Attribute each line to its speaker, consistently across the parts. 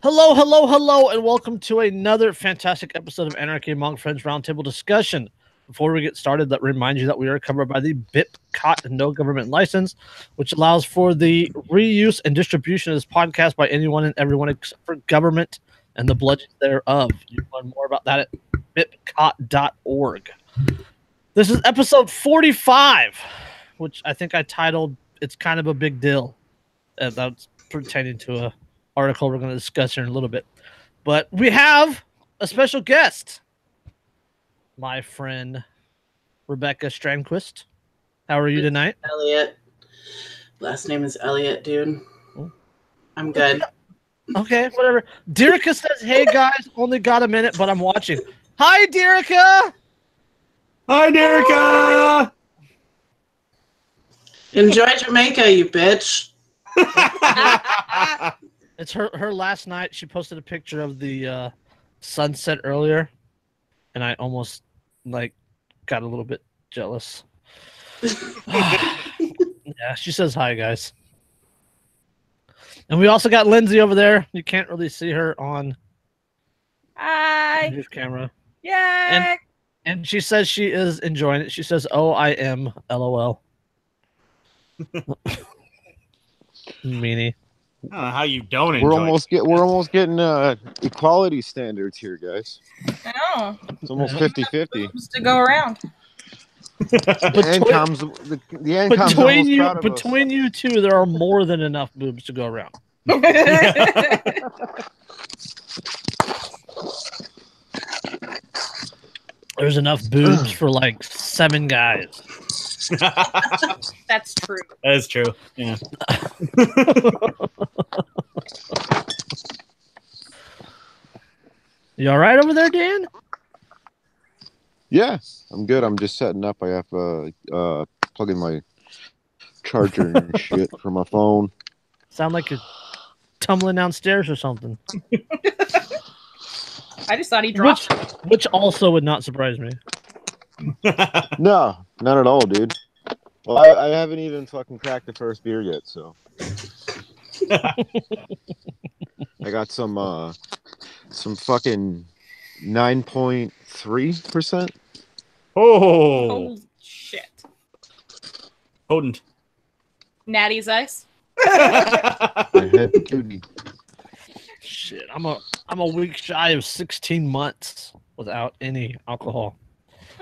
Speaker 1: Hello, hello, hello, and welcome to another fantastic episode of Anarchy Among Friends Roundtable discussion. Before we get started, let me remind you that we are covered by the BIPCOT no government license, which allows for the reuse and distribution of this podcast by anyone and everyone except for government and the bludgeons thereof. You can learn more about that at bipcot.org. This is episode 45, which I think I titled "It's Kind of a Big Deal." That's pertaining to a article we're going to discuss here in a little bit. But we have a special guest, my friend Rebecca Strandquist. How are you tonight?
Speaker 2: Elliot. Last name is Elliot, dude. I'm good.
Speaker 1: Okay, whatever. Derica says, hey guys, only got a minute, but I'm watching. Hi, Derica!
Speaker 3: Hi, Derica!
Speaker 2: Enjoy Jamaica, you bitch.
Speaker 1: It's her last night. She posted a picture of the sunset earlier, and I almost got a little bit jealous. Yeah, she says hi, guys. And we also got Lindsay over there. You can't really see her on this camera.
Speaker 4: Yay!
Speaker 1: And she says she is enjoying it. She says, "Oh, I am, LOL." Meanie.
Speaker 3: I don't know how you don't enjoy.
Speaker 5: We're almost getting equality standards here, guys.
Speaker 4: I know.
Speaker 5: It's almost 50-50.
Speaker 4: Just to go around.
Speaker 1: Between you two, there are more than enough boobs to go around. There's enough boobs for like 7 guys.
Speaker 4: That's true.
Speaker 3: That is true. Yeah.
Speaker 1: You all right over there, Dan?
Speaker 5: Yeah, I'm good. I'm just setting up. I have plug in my charger and shit for my phone.
Speaker 1: Sound like you're tumbling downstairs or something.
Speaker 4: I just thought he dropped it.
Speaker 1: Which also would not surprise me.
Speaker 5: No, not at all, dude. Well, I haven't even fucking cracked the first beer yet, so. I got some fucking 9.3%.
Speaker 3: Oh,
Speaker 4: shit.
Speaker 3: Potent.
Speaker 4: Natty's Ice.
Speaker 5: Heavy duty.
Speaker 1: Shit, I'm a week shy of 16 months without any alcohol.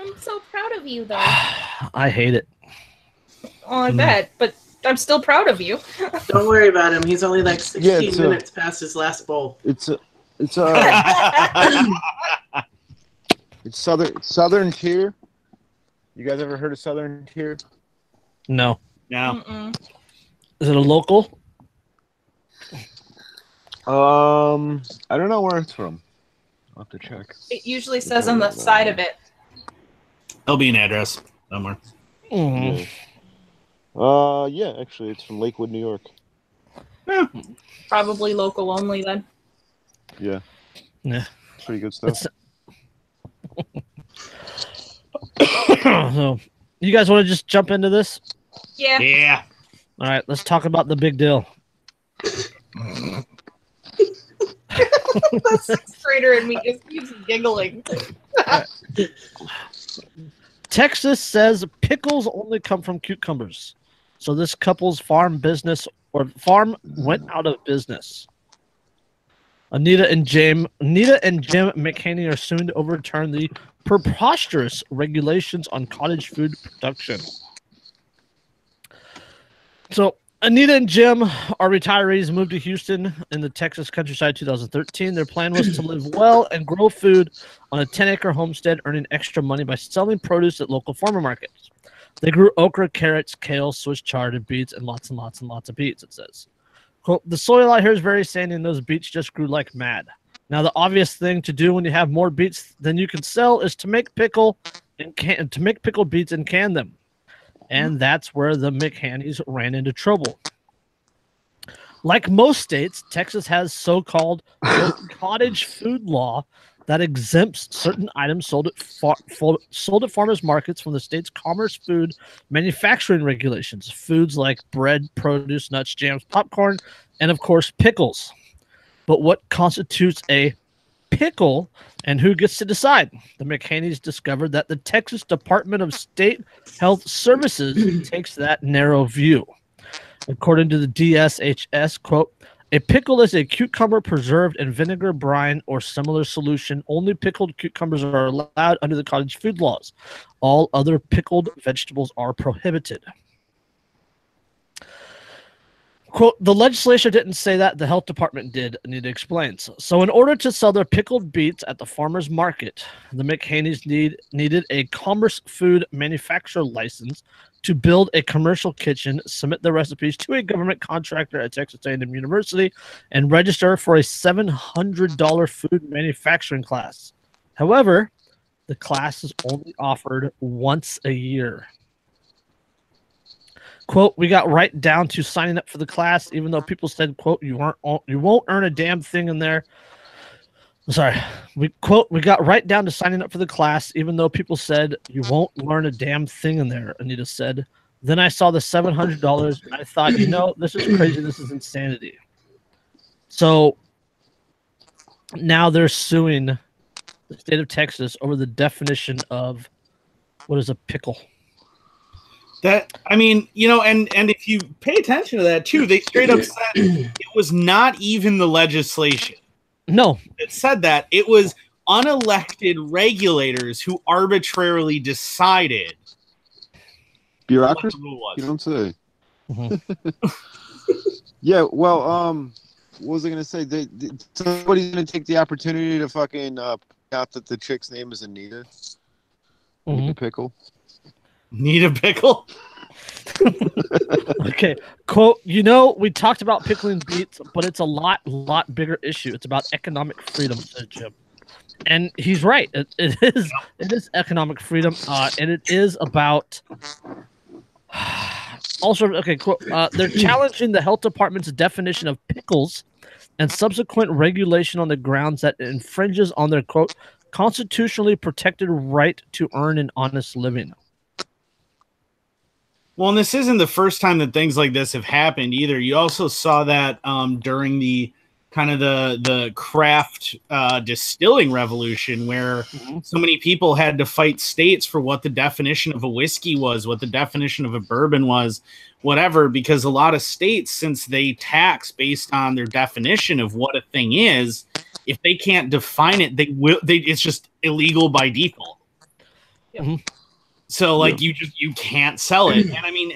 Speaker 4: I'm so proud of you, though.
Speaker 1: I hate it.
Speaker 4: Oh, I bet, but I'm still proud of you.
Speaker 2: Don't worry about him. He's only like 16 minutes past his last bowl.
Speaker 5: It's Southern Tier. You guys ever heard of Southern Tier?
Speaker 1: No.
Speaker 3: No.
Speaker 4: Mm-mm.
Speaker 1: Is it a local?
Speaker 5: I don't know where it's from. I'll have to check.
Speaker 4: It usually says on the side of it.
Speaker 3: There'll be an address somewhere.
Speaker 1: Mm.
Speaker 5: Yeah, actually, it's from Lakewood, New York.
Speaker 3: Yeah.
Speaker 4: Probably local only then.
Speaker 5: Yeah.
Speaker 1: Yeah.
Speaker 5: Pretty good stuff.
Speaker 1: So, you guys want to just jump into this?
Speaker 4: Yeah.
Speaker 3: Yeah.
Speaker 1: All right, let's talk about the big deal.
Speaker 4: The sixth grader in me just keeps giggling.
Speaker 1: Texas says pickles only come from cucumbers. So this couple's farm went out of business. Anita and Jim McHaney are soon to overturn the preposterous regulations on cottage food production. So Anita and Jim are retirees, moved to Houston in the Texas countryside 2013. Their plan was to live well and grow food on a 10-acre homestead, earning extra money by selling produce at local farmer markets. They grew okra, carrots, kale, Swiss chard, and beets, and lots of beets, it says. Quote, the soil out here is very sandy, and those beets just grew like mad. Now, the obvious thing to do when you have more beets than you can sell is to make pickled beets and can them. And that's where the McHaneys ran into trouble. Like most states, Texas has so-called cottage food law that exempts certain items sold at farmers markets from the state's commerce food manufacturing regulations. Foods like bread, produce, nuts, jams, popcorn, and of course, pickles. but what constitutes a pickle and who gets to decide? The McHaneys discovered that the Texas Department of State Health Services takes that narrow view. According to the DSHS, quote, a pickle is a cucumber preserved in vinegar, brine, or similar solution. Only pickled cucumbers are allowed under the cottage food laws. All other pickled vegetables are prohibited. Quote, the legislature didn't say that, the health department did, Anita explains. So in order to sell their pickled beets at the farmer's market, the McHaneys needed a Commerce Food Manufacturer license to build a commercial kitchen, submit the recipes to a government contractor at Texas A&M University, and register for a $700 food manufacturing class. However, the class is only offered once a year. Quote, we got right down to signing up for the class, even though people said, quote, you won't earn a damn thing in there. Sorry. We got right down to signing up for the class, even though people said you won't learn a damn thing in there, Anita said. Then I saw the $700 and I thought, this is crazy. This is insanity. So now they're suing the state of Texas over the definition of what is a pickle.
Speaker 3: And if you pay attention to that too, they straight up said it was not even the legislation.
Speaker 1: No.
Speaker 3: It said that it was unelected regulators who arbitrarily decided.
Speaker 5: Bureaucracy?
Speaker 3: What the rule was.
Speaker 5: You don't say.
Speaker 1: Mm-hmm.
Speaker 5: Yeah, well, what was I going to say? Somebody's going to take the opportunity to fucking point out that the chick's name is Anita.
Speaker 1: Mm-hmm.
Speaker 5: Pickle.
Speaker 3: Need a pickle?
Speaker 1: Okay. Quote, we talked about pickling beets, but it's a lot bigger issue. It's about economic freedom, said Jim. And he's right. It is economic freedom, and it is about also, okay, quote, they're challenging the health department's definition of pickles and subsequent regulation on the grounds that it infringes on their, quote, constitutionally protected right to earn an honest living.
Speaker 3: Well, and this isn't the first time that things like this have happened either. You also saw that during the kind of the craft distilling revolution, where so many people had to fight states for what the definition of a whiskey was, what the definition of a bourbon was, whatever, because a lot of states, since they tax based on their definition of what a thing is, if they can't define it, it's just illegal by default.
Speaker 1: Mm-hmm.
Speaker 3: So you can't sell it.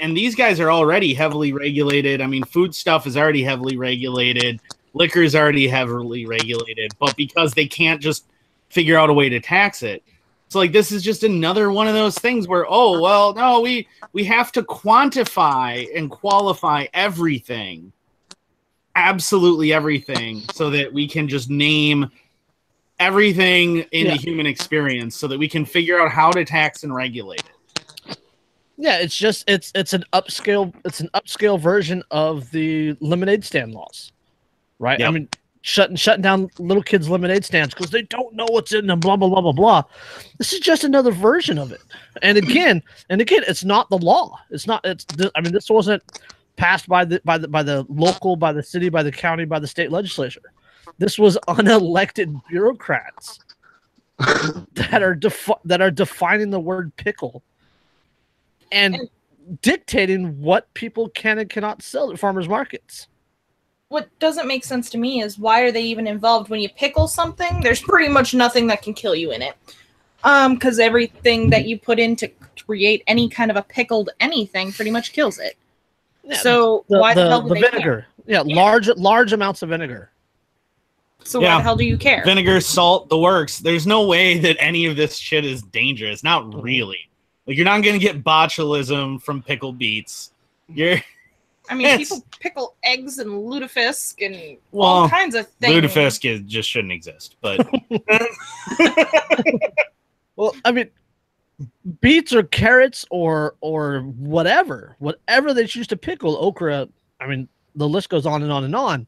Speaker 3: And these guys are already heavily regulated. Food stuff is already heavily regulated. Liquor is already heavily regulated, but because they can't just figure out a way to tax it. So this is just another one of those things where, we have to quantify and qualify everything. Absolutely everything, so that we can just name everything in the human experience, so that we can figure out how to tax and regulate it.
Speaker 1: Yeah, it's an upscale version of the lemonade stand laws, right?
Speaker 3: Yep.
Speaker 1: Shutting down little kids' lemonade stands because they don't know what's in them, blah blah blah blah blah. This is just another version of it. And again, it's not the law. It's not. This wasn't passed by the local, by the city, by the county, by the state legislature. This was unelected bureaucrats that are defining the word pickle and dictating what people can and cannot sell at farmers markets.
Speaker 4: What doesn't make sense to me is why are they even involved when you pickle something? There's pretty much nothing that can kill you in it. Because everything that you put in to create any kind of a pickled anything pretty much kills it. Yeah, so why the hell do they
Speaker 1: vinegar? Care? Yeah, large amounts of vinegar.
Speaker 4: So why the hell do you care?
Speaker 3: Vinegar, salt, the works. There's no way that any of this shit is dangerous. Not really. You're not going to get botulism from pickled beets.
Speaker 4: People pickle eggs and lutefisk and all kinds of things.
Speaker 3: Lutefisk just shouldn't exist, but
Speaker 1: well, beets or carrots or whatever they choose to pickle, okra. The list goes on and on and on.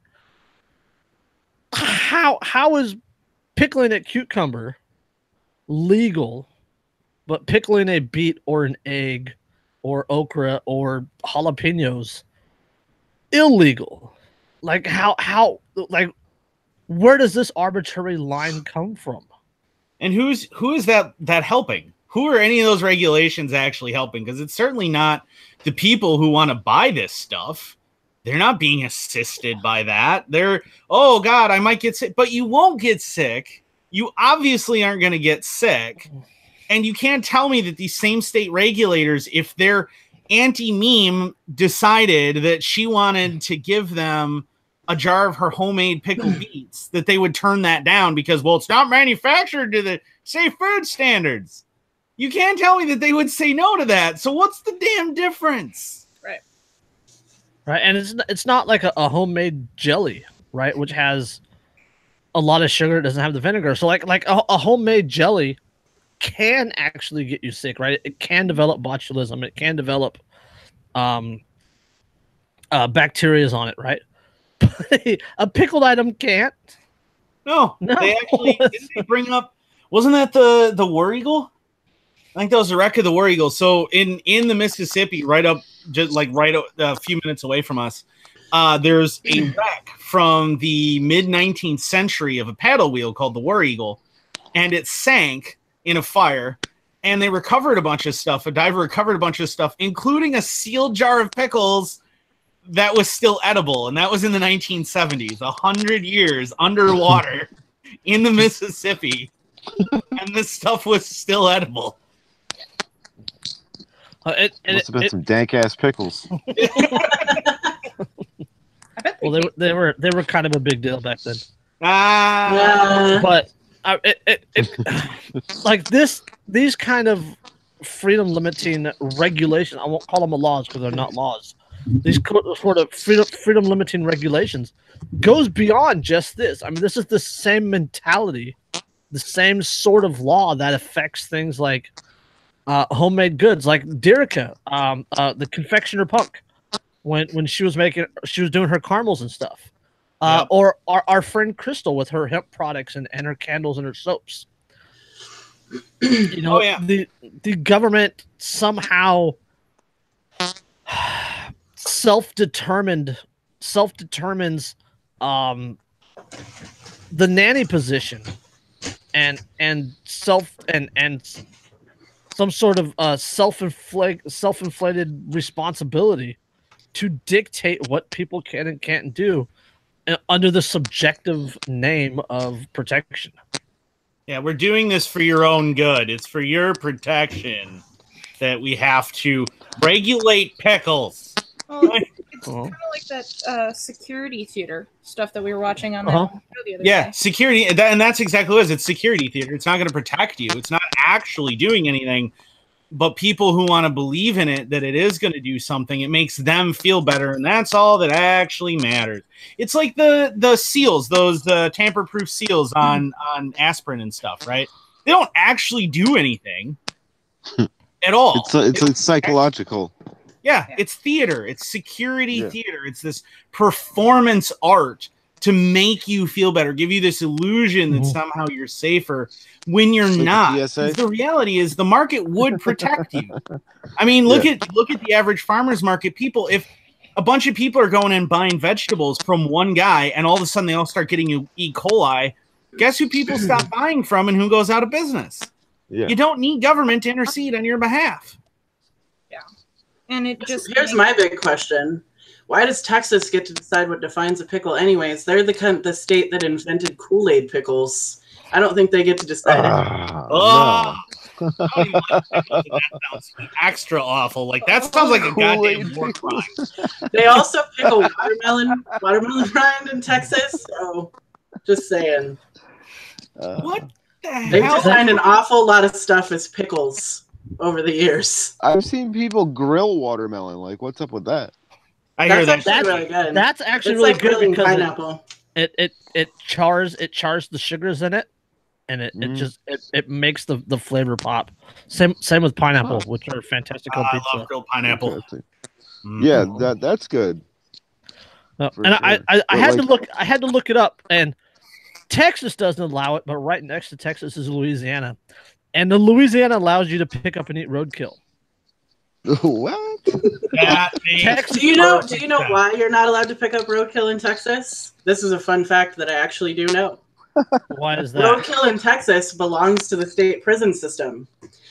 Speaker 1: How is pickling a cucumber legal, but pickling a beet or an egg or okra or jalapenos illegal? where does this arbitrary line come from?
Speaker 3: And who is that helping? Who are any of those regulations actually helping? Because it's certainly not the people who want to buy this stuff. They're not being assisted by that. They're, oh God, I might get sick, but you won't get sick. You obviously aren't going to get sick. And you can't tell me that these same state regulators, if their Auntie Meme decided that she wanted to give them a jar of her homemade pickled beets, that they would turn that down because, well, it's not manufactured to the safe food standards. You can't tell me that they would say no to that. So what's the damn difference?
Speaker 1: Right, and it's not like a homemade jelly, right, which has a lot of sugar, it doesn't have the vinegar. So like a homemade jelly can actually get you sick, right? It can develop botulism, it can develop bacteria on it, right? A pickled item can't.
Speaker 3: No, they actually didn't they bring up, wasn't that the War Eagle? I think that was the wreck of the War Eagle. So in the Mississippi, right up, just like right a few minutes away from us, there's a wreck from the mid-19th century of a paddle wheel called the War Eagle, and it sank in a fire, and they recovered a bunch of stuff. A diver recovered a bunch of stuff, including a sealed jar of pickles that was still edible, and that was in the 1970s, 100 years underwater in the Mississippi, and this stuff was still edible.
Speaker 5: Must have been some dank ass pickles.
Speaker 1: Well, they were kind of a big deal back then.
Speaker 3: But
Speaker 1: Like these kind of freedom limiting regulations, I won't call them laws because they're not laws. These sort of freedom limiting regulations goes beyond just this. I mean, this is the same mentality, the same sort of law that affects things like homemade goods, like Derica, the confectioner punk, when she was doing her caramels and stuff, or our friend Crystal with her hemp products and her candles and her soaps. You know, the government somehow self-determines the nanny position and some sort of self-inflated responsibility to dictate what people can and can't do under the subjective name of protection.
Speaker 3: Yeah, we're doing this for your own good. It's for your protection that we have to regulate pickles.
Speaker 4: Well, it's kind of like that security theater stuff that we were watching on that show the other day.
Speaker 3: Security, and that's exactly what it is. It's security theater. It's not going to protect you. It's not actually doing anything. But people who want to believe in it, that it is going to do something, it makes them feel better, and that's all that actually matters. It's like the seals, those tamper-proof seals on aspirin and stuff, right? They don't actually do anything at all.
Speaker 5: It's psychological.
Speaker 3: Yeah, it's theater. It's security theater. It's this performance art to make you feel better, give you this illusion that somehow you're safer when you're not. The reality is the market would protect you. I mean, look at the average farmer's market. People, if a bunch of people are going and buying vegetables from one guy and all of a sudden they all start getting E. coli, guess who people stop buying from and who goes out of business? Yeah. You don't need government to intercede on your behalf.
Speaker 4: Yeah. And it just
Speaker 2: here's my big question. Why does Texas get to decide what defines a pickle anyways? They're the state that invented Kool-Aid pickles. I don't think they get to decide it.
Speaker 3: No. That sounds extra awful. Like that sounds like a goddamn war crime.
Speaker 2: They also pickle watermelon rind in Texas. So just saying.
Speaker 3: What the hell?
Speaker 2: They've designed an awful lot of stuff as pickles over the years.
Speaker 5: I've seen people grill watermelon. Like, what's up with that?
Speaker 3: I hear that.
Speaker 2: That's really good.
Speaker 1: That's actually
Speaker 2: it's
Speaker 1: really
Speaker 2: like
Speaker 1: good because
Speaker 2: pineapple.
Speaker 1: It chars the sugars in it, and it makes the flavor pop. Same with pineapple, which are fantastic on pizza.
Speaker 3: I love grilled pineapple.
Speaker 5: Yeah, that's good.
Speaker 1: And sure. I had to look it up, and Texas doesn't allow it, but right next to Texas is Louisiana, and the Louisiana allows you to pick up and eat roadkill.
Speaker 5: What?
Speaker 3: That makes
Speaker 2: Do you know
Speaker 3: perfect
Speaker 2: why you're not allowed to pick up roadkill in Texas? This is a fun fact that I actually do know.
Speaker 1: Why is that?
Speaker 2: Roadkill in Texas belongs to the state prison system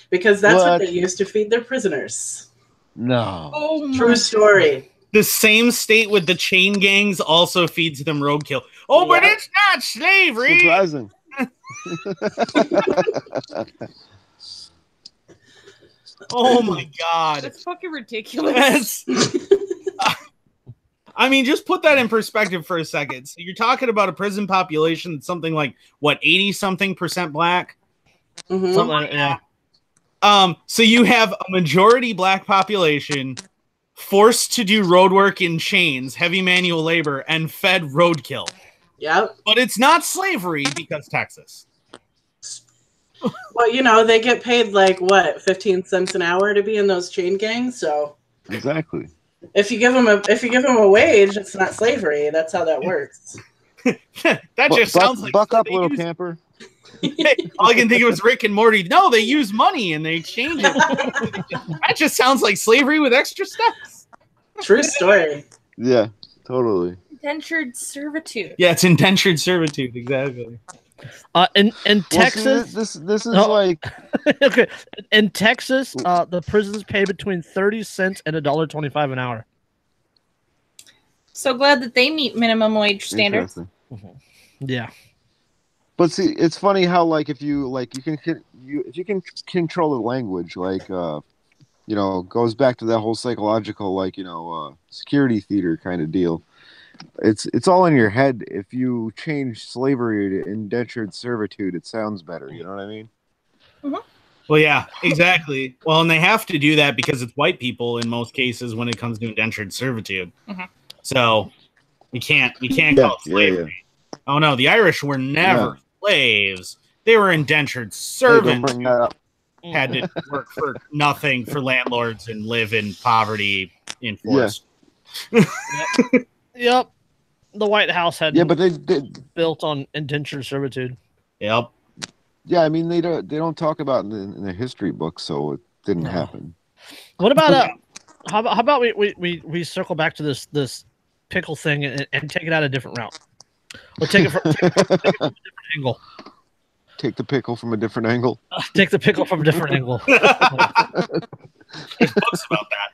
Speaker 2: because that's what
Speaker 5: What?
Speaker 2: they use to feed their prisoners.
Speaker 5: No.
Speaker 4: Oh my.
Speaker 2: True story.
Speaker 3: The same state with the chain gangs also feeds them roadkill. Oh, but
Speaker 2: Yep.
Speaker 3: it's not slavery.
Speaker 5: Surprising.
Speaker 3: Oh my god.
Speaker 4: That's fucking ridiculous.
Speaker 3: I mean, just put that in perspective for a second. So you're talking about a prison population that's something like what, 80-something% black?
Speaker 2: Mhm.
Speaker 1: Something like, yeah.
Speaker 3: So you have a majority black population forced to do road work in chains, heavy manual labor, and fed roadkill.
Speaker 2: Yep.
Speaker 3: But it's not slavery because Texas.
Speaker 2: Well, you know, they get paid like what, 15 cents an hour to be in those chain gangs. So
Speaker 5: Exactly.
Speaker 2: if you give them a wage, it's not slavery. That's how that works.
Speaker 3: That just sounds like
Speaker 5: buck up,
Speaker 3: they
Speaker 5: little
Speaker 3: use-
Speaker 5: camper.
Speaker 3: All I can think of is Rick and Morty. No, they use money and they exchange it. That just sounds like slavery with extra steps.
Speaker 2: True story.
Speaker 5: Yeah, totally.
Speaker 4: Indentured servitude.
Speaker 3: Yeah, it's indentured servitude, exactly.
Speaker 1: In
Speaker 5: Well, see,
Speaker 1: Texas,
Speaker 5: this is
Speaker 1: Oh.
Speaker 5: like
Speaker 1: okay. In Texas, the prisons pay between 30 cents and $1.25 an hour.
Speaker 4: So glad that they meet minimum wage standards.
Speaker 5: interesting.
Speaker 1: Yeah.
Speaker 5: But see, it's funny how like if you can control the language, like goes back to that whole psychological security theater kind of deal. It's all in your head. If you change slavery to indentured servitude, it sounds better. You know what I mean?
Speaker 3: Well, yeah, exactly. Well, and they have to do that because it's white people in most cases when it comes to indentured servitude.
Speaker 4: Mhm.
Speaker 3: So you can't call it slavery.
Speaker 5: Yeah.
Speaker 3: Oh no, the Irish were never slaves. They were indentured servants
Speaker 5: Bring that up.
Speaker 3: had to work for nothing for landlords and live in poverty in forest.
Speaker 1: Yep. The White House had
Speaker 5: Yeah, but they
Speaker 1: built on indentured servitude.
Speaker 3: Yep.
Speaker 5: yeah, I mean they don't talk about it in the history book, so it didn't happen.
Speaker 1: What about how about we circle back to this pickle thing and take it out a different route? We'll take it from a different angle.
Speaker 5: Take the pickle from a different angle.
Speaker 1: Take the pickle from a different angle.
Speaker 3: There's books about that.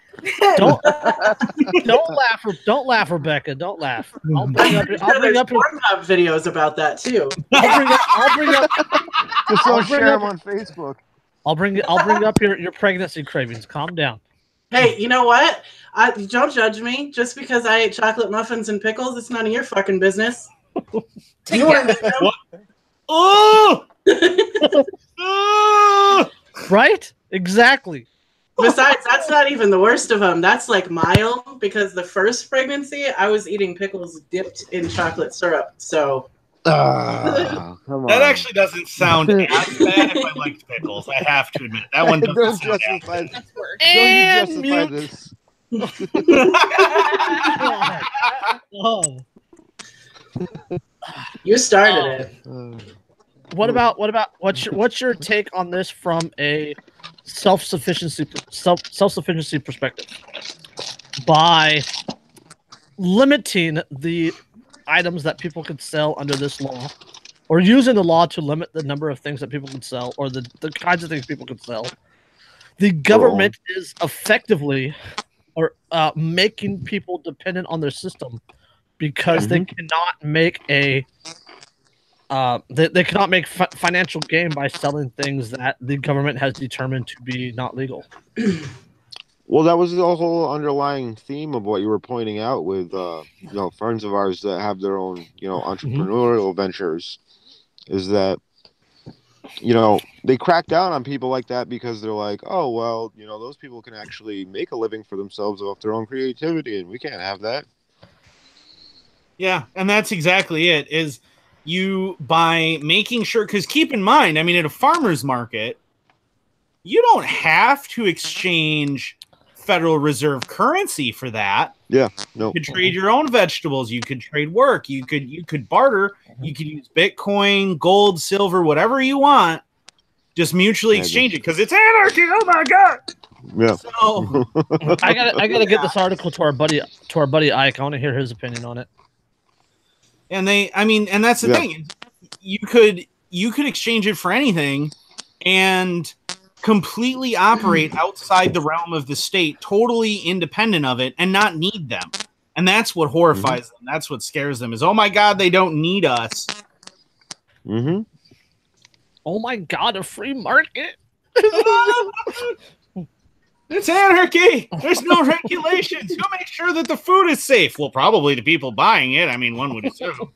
Speaker 1: Don't laugh, Rebecca. Don't laugh. I'll bring up
Speaker 2: There's
Speaker 1: your
Speaker 2: Pornhub videos about that too.
Speaker 1: I'll bring up
Speaker 5: Just
Speaker 1: I'll
Speaker 5: don't
Speaker 1: bring
Speaker 5: share
Speaker 1: up-
Speaker 5: them on Facebook.
Speaker 1: I'll bring up your pregnancy cravings. Calm down.
Speaker 2: Hey, you know what? Don't judge me. Just because I ate chocolate muffins and pickles, it's none of your fucking business. You want to know?
Speaker 3: Oh! Oh!
Speaker 1: Right? Exactly.
Speaker 2: Besides, that's not even the worst of them. That's like mild because the first pregnancy, I was eating pickles dipped in chocolate syrup. So
Speaker 5: Come on.
Speaker 3: That actually doesn't sound as bad if I liked pickles. I have to admit. That one doesn't
Speaker 5: Don't
Speaker 3: sound
Speaker 5: justify,
Speaker 4: That's worse.
Speaker 5: don't you
Speaker 1: And
Speaker 5: justify
Speaker 1: mute.
Speaker 5: this.
Speaker 1: Oh.
Speaker 2: you started it.
Speaker 1: What's your take on this from a self-sufficiency perspective? By limiting the items that people could sell under this law, or using the law to limit the number of things that people could sell, or the kinds of things people could sell, the government is effectively making people dependent on their system because they cannot make they cannot make financial gain by selling things that the government has determined to be not legal.
Speaker 5: Well, that was the whole underlying theme of what you were pointing out with friends of ours that have their own entrepreneurial ventures, is that they crack down on people like that because they're like, oh well, those people can actually make a living for themselves off their own creativity, and we can't have that.
Speaker 3: Yeah, and that's exactly it. Is you by making sure, because keep in mind, I mean, at a farmer's market, you don't have to exchange Federal Reserve currency for that.
Speaker 5: Yeah, no.
Speaker 3: You could trade your own vegetables. You could trade work. You could barter. You could use Bitcoin, gold, silver, whatever you want. Just mutually exchange it because it's anarchy. Oh my god!
Speaker 5: Yeah.
Speaker 3: So
Speaker 1: I gotta get this article to our buddy Ike. I want to hear his opinion on it.
Speaker 3: and that's the thing. You could exchange it for anything and completely operate outside the realm of the state, totally independent of it, and not need them. And that's what horrifies them. That's what scares them is, oh my God, they don't need us.
Speaker 5: Mm-hmm.
Speaker 1: Oh my God, a free market.
Speaker 3: It's anarchy. There's no regulations. Who makes sure that the food is safe? Well, probably the people buying it. I mean, one would assume.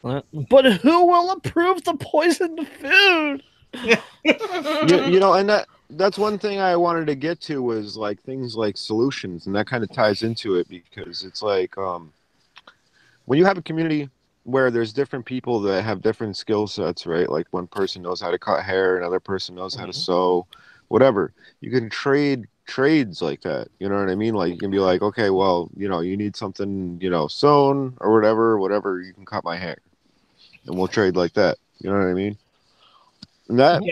Speaker 1: But who will approve the poisoned food?
Speaker 5: And that's one thing I wanted to get to was like things like solutions, and that kind of ties into it because it's like when you have a community where there's different people that have different skill sets, right? Like one person knows how to cut hair, another person knows how to sew, whatever. You can trades like that. You know what I mean? Like you can be like, okay, well, you need something, sewn or whatever, you can cut my hair. And we'll trade like that. You know what I mean? And that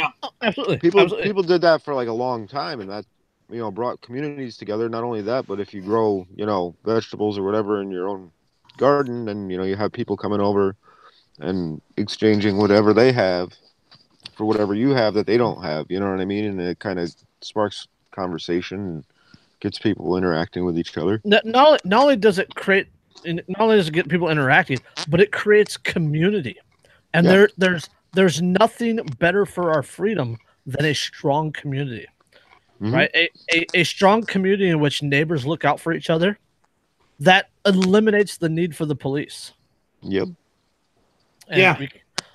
Speaker 1: absolutely.
Speaker 5: People did that for like a long time, and that brought communities together. Not only that, but if you grow, vegetables or whatever in your own garden, and you have people coming over and exchanging whatever they have for whatever you have that they don't have. You know what I mean? And it kind of sparks conversation and gets people interacting with each other.
Speaker 1: Not only does it get people interacting, but it creates community. And there's nothing better for our freedom than a strong community, right? A strong community in which neighbors look out for each other, that eliminates the need for the police.
Speaker 5: Yep.
Speaker 1: And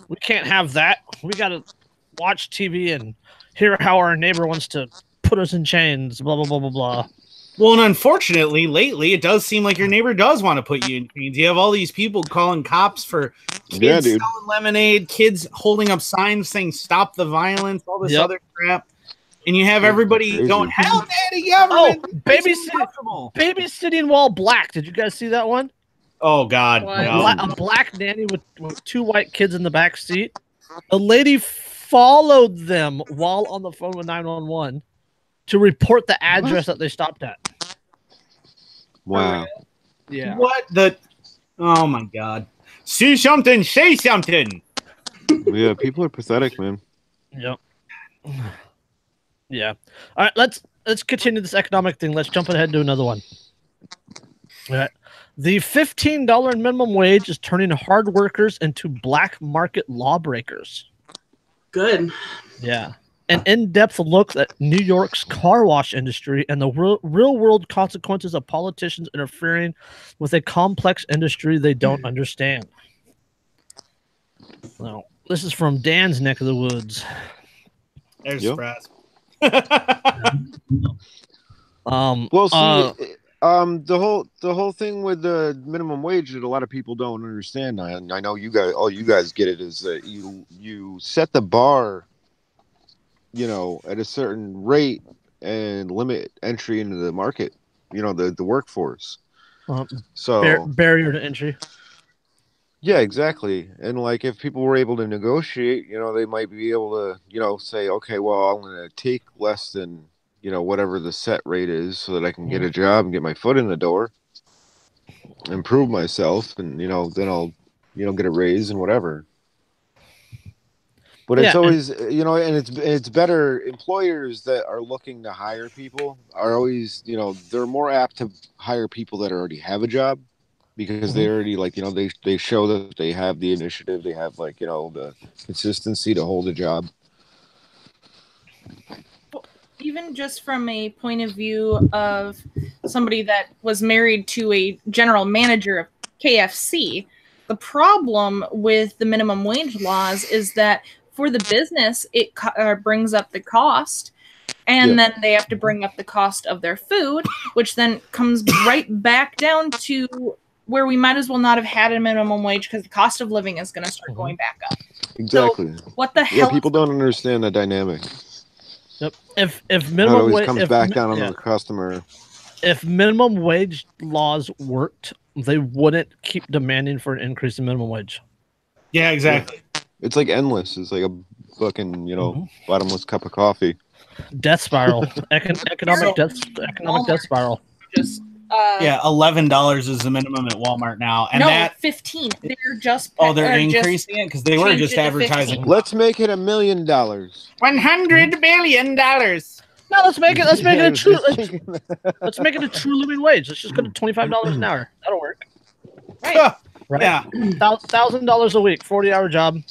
Speaker 1: we can't have that. We got to watch TV and hear how our neighbor wants to put us in chains, blah, blah, blah, blah, blah.
Speaker 3: Well, and unfortunately, lately, it does seem like your neighbor does want to put you in chains. You have all these people calling cops for kids selling lemonade, kids holding up signs saying "Stop the violence," all this other crap, and you have everybody going, "Hell, daddy, government!"
Speaker 1: Oh, babysitting while black. Did you guys see that one?
Speaker 3: Oh God, no.
Speaker 1: A black nanny with two white kids in the back seat. The lady followed them while on the phone with 911 to report the address that they stopped at.
Speaker 5: Wow.
Speaker 3: Yeah. What the? Oh my God. See something, say something.
Speaker 5: Yeah, people are pathetic, man.
Speaker 1: Yep. Yeah. All right, let's continue this economic thing. Let's jump ahead to another one. All right. The $15 minimum wage is turning hard workers into black market lawbreakers.
Speaker 2: Good.
Speaker 1: Yeah. An in-depth look at New York's car wash industry and the real-world consequences of politicians interfering with a complex industry they don't understand. Now, this is from Dan's neck of the woods.
Speaker 3: There's surprise.
Speaker 5: Well, see, the whole thing with the minimum wage that a lot of people don't understand, and I know all you guys get it, is that you set the bar, at a certain rate and limit entry into the market, the workforce. So
Speaker 1: barrier to entry.
Speaker 5: Yeah, exactly. And like if people were able to negotiate, they might be able to, say, okay, well, I'm going to take less than, whatever the set rate is so that I can get a job and get my foot in the door, improve myself, and, then I'll, get a raise and whatever. But it's always, and it's better. Employers that are looking to hire people are always, they're more apt to hire people that already have a job because they already they show that they have the initiative. They have the consistency to hold a job.
Speaker 4: Even just from a point of view of somebody that was married to a general manager of KFC, the problem with the minimum wage laws is that for the business, it brings up the cost, and then they have to bring up the cost of their food, which then comes right back down to where we might as well not have had a minimum wage because the cost of living is going to start going back up.
Speaker 5: Exactly.
Speaker 4: So what the hell?
Speaker 5: Yeah, people don't understand the dynamic.
Speaker 1: Yep. If minimum wage
Speaker 5: comes back down on the customer.
Speaker 1: If minimum wage laws worked, they wouldn't keep demanding for an increase in minimum wage.
Speaker 3: Yeah, exactly.
Speaker 5: It's like endless. It's like a fucking, bottomless cup of coffee.
Speaker 1: Death spiral. Economic death spiral.
Speaker 4: Just
Speaker 3: Yeah, $11 is the minimum at Walmart now, and
Speaker 4: no,
Speaker 3: that
Speaker 4: 15. They're just
Speaker 3: they're
Speaker 4: just
Speaker 3: increasing it because they were
Speaker 4: changed
Speaker 3: just
Speaker 4: it to
Speaker 3: advertising
Speaker 4: 15.
Speaker 5: Let's make it $1 million.
Speaker 3: $100 billion.
Speaker 1: No, let's make it
Speaker 5: I
Speaker 1: a
Speaker 5: was
Speaker 1: true
Speaker 5: just thinking that.
Speaker 1: let's make it a true living wage. Let's just go to $25 an hour. That'll work.
Speaker 4: Right.
Speaker 1: Right?
Speaker 3: Yeah.
Speaker 1: $1,000 a week, 40-hour job.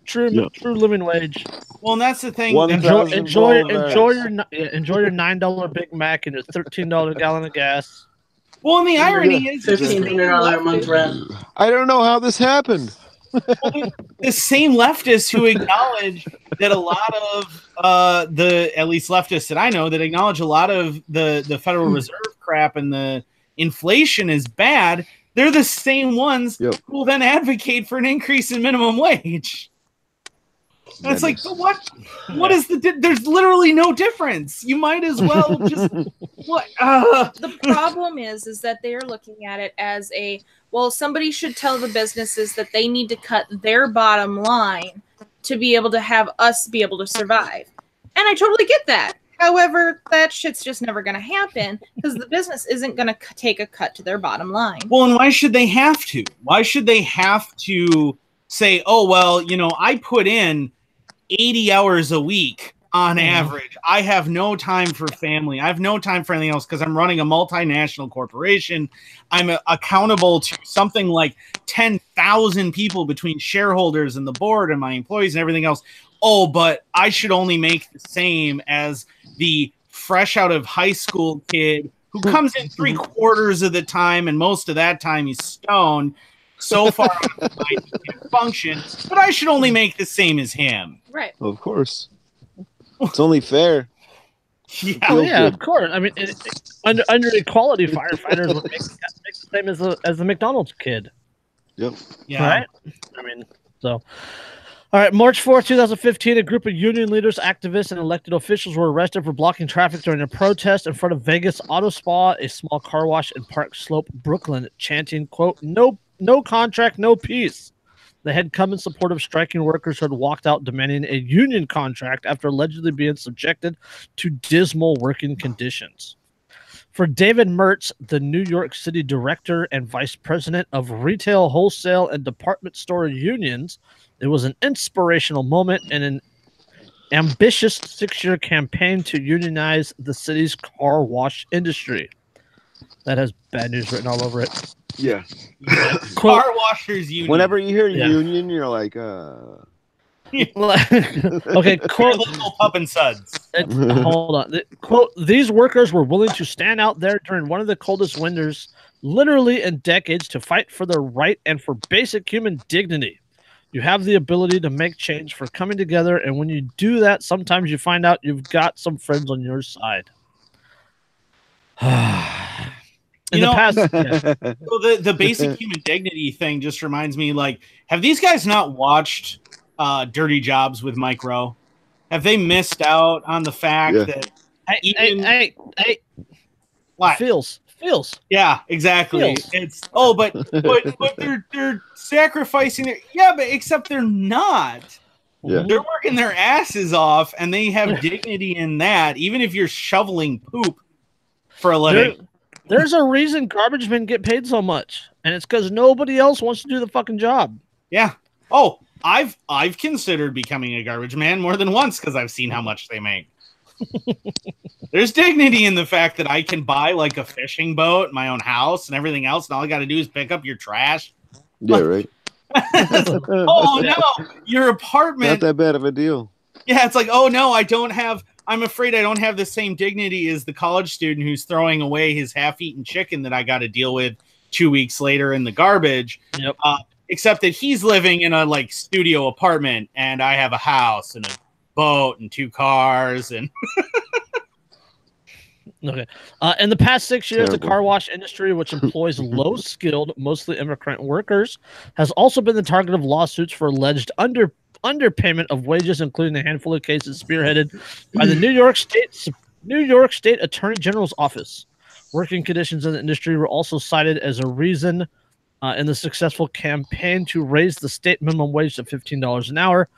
Speaker 1: True living wage.
Speaker 3: Well, and that's the thing.
Speaker 1: Enjoy your
Speaker 5: $1,000.
Speaker 1: enjoy your $9 Big Mac and your $13 gallon of gas.
Speaker 3: Well, and the irony is
Speaker 2: $1,500 a month rent.
Speaker 5: I don't know how this happened.
Speaker 3: the same leftists who acknowledge that a lot of at least leftists that I know that acknowledge a lot of the Federal Reserve crap and the inflation is bad. They're the same ones who will then advocate for an increase in minimum wage. And it's like, what is there's literally no difference. You might as well just what
Speaker 4: The problem is that they're looking at it as somebody should tell the businesses that they need to cut their bottom line to be able to have us be able to survive. And I totally get that. However, that shit's just never going to happen because the business isn't going to take a cut to their bottom line.
Speaker 3: Well, and why should they have to? Why should they have to say, oh, well, I put in 80 hours a week on average. I have no time for family. I have no time for anything else because I'm running a multinational corporation. I'm accountable to something like 10,000 people between shareholders and the board and my employees and everything else. Oh, but I should only make the same as the fresh out of high school kid who comes in 3/4 of the time and most of that time he's stoned. So far, I can't function, but I should only make the same as him.
Speaker 4: Right.
Speaker 5: Of course. It's only fair.
Speaker 1: Yeah, of course. I mean, under equality, firefighters would make the same as the McDonald's kid.
Speaker 5: Yep.
Speaker 3: Yeah.
Speaker 1: Right? I mean, so... All right, March 4th, 2015, a group of union leaders, activists, and elected officials were arrested for blocking traffic during a protest in front of Vegas Auto Spa, a small car wash in Park Slope, Brooklyn, chanting, quote, no contract, no peace. They had come in support of striking workers who had walked out demanding a union contract after allegedly being subjected to dismal working conditions. For David Mertz, the New York City director and vice president of retail, wholesale, and department store unions, it was an inspirational moment and an ambitious 6-year campaign to unionize the city's car wash industry. That has bad news written all over it.
Speaker 5: Yeah.
Speaker 3: Car washers union.
Speaker 5: Whenever you hear union, you're like,
Speaker 1: Okay, quote,
Speaker 3: local pup and suds.
Speaker 1: Hold on. Quote, these workers were willing to stand out there during one of the coldest winters, literally in decades, to fight for their right and for basic human dignity. You have the ability to make change for coming together, and when you do that, sometimes you find out you've got some friends on your side. In the past,
Speaker 3: So the basic human dignity thing just reminds me, like, have these guys not watched Dirty Jobs with Mike Rowe? Have they missed out on the fact that
Speaker 1: hey,
Speaker 3: what?
Speaker 1: Feels.
Speaker 3: Yeah, exactly.
Speaker 1: Feels.
Speaker 3: It's but they're sacrificing their but except they're not.
Speaker 5: Yeah.
Speaker 3: They're working their asses off and they have dignity in that, even if you're shoveling poop for a living.
Speaker 1: There's a reason garbage men get paid so much, and it's because nobody else wants to do the fucking job.
Speaker 3: Yeah. Oh, I've considered becoming a garbage man more than once because I've seen how much they make. There's dignity in the fact that I can buy like a fishing boat, my own house, and everything else, and all I got to do is pick up your trash.
Speaker 5: yeah, right.
Speaker 3: Oh no, your apartment.
Speaker 5: Not that bad of a deal.
Speaker 3: Yeah, it's like, oh no, I'm afraid I don't have the same dignity as the college student who's throwing away his half-eaten chicken that I got to deal with 2 weeks later in the garbage.
Speaker 1: Yep.
Speaker 3: Except that he's living in a like studio apartment, and I have a house and a boat and 2 cars and.
Speaker 1: Okay. In the past 6 years,
Speaker 5: Terrible.
Speaker 1: the car wash industry, which employs low-skilled, mostly immigrant workers, has also been the target of lawsuits for alleged underpayment of wages, including a handful of cases spearheaded by the New York State Attorney General's office. Working conditions in the industry were also cited as a reason in the successful campaign to raise the state minimum wage to $15 an hour.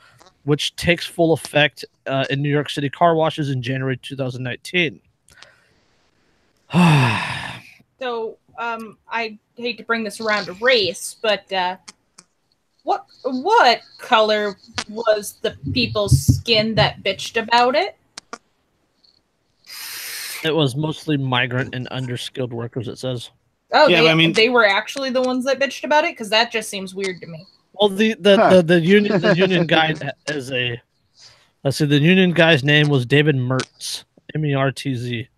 Speaker 1: which takes full effect in New York City car washes in January 2019.
Speaker 4: So, I hate to bring this around to race, but what color was the people's skin that bitched about it?
Speaker 1: It was mostly migrant and underskilled workers, it says.
Speaker 4: Oh,
Speaker 3: yeah,
Speaker 4: they were actually the ones that bitched about it? Because that just seems weird to me.
Speaker 1: Well, the union guy is a. Let's see. The union guy's name was David Mertz, Mertz.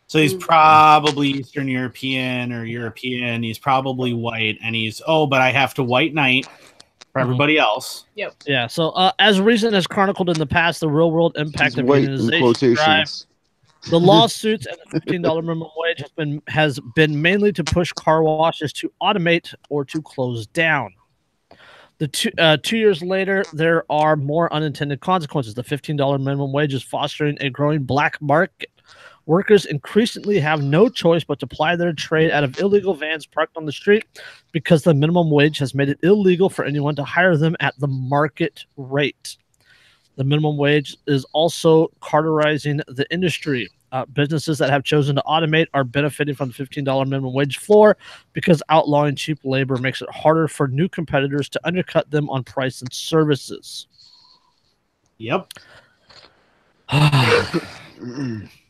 Speaker 3: So he's probably Eastern European or European. He's probably white, and but I have to white knight for everybody else.
Speaker 4: Yep.
Speaker 1: Yeah. So as recent as chronicled in the past, the real world impact of unionization drive, the lawsuits and the $15 minimum wage has been mainly to push car washes to automate or to close down. The 2 years later, there are more unintended consequences. The $15 minimum wage is fostering a growing black market. Workers increasingly have no choice but to ply their trade out of illegal vans parked on the street because the minimum wage has made it illegal for anyone to hire them at the market rate. The minimum wage is also cauterizing the industry. Businesses that have chosen to automate are benefiting from the $15 minimum wage floor because outlawing cheap labor makes it harder for new competitors to undercut them on price and services.
Speaker 3: Yep.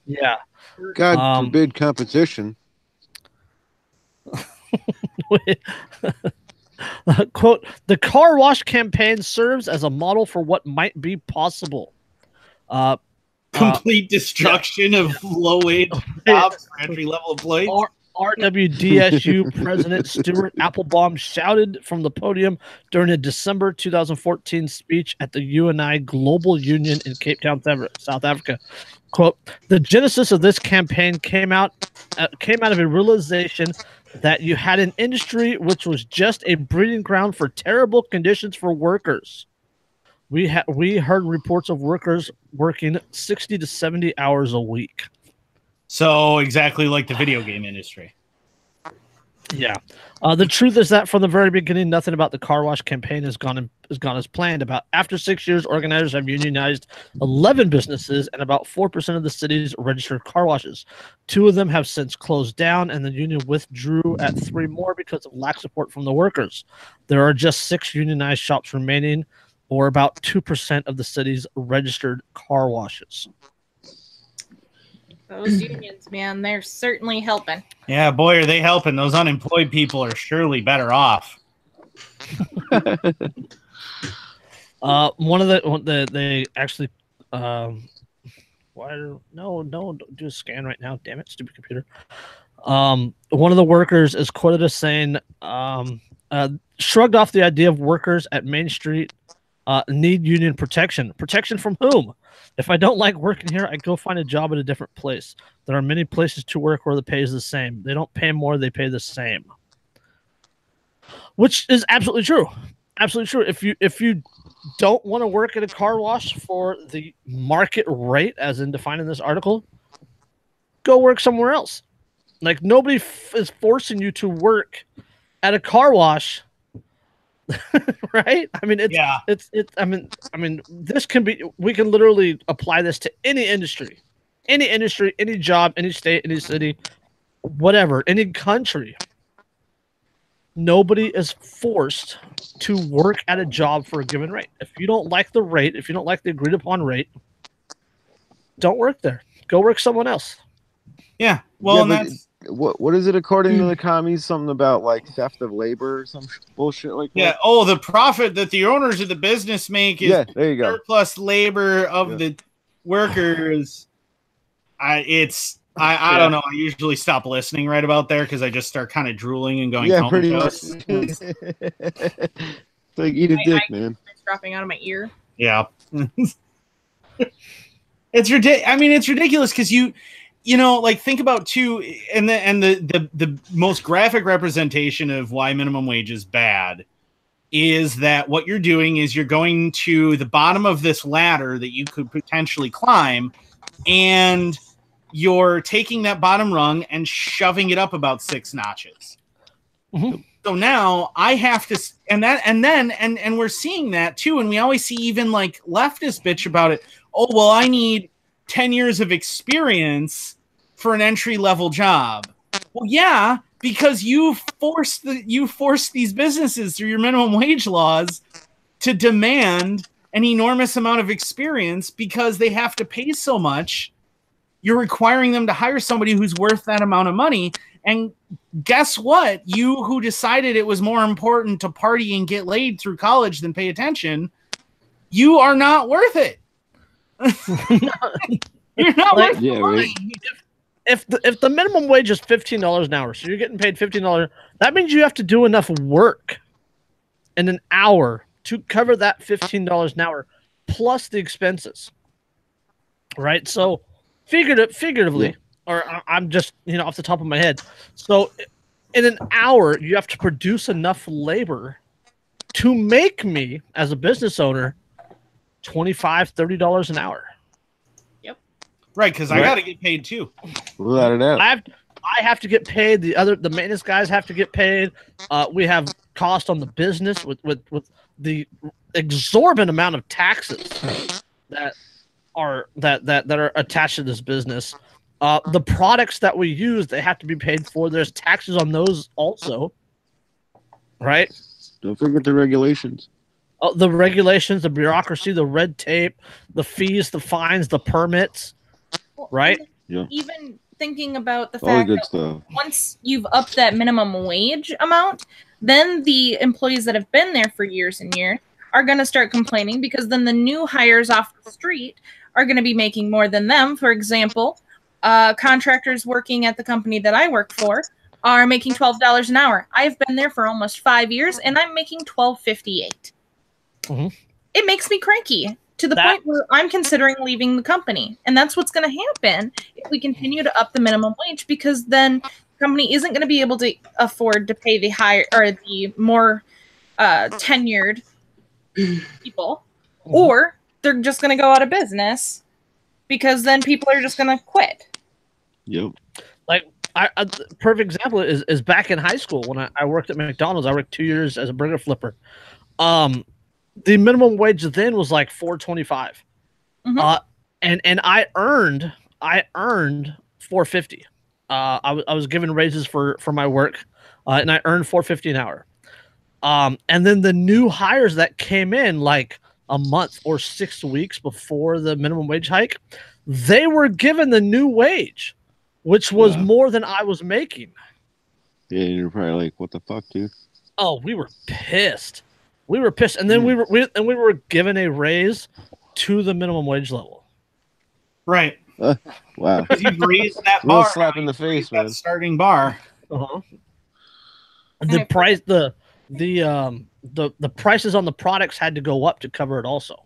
Speaker 1: Yeah.
Speaker 5: God forbid competition.
Speaker 1: Quote, the car wash campaign serves as a model for what might be possible.
Speaker 3: Complete destruction of low-wage jobs for entry-level employees.
Speaker 1: RWDSU President Stuart Applebaum shouted from the podium during a December 2014 speech at the UNI Global Union in Cape Town, South Africa. Quote, the genesis of this campaign came out of a realization that you had an industry which was just a breeding ground for terrible conditions for workers. We heard reports of workers working 60 to 70 hours a week.
Speaker 3: So exactly like the video game industry.
Speaker 1: Yeah. The truth is that from the very beginning, nothing about the car wash campaign has gone as planned. After 6 years, organizers have unionized 11 businesses and about 4% of the city's registered car washes. 2 of them have since closed down, and the union withdrew at 3 more because of lack of support from the workers. There are just 6 unionized shops remaining, or about 2% of the city's registered car washes.
Speaker 4: Those unions, man, they're certainly helping.
Speaker 3: Yeah, boy, are they helping. Those unemployed people are surely better off.
Speaker 1: One of they actually don't do a scan right now. Damn it, stupid computer. One of the workers is quoted as saying, shrugged off the idea of workers at Main Street need union protection. Protection from whom? If I don't like working here, I go find a job at a different place. There are many places to work where the pay is the same. They don't pay more, they pay the same. Which is absolutely true. Absolutely true. If you don't want to work at a car wash for the market rate, as in defined in this article, go work somewhere else. Like, nobody is forcing you to work at a car wash. Right? I mean, this can be, we can literally apply this to any industry, any job, any state, any city, whatever, any country. Nobody is forced to work at a job for a given rate. If you don't like the rate, if you don't like the agreed upon rate, don't work there. Go work someone else.
Speaker 3: Yeah. Well, and that's
Speaker 5: what is it according to the commies? Something about like theft of labor or some bullshit like that.
Speaker 3: Yeah. Oh, the profit that the owners of the business make is
Speaker 5: there you go.
Speaker 3: Surplus labor of the workers. I don't know. I usually stop listening right about there because I just start kind of drooling and going.
Speaker 5: Yeah, pretty much. It's like eat a dick, man.
Speaker 4: It's dropping out of my ear.
Speaker 3: Yeah. It's ridiculous. I mean, it's ridiculous because you know, like, think about too, and the most graphic representation of why minimum wage is bad is that what you're doing is you're going to the bottom of this ladder that you could potentially climb, and you're taking that bottom rung and shoving it up about 6 notches.
Speaker 1: Mm-hmm.
Speaker 3: So now I have to, and we're seeing that too. And we always see even like leftists bitch about it. Oh, well, I need 10 years of experience for an entry level job. Well, yeah, because you forced these businesses through your minimum wage laws to demand an enormous amount of experience because they have to pay so much. You're requiring them to hire somebody who's worth that amount of money. And guess what? You who decided it was more important to party and get laid through college than pay attention, you are not worth it. You're not worth the money.
Speaker 1: If the minimum wage is $15 an hour, so you're getting paid $15, that means you have to do enough work in an hour to cover that $15 an hour plus the expenses. Right? So figuratively, or I'm just, off the top of my head. So in an hour, you have to produce enough labor to make me, as a business owner, $25, $30 an hour.
Speaker 3: Yep. Right, because I got to get paid too.
Speaker 5: Without a doubt.
Speaker 1: I have to get paid. The maintenance guys have to get paid. We have cost on the business with the exorbitant amount of taxes that are attached to this business. The products that we use, they have to be paid for. There's taxes on those also, right?
Speaker 5: Don't forget the regulations.
Speaker 1: The regulations, the bureaucracy, the red tape, the fees, the fines, the permits, right?
Speaker 4: Yeah. Even thinking about the fact that
Speaker 5: stuff.
Speaker 4: Once you've upped that minimum wage amount, then the employees that have been there for years and years are going to start complaining because then the new hires off the street are going to be making more than them. For example, contractors working at the company that I work for are making $12 an hour. I've been there for almost 5 years, and I'm making $12.58.
Speaker 1: Mm-hmm.
Speaker 4: It makes me cranky to the point where I'm considering leaving the company. And that's what's going to happen if we continue to up the minimum wage, because then the company isn't going to be able to afford to pay the higher or the more tenured people, or they're just going to go out of business because then people are just going to quit.
Speaker 5: Yep.
Speaker 1: Like, perfect example is back in high school when I worked at McDonald's. I worked 2 years as a burger flipper. The minimum wage then was like $4.25, and I earned $4.50. I was given raises for my work, and I earned $4.50 an hour. And then the new hires that came in like a month or 6 weeks before the minimum wage hike, they were given the new wage, which was more than I was making.
Speaker 5: Yeah, you're probably like, "What the fuck, dude?"
Speaker 1: Oh, we were pissed. We were pissed, and then we were given a raise to the minimum wage level.
Speaker 3: Right.
Speaker 5: Wow.
Speaker 3: Because you've raised that bar.
Speaker 5: Slap in the face, man.
Speaker 3: That starting bar.
Speaker 1: The price, the prices on the products had to go up to cover it also.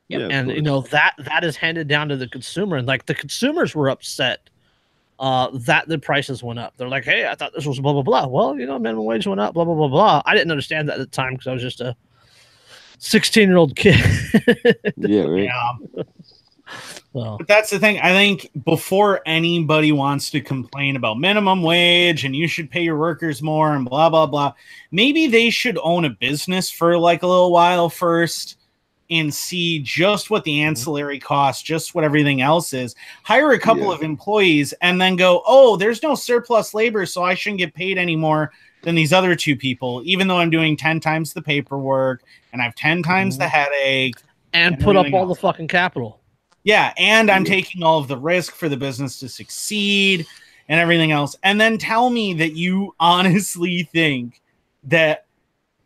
Speaker 5: Yeah,
Speaker 1: and that is handed down to the consumer, and like the consumers were upset that the prices went up. They're like, "Hey, I thought this was blah blah blah." Well, minimum wage went up, blah blah blah blah. I didn't understand that at the time because I was just a 16-year-old kid.
Speaker 5: Yeah, right.
Speaker 3: Yeah. But that's the thing. I think before anybody wants to complain about minimum wage and you should pay your workers more and blah blah blah, maybe they should own a business for like a little while first and see just what the ancillary costs, just what everything else is. Hire a couple of employees and then go, "Oh, there's no surplus labor, so I shouldn't get paid any more than these other two people, even though I'm doing 10 times the paperwork and I have 10 times the headache."
Speaker 1: And put up all the fucking capital.
Speaker 3: Yeah, and I'm taking all of the risk for the business to succeed and everything else. And then tell me that you honestly think that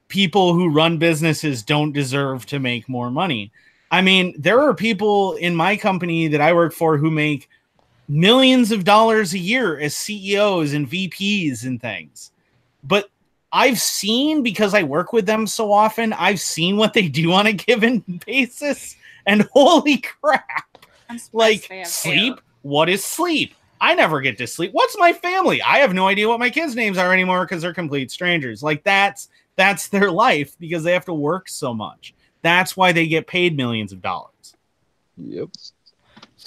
Speaker 3: people who run businesses don't deserve to make more money. I mean, there are people in my company that I work for who make millions of dollars a year as CEOs and VPs and things. But I've seen, because I work with them so often, I've seen what they do on a given basis, and holy crap. Like, sleep? What is sleep? I never get to sleep. What's my family? I have no idea what my kids' names are anymore because they're complete strangers. Like, that's their life because they have to work so much. That's why they get paid millions of dollars.
Speaker 5: Yep.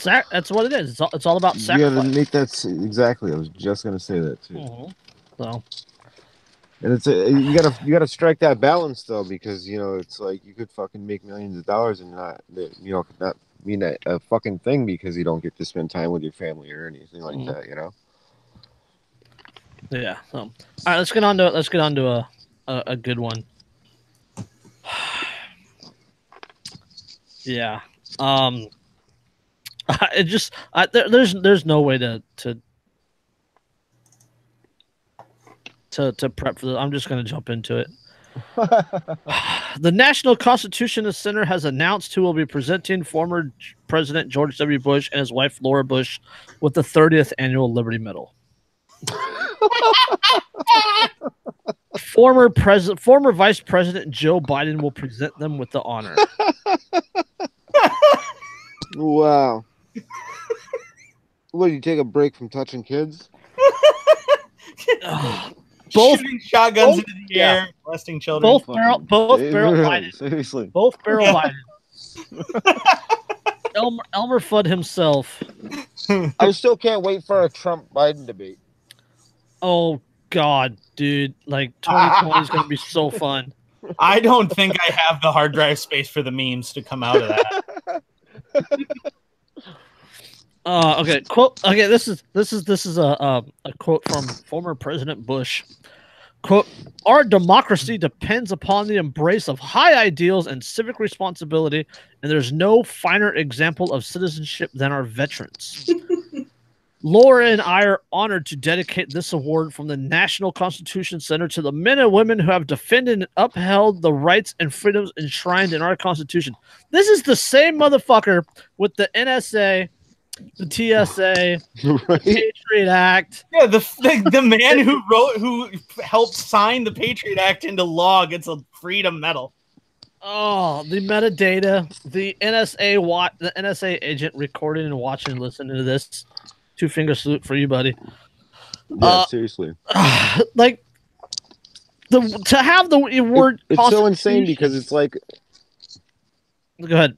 Speaker 1: That's what it is. It's all about sacrifice.
Speaker 5: Yeah, Nate, that's exactly. I was just going to say that too.
Speaker 1: So,
Speaker 5: And you gotta strike that balance though, because it's like you could fucking make millions of dollars and not mean a fucking thing because you don't get to spend time with your family or anything like that.
Speaker 1: Yeah. So, all right, let's get on to a good one. Yeah. It just there's no way to prep for this. I'm just gonna jump into it. The National Constitution Center has announced who will be presenting former President George W. Bush and his wife Laura Bush with the 30th Annual Liberty Medal. Former Vice President Joe Biden will present them with the honor.
Speaker 5: Wow. What, do you take a break from touching kids?
Speaker 3: Both shooting shotguns into the air, molesting children.
Speaker 1: Both barrel Biden.
Speaker 5: Seriously.
Speaker 1: Both barrel Biden. Elmer Fudd himself.
Speaker 5: I still can't wait for a Trump Biden debate.
Speaker 1: Oh God, dude! Like 2020 is gonna be so fun.
Speaker 3: I don't think I have the hard drive space for the memes to come out of that.
Speaker 1: Okay. Quote. Okay. This is a quote from former President Bush. Quote: "Our democracy depends upon the embrace of high ideals and civic responsibility, and there's no finer example of citizenship than our veterans." Laura and I are honored to dedicate this award from the National Constitution Center to the men and women who have defended and upheld the rights and freedoms enshrined in our Constitution. This is the same motherfucker with the NSA, the TSA,
Speaker 5: Right?
Speaker 1: the Patriot Act.
Speaker 3: Yeah, the man who helped sign the Patriot Act into law gets a Freedom Medal.
Speaker 1: Oh, the metadata, the NSA agent recording and watching and listening to this. 2-finger salute for you, buddy.
Speaker 5: Yeah, seriously.
Speaker 1: Like to have the word.
Speaker 5: It's so insane because it's like.
Speaker 1: Go ahead.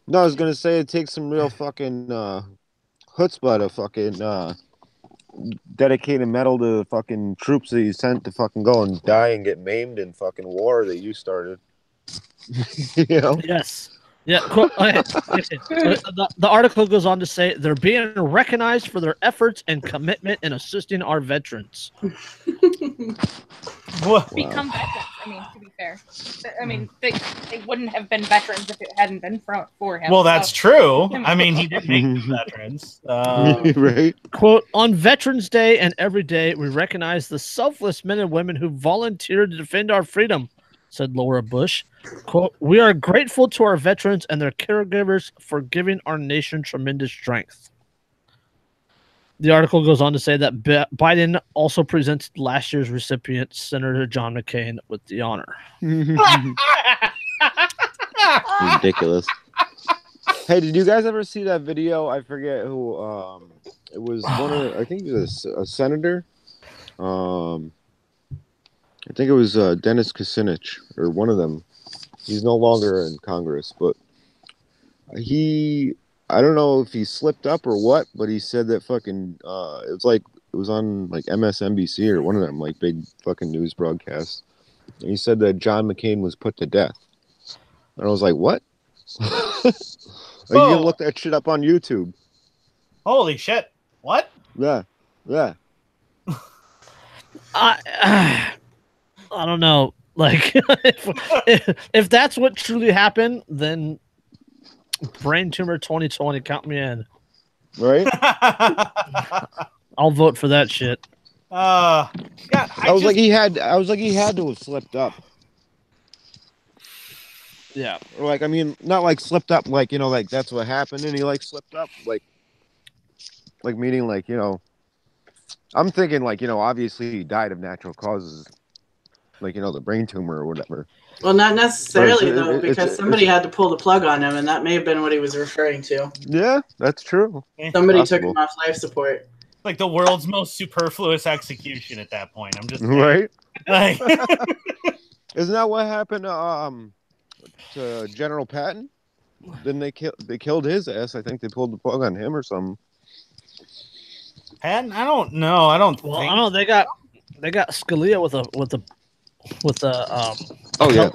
Speaker 5: No, I was gonna say it takes some real fucking chutzpah to fucking dedicate a medal to the fucking troops that you sent to fucking go and die and get maimed in fucking war that you started.
Speaker 1: Yes. Yeah. The article goes on to say they're being recognized for their efforts and commitment in assisting our veterans.
Speaker 4: Become veterans. I mean, to be fair, I mean they wouldn't have been veterans if it hadn't been for him.
Speaker 3: Well, that's true. I mean, he did make them veterans.
Speaker 5: Right.
Speaker 1: Quote: "On Veterans Day and every day, we recognize the selfless men and women who volunteered to defend our freedom," said Laura Bush. Quote: "We are grateful to our veterans and their caregivers for giving our nation tremendous strength." The article goes on to say that Biden also presented last year's recipient, Senator John McCain, with the honor.
Speaker 5: Ridiculous. Hey, did you guys ever see that video? I forget who. It was I think it was a senator. I think it was Dennis Kucinich or one of them. He's no longer in Congress, but I don't know if he slipped up or what, but he said that fucking it was on like MSNBC or one of them like big fucking news broadcasts. And he said that John McCain was put to death. And I was like, what? Like, you can look that shit up on YouTube.
Speaker 3: Holy shit. What?
Speaker 5: Yeah.
Speaker 1: I don't know. Like, if that's what truly happened, then brain tumor 2020, count me in.
Speaker 5: Right?
Speaker 1: I'll vote for that shit.
Speaker 3: Yeah,
Speaker 5: I was like he had to have slipped up.
Speaker 1: Yeah.
Speaker 5: Or like, I mean, not like slipped up like, like that's what happened and he like slipped up like meaning like, I'm thinking like, obviously he died of natural causes. Like, the brain tumor or whatever.
Speaker 2: Well, not necessarily, though, because somebody had to pull the plug on him, and that may have been what he was referring to.
Speaker 5: Yeah, that's true.
Speaker 2: Somebody took him off life support.
Speaker 3: Like the world's most superfluous execution at that point. I'm just saying.
Speaker 5: Right.
Speaker 3: Like,
Speaker 5: isn't that what happened to General Patton? Then they killed his ass. I think they pulled the plug on him or something.
Speaker 3: Patton? I don't know. I don't
Speaker 1: Well,
Speaker 3: think.
Speaker 1: I don't know. They got Scalia with a
Speaker 5: Oh yeah.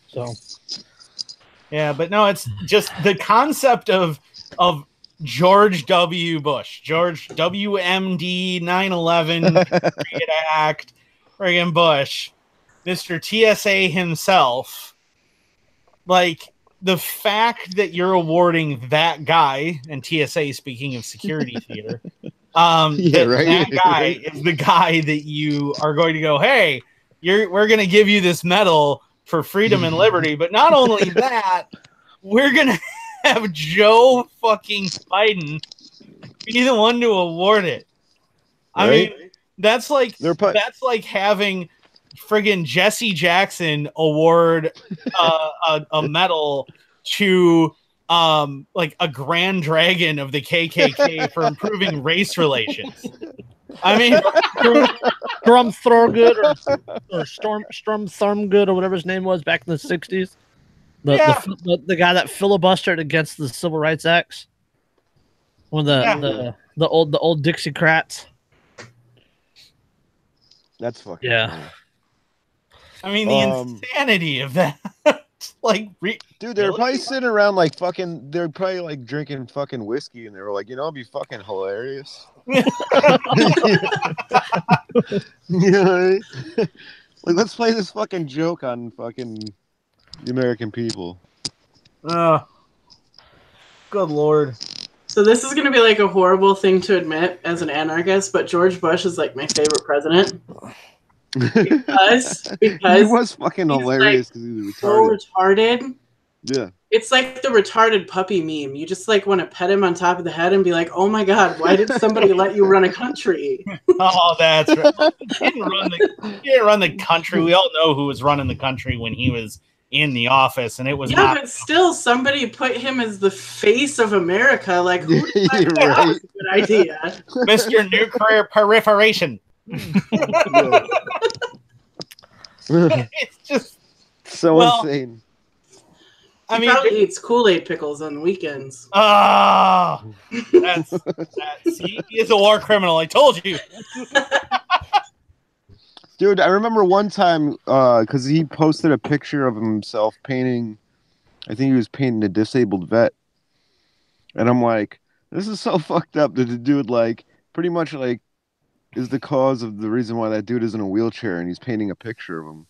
Speaker 1: so
Speaker 3: Yeah, but no, it's just the concept of George W. Bush, George WMD 9/11 Patriot Act, friggin' Bush, Mr. TSA himself. Like the fact that you're awarding that guy, and TSA, speaking of security theater,
Speaker 5: Yeah, right.
Speaker 3: that guy is the guy that you are going to go, hey, we're going to give you this medal for freedom and liberty, but not only that, we're going to have Joe fucking Biden be the one to award it. I
Speaker 5: Right?
Speaker 3: mean, that's like having friggin' Jesse Jackson award a medal to like a grand dragon of the KKK for improving race relations. I mean,
Speaker 1: Strum Thurgood or Storm Thurgood or whatever his name was back in the 60s. The guy that filibustered against the Civil Rights Acts. One of the old Dixiecrats.
Speaker 5: That's fucking funny.
Speaker 3: I mean, the insanity of that. Like,
Speaker 5: dude, they're probably sitting around like fucking. They're probably like drinking fucking whiskey, and they were like, it'd be fucking hilarious. You know, like, let's play this fucking joke on fucking the American people.
Speaker 3: Good Lord.
Speaker 2: So this is going to be like a horrible thing to admit as an anarchist, but George Bush is like my favorite president. Because
Speaker 5: he was fucking hilarious because he was retarded.
Speaker 2: So retarded.
Speaker 5: Yeah.
Speaker 2: It's like the retarded puppy meme. You just like want to pet him on top of the head and be like, "Oh my god, why did somebody let you run a country?"
Speaker 3: Oh, that's right. He didn't run the country. We all know who was running the country when he was in the office, and it was not.
Speaker 2: But still, somebody put him as the face of America. Like, who that was a good idea?
Speaker 3: Mr. Nuclear Proliferation. It's just
Speaker 5: so insane.
Speaker 2: He probably eats Kool-Aid pickles on the weekends.
Speaker 3: Oh, see, he is a war criminal. I told you.
Speaker 5: Dude, I remember one time because he posted a picture of himself painting. I think he was painting a disabled vet, and I'm like, this is so fucked up that the dude like pretty much like is the cause of the reason why that dude is in a wheelchair, and he's painting a picture of him.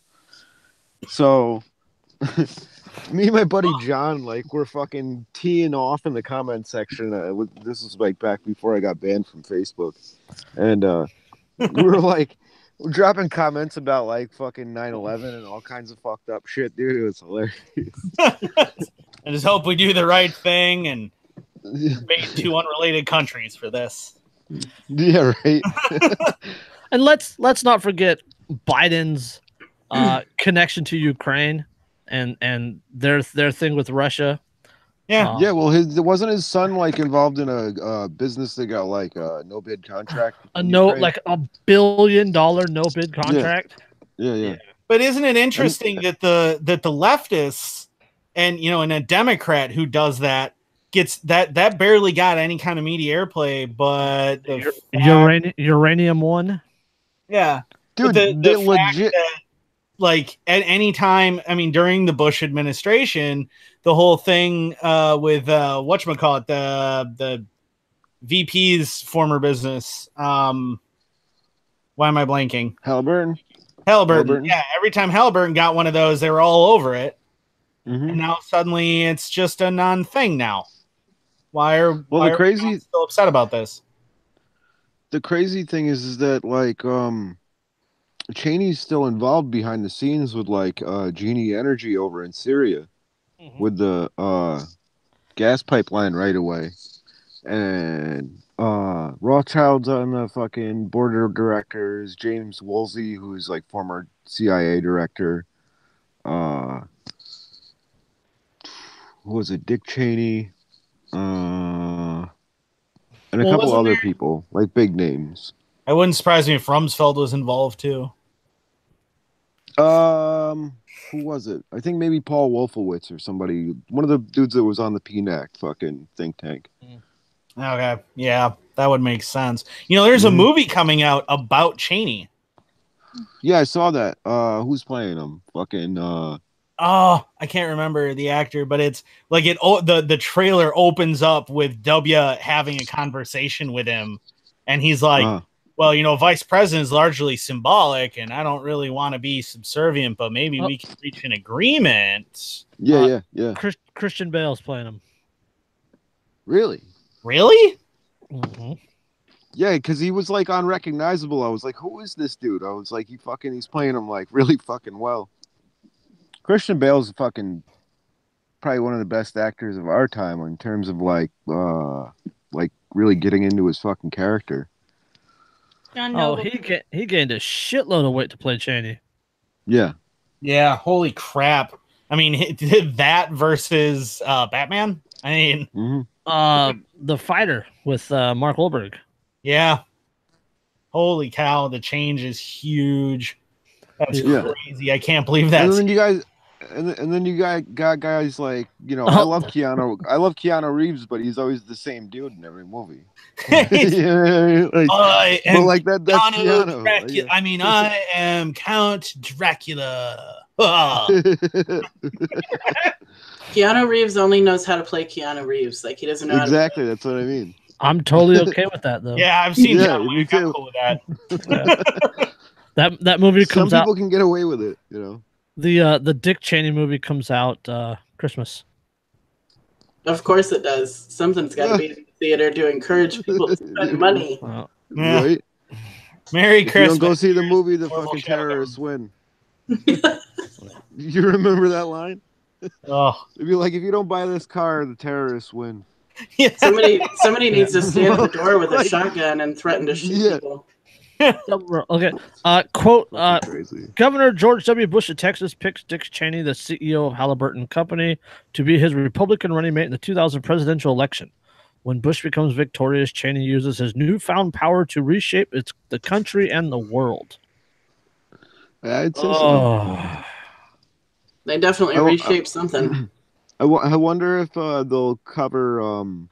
Speaker 5: So. Me and my buddy John, like, we're fucking teeing off in the comment section. This was like back before I got banned from Facebook, and we were like dropping comments about like fucking 9/11 and all kinds of fucked up shit, dude. It was hilarious.
Speaker 3: I just hope we do the right thing and make two unrelated countries for this.
Speaker 5: Yeah, right.
Speaker 1: And let's not forget Biden's connection to Ukraine. And their thing with Russia.
Speaker 3: Yeah.
Speaker 5: Yeah, well, wasn't his son like involved in a business that got like a no bid contract?
Speaker 1: Like $1 billion no bid contract.
Speaker 5: Yeah.
Speaker 3: But isn't it interesting that the leftists and and a Democrat who does that gets that barely got any kind of media airplay, but
Speaker 1: uranium one.
Speaker 3: Yeah.
Speaker 5: Dude,
Speaker 3: the legit like at any time, I mean, during the Bush administration, the whole thing with whatchamacallit, the VP's former business. Why am I blanking?
Speaker 5: Halliburton.
Speaker 3: Yeah, every time Halliburton got one of those, they were all over it.
Speaker 5: Mm-hmm.
Speaker 3: And now suddenly it's just a non-thing now. Why are we still upset about this?
Speaker 5: The crazy thing is that like Cheney's still involved behind the scenes with like Genie Energy over in Syria with the gas pipeline right away, and Rothschild's on the fucking board of directors. James Woolsey, who's like former CIA director. Who was it? Dick Cheney, and a couple other people, like big names.
Speaker 3: It wouldn't surprise me if Rumsfeld was involved too.
Speaker 5: Who was it? I think maybe Paul Wolfowitz or somebody. One of the dudes that was on the PNAC fucking think tank.
Speaker 3: Okay, yeah. That would make sense. You know, there's a movie coming out about Cheney.
Speaker 5: Yeah, I saw that. Who's playing him? Fucking.
Speaker 3: Oh, I can't remember the actor, but it's like the trailer opens up with Dubya having a conversation with him, and he's like, "Well, you know, vice president is largely symbolic, and I don't really want to be subservient, but maybe we can reach an agreement."
Speaker 5: Yeah.
Speaker 1: Christian Bale's playing him.
Speaker 5: Really?
Speaker 3: Really?
Speaker 1: Mm-hmm.
Speaker 5: Yeah, because he was like unrecognizable. I was like, who is this dude? I was like, he's playing him like really fucking well. Christian Bale's probably one of the best actors of our time in terms of like really getting into his fucking character.
Speaker 1: He gained a shitload of weight to play Cheney.
Speaker 5: Yeah.
Speaker 3: Yeah. Holy crap! I mean, that versus Batman. I mean,
Speaker 1: the fighter with Mark Wahlberg.
Speaker 3: Yeah. Holy cow! The change is huge. That's crazy. I can't believe that.
Speaker 5: And then you guys. And then you got guys like, you know, I love Keanu Reeves, but he's always the same dude in every movie. That's Keanu.
Speaker 3: Dracula. I mean, I am Count Dracula.
Speaker 2: Keanu Reeves only knows how to play Keanu Reeves. Like, he doesn't know
Speaker 5: exactly. That's what I mean.
Speaker 1: I'm totally okay with that, though.
Speaker 3: Yeah, I've seen John Wick. I'm cool with that.
Speaker 1: That movie comes out.
Speaker 5: Some people can get away with it, you know.
Speaker 1: The Dick Cheney movie comes out Christmas.
Speaker 2: Of course it does. Something's got to be in the theater to encourage people to spend money.
Speaker 5: Right?
Speaker 3: Merry Christmas.
Speaker 5: If you don't go see the movie, the fucking terrorists win. You remember that line?
Speaker 3: Oh.
Speaker 5: It'd be like, if you don't buy this car, the terrorists win.
Speaker 2: Yeah. Somebody needs to stand at the door with a shotgun and threaten to shoot people.
Speaker 1: Okay. Quote, Governor George W. Bush of Texas picks Dick Cheney, the CEO of Halliburton Company, to be his Republican running mate in the 2000 presidential election. When Bush becomes victorious, Cheney uses his newfound power to reshape the country and the world.
Speaker 5: I'd say so.
Speaker 2: They definitely reshape something.
Speaker 5: I wonder if they'll cover him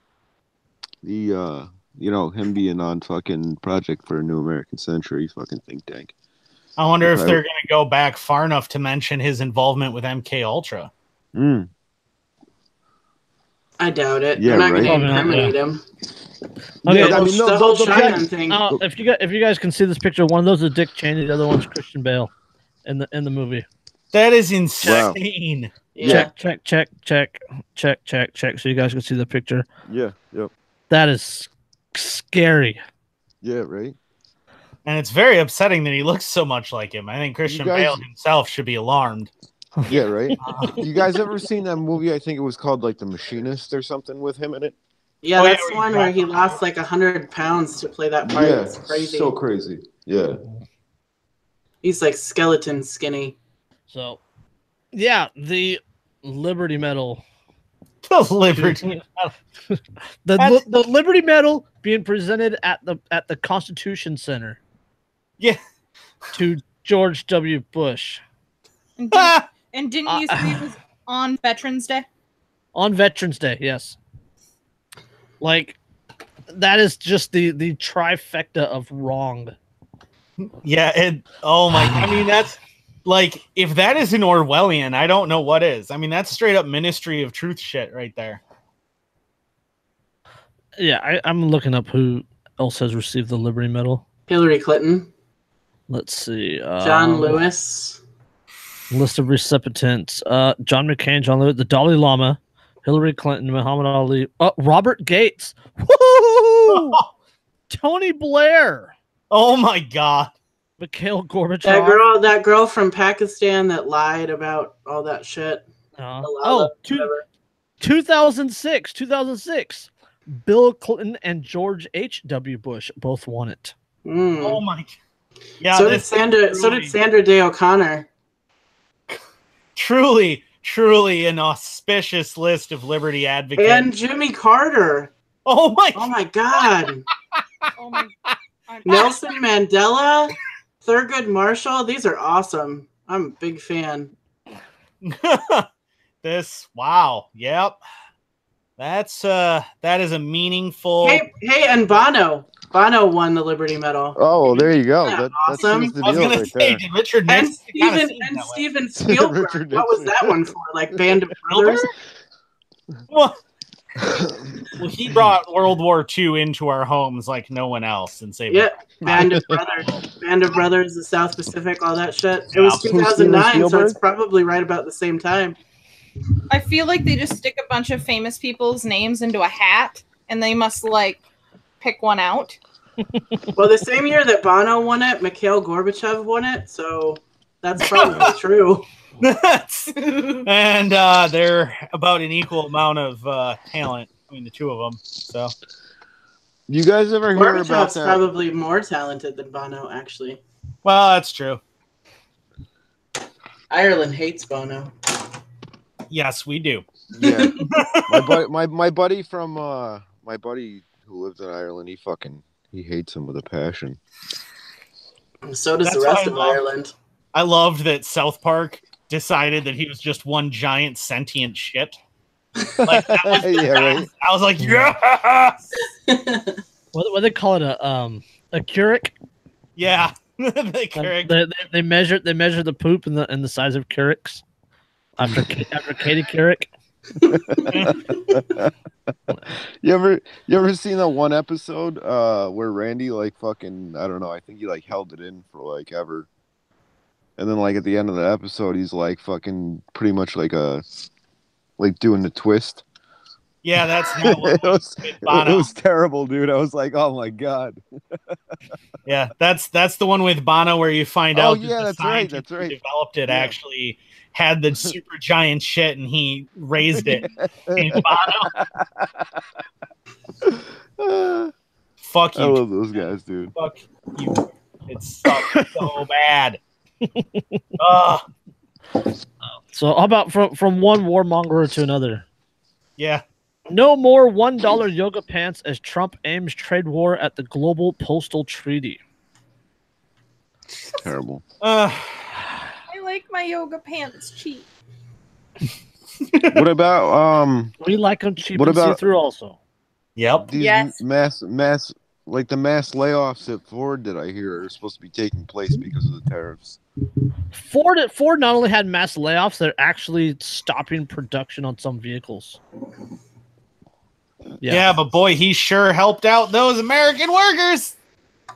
Speaker 5: being on fucking Project for a New American Century fucking think tank.
Speaker 3: I wonder if they're going to go back far enough to mention his involvement with MK Ultra.
Speaker 2: I doubt it.
Speaker 5: Yeah,
Speaker 2: they're not going to incriminate him.
Speaker 1: Okay,
Speaker 2: the whole shotgun thing.
Speaker 1: If you guys can see this picture, one of those is Dick Cheney, the other one's Christian Bale in the movie.
Speaker 3: That is insane.
Speaker 2: Wow. Yeah.
Speaker 1: Check. So you guys can see the picture.
Speaker 5: Yeah. Yep.
Speaker 1: That is scary.
Speaker 5: Yeah, right.
Speaker 3: And it's very upsetting that he looks so much like him. I think Christian Bale himself should be alarmed.
Speaker 5: Yeah, right. You guys ever seen that movie? I think it was called like The Machinist or something with him in it.
Speaker 2: Yeah, that's the one where he lost like 100 pounds to play that part.
Speaker 5: Yeah,
Speaker 2: it's crazy.
Speaker 5: So crazy. Yeah.
Speaker 2: He's like skeleton skinny.
Speaker 1: So, yeah, the Liberty Medal.
Speaker 3: The Liberty
Speaker 1: Medal. the Liberty Medal being presented at the Constitution Center.
Speaker 3: Yeah.
Speaker 1: To George W. Bush.
Speaker 4: And didn't you say it was on Veterans Day?
Speaker 1: On Veterans Day, yes. Like, that is just the trifecta of wrong.
Speaker 3: Yeah, oh my, I mean, that's like, if that isn't Orwellian, I don't know what is. I mean, that's straight up Ministry of Truth shit right there.
Speaker 1: Yeah, I'm looking up who else has received the Liberty Medal.
Speaker 2: Hillary Clinton.
Speaker 1: Let's see.
Speaker 2: John Lewis.
Speaker 1: List of recipients. John McCain, John Lewis, the Dalai Lama, Hillary Clinton, Muhammad Ali, Robert Gates. Woo! Tony Blair.
Speaker 3: Oh my God.
Speaker 1: Mikhail Gorbachev.
Speaker 2: That girl from Pakistan that lied about all that shit.
Speaker 1: 2006. Bill Clinton and George H.W. Bush both won it.
Speaker 3: Oh my God. Yeah.
Speaker 2: So did Sandra Day O'Connor.
Speaker 3: Truly an auspicious list of liberty advocates.
Speaker 2: And Jimmy Carter.
Speaker 3: Oh my
Speaker 2: God.
Speaker 4: Oh my God.
Speaker 2: Nelson Mandela, Thurgood Marshall. These are awesome. I'm a big fan.
Speaker 3: Wow. Yep. that is a meaningful.
Speaker 2: Hey, and Bono won the Liberty Medal.
Speaker 5: Oh, there you go.
Speaker 2: Yeah,
Speaker 5: That
Speaker 2: awesome.
Speaker 5: seals the
Speaker 3: I was
Speaker 5: deal
Speaker 3: gonna
Speaker 5: right
Speaker 3: say,
Speaker 5: there.
Speaker 3: did Richard
Speaker 2: And
Speaker 3: Nixon
Speaker 2: Steven Spielberg.
Speaker 5: Richard
Speaker 2: What was
Speaker 5: Nixon.
Speaker 2: that one for? Like Band of Brothers?
Speaker 3: Well, he brought World War II into our homes like no one else and saved
Speaker 2: Yeah,
Speaker 3: it.
Speaker 2: Band of Brothers, the South Pacific, all that shit. It was
Speaker 5: Who's Steven
Speaker 2: 2009, so
Speaker 5: Spielberg?
Speaker 2: it's probably right about the same time.
Speaker 4: I feel like they just stick a bunch of famous people's names into a hat, and they must like pick one out.
Speaker 2: Well, the same year that Bono won it, Mikhail Gorbachev won it, so that's probably true.
Speaker 3: And they're about an equal amount of talent between the two of them. So,
Speaker 5: You guys ever hear about
Speaker 2: Gorbachev's
Speaker 5: that?
Speaker 2: probably more talented than Bono, actually.
Speaker 3: well, that's true.
Speaker 2: Ireland hates Bono.
Speaker 3: Yes, we do.
Speaker 5: Yeah, my buddy from my buddy who lives in Ireland, he hates him with a passion.
Speaker 2: So does
Speaker 3: That's
Speaker 2: the rest
Speaker 3: why
Speaker 2: of
Speaker 3: I love-
Speaker 2: Ireland.
Speaker 3: I loved that South Park decided that he was just one giant sentient shit. Like that was the
Speaker 5: Yeah, right.
Speaker 3: best. I was like, yes!
Speaker 1: What they call it, a Keurig?
Speaker 3: Yeah. The correct.
Speaker 1: They measure the poop and the size of Keurigs after Katie Keurig.
Speaker 5: You ever seen that one episode where Randy like fucking, I don't know, I think he like held it in for like ever, and then like at the end of the episode he's like fucking pretty much like doing the twist.
Speaker 3: Yeah, that's not what
Speaker 5: it was terrible, dude. I was like, oh my god.
Speaker 3: Yeah, that's the one with Bono where you find out
Speaker 5: yeah,
Speaker 3: that the
Speaker 5: that's
Speaker 3: scientist who
Speaker 5: right.
Speaker 3: developed it
Speaker 5: Yeah.
Speaker 3: actually had the super giant shit and he raised it. And Bono, fuck
Speaker 5: I
Speaker 3: you.
Speaker 5: love those guys, dude.
Speaker 3: Fuck you. It sucks so bad. Ugh.
Speaker 1: So how about from one warmonger to another?
Speaker 3: Yeah.
Speaker 1: No more $1 yoga pants as Trump aims trade war at the global postal treaty.
Speaker 5: Terrible.
Speaker 4: I like my yoga pants cheap.
Speaker 5: What about
Speaker 1: We like them cheap
Speaker 5: What
Speaker 1: and
Speaker 5: about-
Speaker 1: see-through also.
Speaker 3: Yep.
Speaker 5: these
Speaker 4: Yes.
Speaker 5: mass like the mass layoffs at Ford that I hear are supposed to be taking place because of the tariffs?
Speaker 1: Ford not only had mass layoffs, they're actually stopping production on some vehicles.
Speaker 3: Yeah, but boy, he sure helped out those American workers.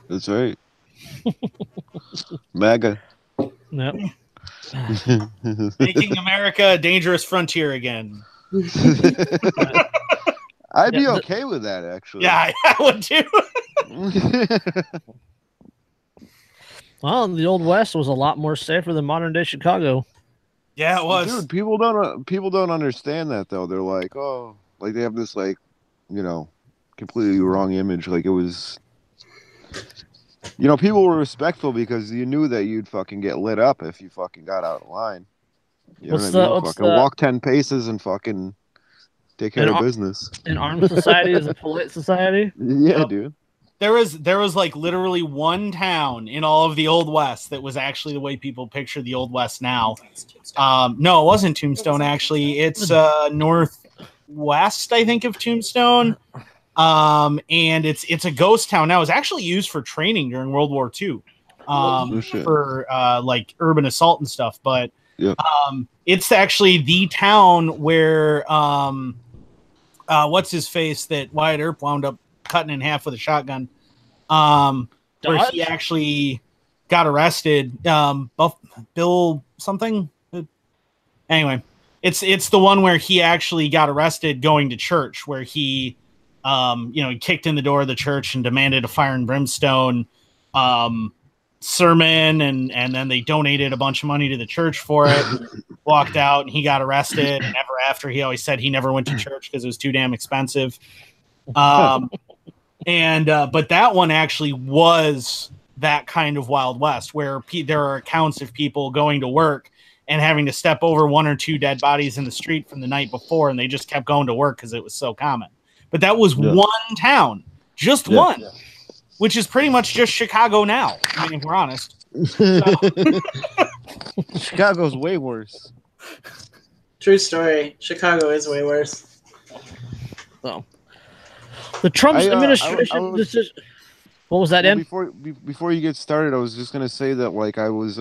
Speaker 5: That's right. MAGA.
Speaker 1: Yep.
Speaker 3: Making America a dangerous frontier again.
Speaker 5: I'd be
Speaker 1: Yeah,
Speaker 5: okay with that, actually.
Speaker 3: Yeah, I would too.
Speaker 1: Well, the Old West was a lot more safer than modern day Chicago.
Speaker 3: Yeah, it was.
Speaker 5: Dude, people don't understand that though. They're like, oh, like they have this like, completely wrong image. Like it was, people were respectful because you knew that you'd fucking get lit up if you fucking got out of line. You know what I mean? Fucking walk 10 paces and fucking take care of business.
Speaker 1: An armed society is a polite society.
Speaker 5: Yeah,
Speaker 3: Yep.
Speaker 5: dude.
Speaker 3: There was like literally one town in all of the Old West that was actually the way people picture the Old West now. No, it wasn't Tombstone actually. It's northwest, I think, of Tombstone. And it's a ghost town now. It's actually used for training during World War II.
Speaker 5: Shit.
Speaker 3: For like urban assault and stuff. But
Speaker 5: Yep.
Speaker 3: It's actually the town where what's his face that Wyatt Earp wound up cutting in half with a shotgun, where he actually got arrested. Bill something. Anyway, it's the one where he actually got arrested going to church, where he, he kicked in the door of the church and demanded a fire and brimstone sermon, and then they donated a bunch of money to the church for it. Walked out and he got arrested. And ever after, he always said he never went to church because it was too damn expensive. But that one actually was that kind of Wild West where there are accounts of people going to work and having to step over one or two dead bodies in the street from the night before, and they just kept going to work because it was so common. But that was one town, just one, which is pretty much just Chicago now. I mean, if we're honest.
Speaker 5: Chicago's way worse.
Speaker 2: True story. Chicago is way worse.
Speaker 1: So, the Trump's administration decision. What was that,
Speaker 5: well,
Speaker 1: in?
Speaker 5: before you get started, I was just gonna say that like I was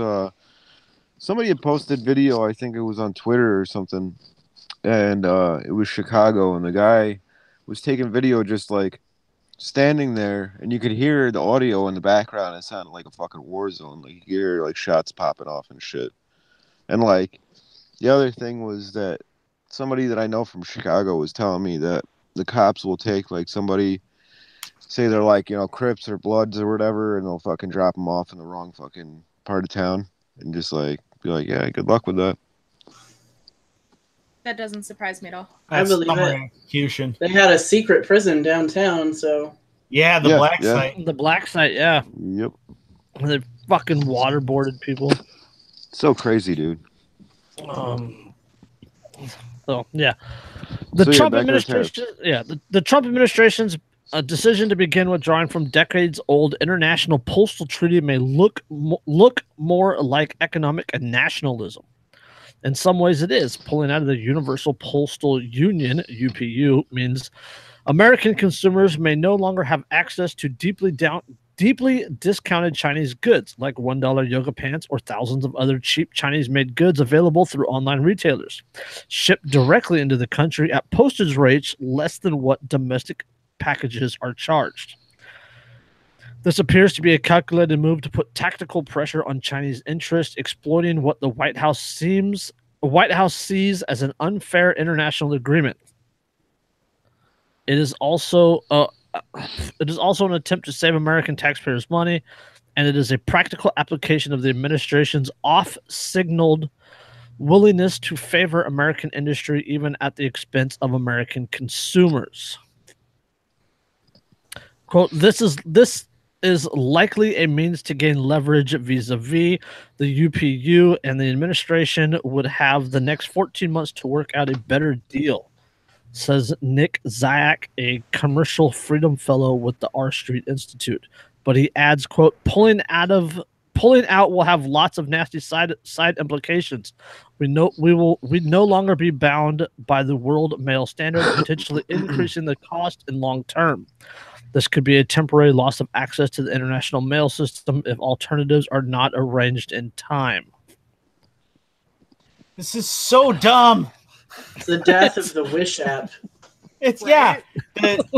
Speaker 5: somebody had posted video, I think it was on Twitter or something, and it was Chicago, and the guy was taking video just like standing there, and you could hear the audio in the background. It sounded like a fucking war zone. Like you hear like shots popping off and shit. And like the other thing was that somebody that I know from Chicago was telling me that the cops will take like somebody, say they're like, Crips or Bloods or whatever, and they'll fucking drop them off in the wrong fucking part of town and just like be like, yeah, good luck with that.
Speaker 4: That doesn't surprise me at all.
Speaker 2: I believe it.
Speaker 3: Execution.
Speaker 2: They had a secret prison downtown, so.
Speaker 3: Yeah, the black
Speaker 5: yeah.
Speaker 3: site.
Speaker 1: The black site, yeah.
Speaker 5: Yep.
Speaker 1: They fucking waterboarded people.
Speaker 5: So crazy, dude.
Speaker 1: So yeah, the Trump administration. Yeah, the Trump administration's decision to begin withdrawing from decades-old international postal treaty may look more like economic nationalism. In some ways, it is. Pulling out of the Universal Postal Union (UPU) means American consumers may no longer have access to deeply discounted Chinese goods like $1 yoga pants or thousands of other cheap Chinese-made goods available through online retailers, shipped directly into the country at postage rates less than what domestic packages are charged. This appears to be a calculated move to put tactical pressure on Chinese interests, exploiting what the White House sees as an unfair international agreement. It is also an attempt to save American taxpayers' money, and it is a practical application of the administration's off-signaled willingness to favor American industry even at the expense of American consumers. Quote, this is likely a means to gain leverage vis-a-vis the UPU, and the administration would have the next 14 months to work out a better deal, says Nick Zayak, a commercial freedom fellow with the R Street Institute. But he adds, quote, pulling out will have lots of nasty side implications. We no longer be bound by the world mail standard, potentially increasing the cost in long term. This could be a temporary loss of access to the international mail system if alternatives are not arranged in time.
Speaker 3: This is so dumb.
Speaker 2: It's the death of the Wish app.
Speaker 3: It's right?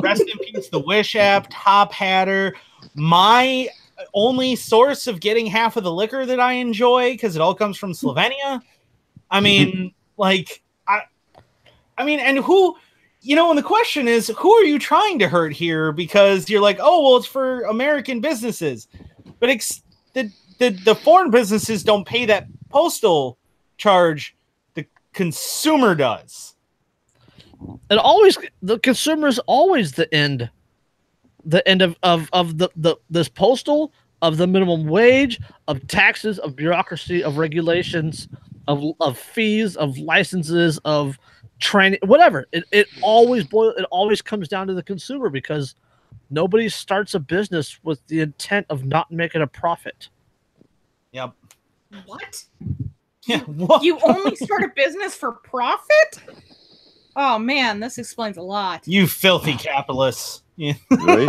Speaker 3: Rest in peace, the Wish app, Top Hatter. My only source of getting half of the liquor that I enjoy, because it all comes from Slovenia. I mean, and who, and the question is, who are you trying to hurt here? Because you're like, oh, well, it's for American businesses, but the foreign businesses don't pay that postal charge. The consumer does.
Speaker 1: And always, the consumer is always the end of this postal, of the minimum wage, of taxes, of bureaucracy, of regulations, of fees, of licenses, of training, whatever. It always comes down to the consumer, because nobody starts a business with the intent of not making a profit.
Speaker 3: Yep.
Speaker 4: What?
Speaker 3: Yeah. What?
Speaker 4: You only start a business for profit? Oh man, this explains a lot.
Speaker 3: You filthy capitalists. Yeah.
Speaker 5: Right?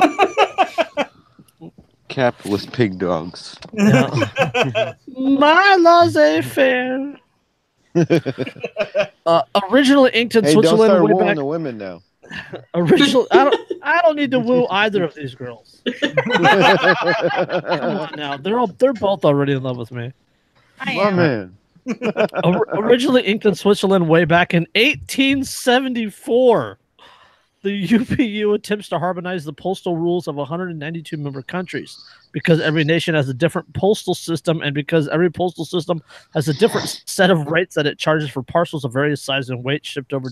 Speaker 5: Capitalist pig dogs.
Speaker 1: Yeah. My laissez-faire. Originally inked in Switzerland.
Speaker 5: Don't start
Speaker 1: way
Speaker 5: wooing
Speaker 1: back.
Speaker 5: The women now.
Speaker 1: I don't need to woo either of these girls. Come on now, they're both already in love with me.
Speaker 5: My man.
Speaker 1: Originally inked in Switzerland way back in 1874, the UPU attempts to harmonize the postal rules of 192 member countries, because every nation has a different postal system, and because every postal system has a different set of rates that it charges for parcels of various size and weight shipped over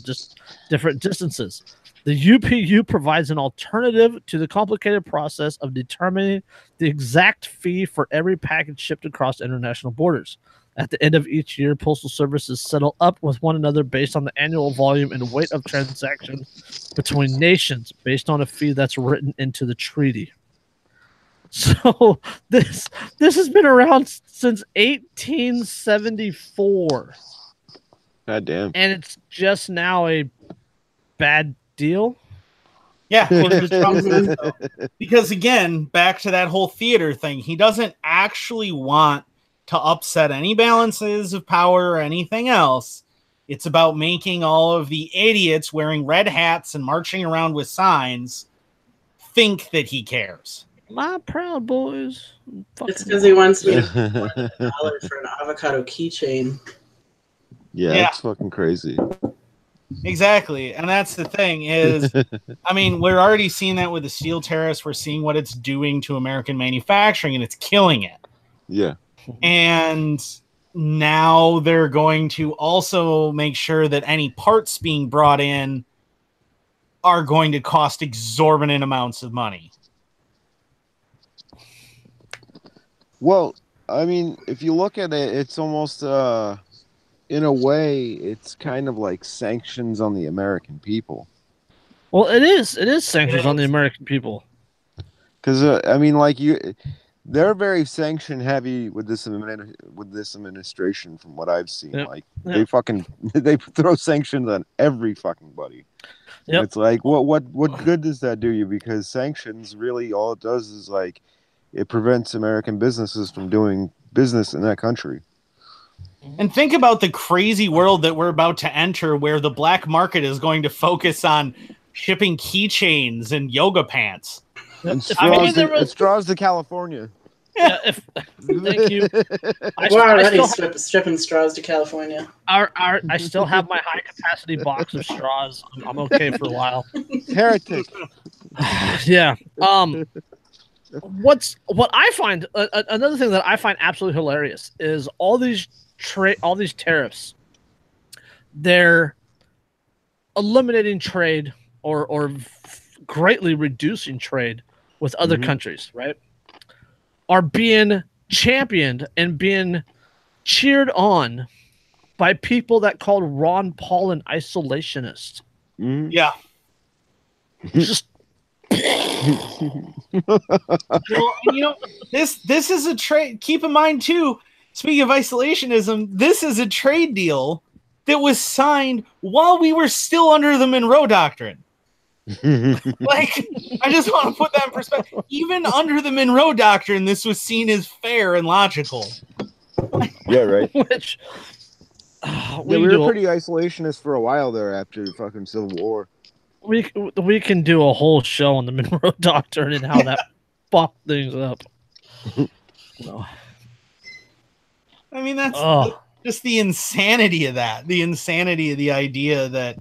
Speaker 1: different distances. The UPU provides an alternative to the complicated process of determining the exact fee for every package shipped across international borders. At the end of each year, postal services settle up with one another based on the annual volume and weight of transactions between nations, based on a fee that's written into the treaty. So this has been around since 1874.
Speaker 5: God damn.
Speaker 1: And it's just now a bad deal.
Speaker 3: Yeah, because again, back to that whole theater thing, he doesn't actually want to upset any balances of power or anything else. It's about making all of the idiots wearing red hats and marching around with signs think that he cares.
Speaker 1: My Proud Boys.
Speaker 2: It's because he wants me to pay more than $1 for an avocado keychain.
Speaker 5: Yeah, it's fucking crazy.
Speaker 3: Exactly. And that's the thing is, I mean, we're already seeing that with the steel tariffs. We're seeing what it's doing to American manufacturing, and it's killing it.
Speaker 5: Yeah.
Speaker 3: And now they're going to also make sure that any parts being brought in are going to cost exorbitant amounts of money.
Speaker 5: Well, I mean, if you look at it, it's almost, in a way, it's kind of like sanctions on the American people.
Speaker 1: Well, it is. It is sanctions on the American people.
Speaker 5: Because, I mean, like, they're very sanction heavy with this administration, from what I've seen.
Speaker 1: Yep.
Speaker 5: Like, they throw sanctions on every fucking buddy. Yep. It's like, what good does that do you? Because sanctions, really, all it does is, like, it prevents American businesses from doing business in that country.
Speaker 3: And think about the crazy world that we're about to enter, where the black market is going to focus on shipping keychains and yoga pants.
Speaker 5: And straws to California.
Speaker 1: Yeah, thank you.
Speaker 2: We're already stripping straws to California.
Speaker 1: I still have my high capacity box of straws. I'm okay for a while.
Speaker 5: Heretic.
Speaker 1: Yeah. What I find another thing that I find absolutely hilarious is all these tariffs. They're eliminating trade or greatly reducing trade with other countries, right? Are being championed and being cheered on by people that called Ron Paul an isolationist.
Speaker 3: Yeah.
Speaker 1: Just
Speaker 3: this is a trade. Keep in mind too, speaking of isolationism, this is a trade deal that was signed while we were still under the Monroe Doctrine. Like, I just want to put that in perspective. Even under the Monroe Doctrine, this was seen as fair and logical.
Speaker 5: Yeah, right.
Speaker 1: Which
Speaker 5: we were pretty isolationist for a while there after the fucking Civil War.
Speaker 1: We can do a whole show on the Monroe Doctrine and how that fucked things up. No.
Speaker 3: I mean, that's just the insanity of that. The insanity of the idea that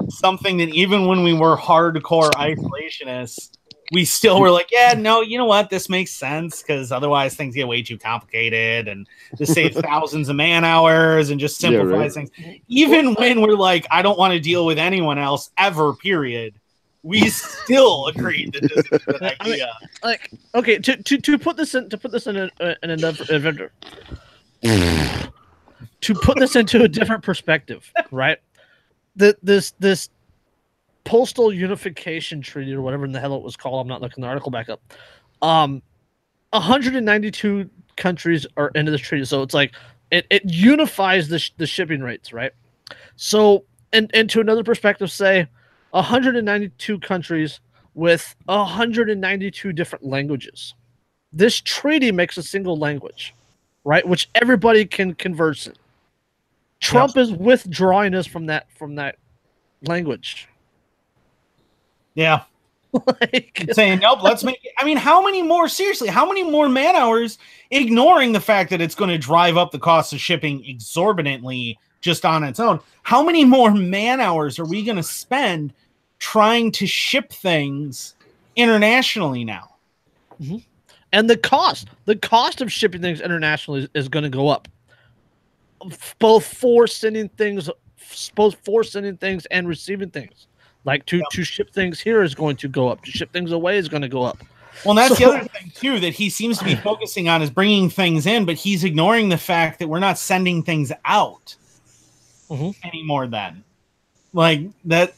Speaker 3: something that even when we were hardcore isolationists, we still were like, yeah, no, you know what? This makes sense because otherwise things get way too complicated and to save thousands of man hours and just simplify things. Even when we're like, I don't want to deal with anyone else ever, period. We still agreed that this is a good idea.
Speaker 1: I mean, like, okay, to put this in another to put this into a different perspective, right? This postal unification treaty or whatever in the hell it was called. I'm not looking the article back up. 192 countries are into this treaty, so it's like it unifies the shipping rates, right? So, and to another perspective, say 192 countries with 192 different languages. This treaty makes a single language, right? Which everybody can converse in. Trump is withdrawing us from that language.
Speaker 3: Yeah.
Speaker 1: Like,
Speaker 3: saying, nope, let's make it. I mean, how many more man hours ignoring the fact that it's going to drive up the cost of shipping exorbitantly just on its own? How many more man hours are we going to spend trying to ship things internationally now?
Speaker 1: Mm-hmm. And the cost of shipping things internationally is going to go up. Both for sending things and receiving things. Like to ship things here is going to go up. To ship things away is going to go up.
Speaker 3: Well, that's the other thing too that he seems to be focusing on is bringing things in, but he's ignoring the fact that we're not sending things out anymore. Then, like that.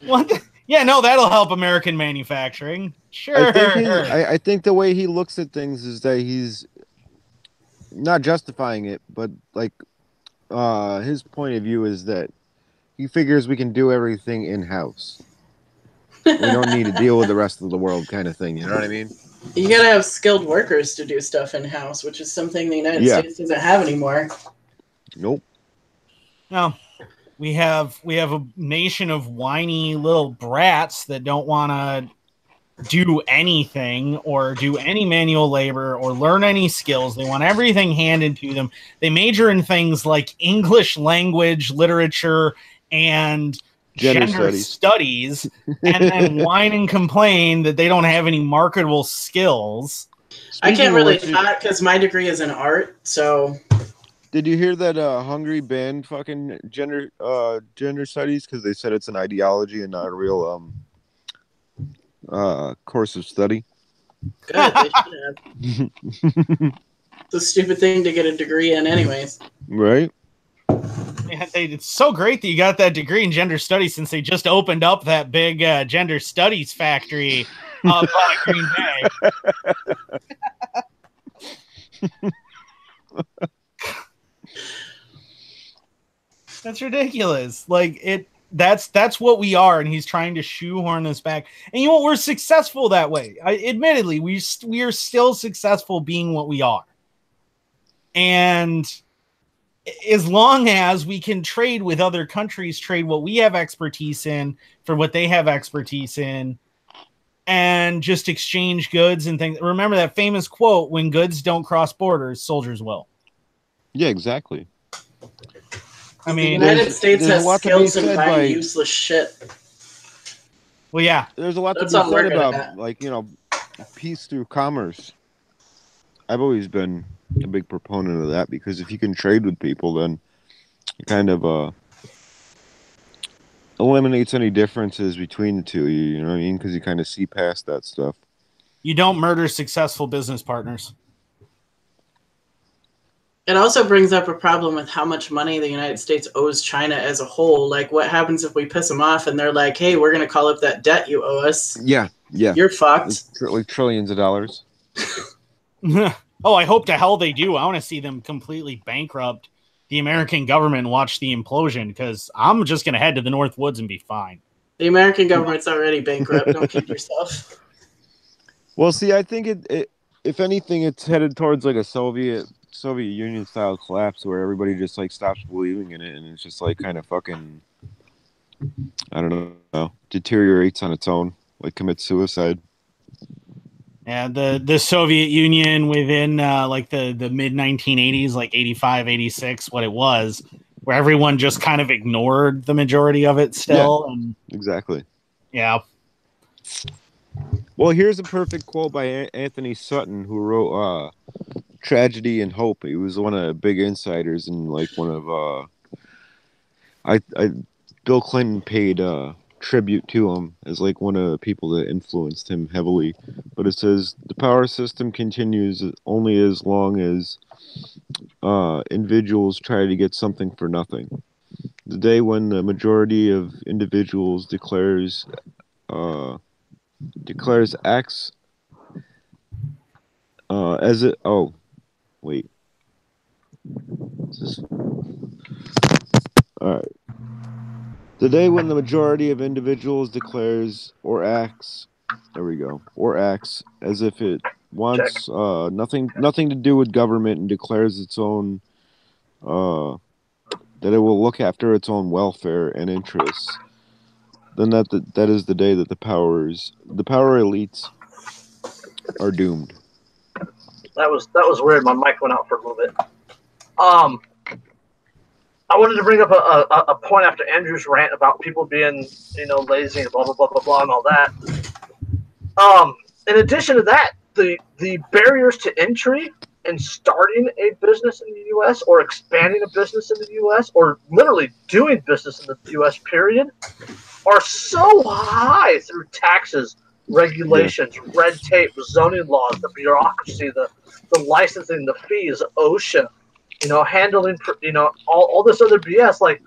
Speaker 3: What? Yeah, no, that'll help American manufacturing. Sure.
Speaker 5: I think the way he looks at things is that he's not justifying it, but like his point of view is that he figures we can do everything in-house. We don't need to deal with the rest of the world, kind of thing. You know what I mean?
Speaker 2: You gotta have skilled workers to do stuff in house, which is something the United States doesn't have anymore.
Speaker 5: Nope.
Speaker 3: No, we have a nation of whiny little brats that don't want to do anything or do any manual labor or learn any skills. They want everything handed to them. They major in things like English language, literature, and gender studies, and then whine and complain that they don't have any marketable skills.
Speaker 2: I can't really talk because my degree is in art, so...
Speaker 5: Did you hear that Hungary banned fucking gender studies because they said it's an ideology and not a real course of study?
Speaker 2: Good, they should have. It's a stupid thing to get a degree in anyways.
Speaker 5: Right?
Speaker 3: Yeah, it's so great that you got that degree in gender studies since they just opened up that big gender studies factory up by Green Bay. That's ridiculous. Like that's what we are, and he's trying to shoehorn this back. And you know what? We're successful that way. Admittedly, we are still successful being what we are. And as long as we can trade with other countries, trade what we have expertise in for what they have expertise in, and just exchange goods and things. Remember that famous quote, when goods don't cross borders, soldiers will.
Speaker 5: Yeah, exactly.
Speaker 2: I mean, the United States has skills in buying useless shit.
Speaker 3: Well, yeah.
Speaker 5: There's a lot to be said about, like, you know, peace through commerce. I've always been a big proponent of that because if you can trade with people, then it kind of eliminates any differences between the two. You know what I mean? Because you kind of see past that stuff.
Speaker 3: You don't murder successful business partners.
Speaker 2: It also brings up a problem with how much money the United States owes China as a whole. Like, what happens if we piss them off and they're like, hey, we're going to call up that debt you owe us?
Speaker 5: Yeah.
Speaker 2: You're fucked.
Speaker 5: It's like trillions of dollars.
Speaker 3: Oh, I hope to hell they do. I want to see them completely bankrupt the American government and watch the implosion, because I'm just going to head to the North Woods and be fine.
Speaker 2: The American government's already bankrupt. Don't kid yourself.
Speaker 5: Well, see, I think it if anything, it's headed towards like a Soviet Union style collapse where everybody just like stops believing in it and it's just like kind of fucking, I don't know, deteriorates on its own, like commits suicide.
Speaker 3: Yeah, the Soviet Union within like the mid 1980s, like 85, 86, what it was, where everyone just kind of ignored the majority of it still.
Speaker 5: Yeah,
Speaker 3: and
Speaker 5: exactly.
Speaker 3: Yeah.
Speaker 5: Well, here's a perfect quote by Anthony Sutton, who wrote Tragedy and Hope. He was one of the big insiders and like one of Bill Clinton paid tribute to him as like one of the people that influenced him heavily. But it says the power system continues only as long as individuals try to get something for nothing. The day when the majority of individuals declares acts as it. Oh, wait. All right. The day when the majority of individuals declares or acts, there we go, or acts as if it wants nothing to do with government and declares its own that it will look after its own welfare and interests, then that is the day that the power elites are doomed.
Speaker 6: That was weird. My mic went out for a little bit. I wanted to bring up a point after Andrew's rant about people being, lazy and blah blah blah blah blah and all that. In addition to that, the barriers to entry in starting a business in the U.S. or expanding a business in the U.S. or literally doing business in the U.S. period are so high through taxes, regulations, red tape, zoning laws, the bureaucracy, the licensing, the fees, OSHA, handling, all this other BS. Like,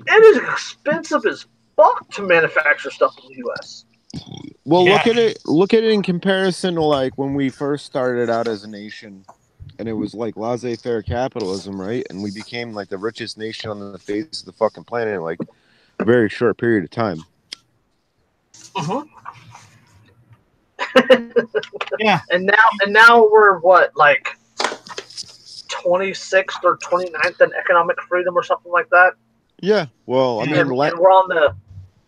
Speaker 6: it is expensive as fuck to manufacture stuff in the U.S.
Speaker 5: Well, yeah. Look at it in comparison to like when we first started out as a nation, and it was like laissez-faire capitalism, right? And we became like the richest nation on the face of the fucking planet in like a very short period of time.
Speaker 3: Yeah.
Speaker 6: And now we're what, like 26th or 29th in economic freedom or something like that.
Speaker 5: Yeah. Well, I mean,
Speaker 6: And we're on a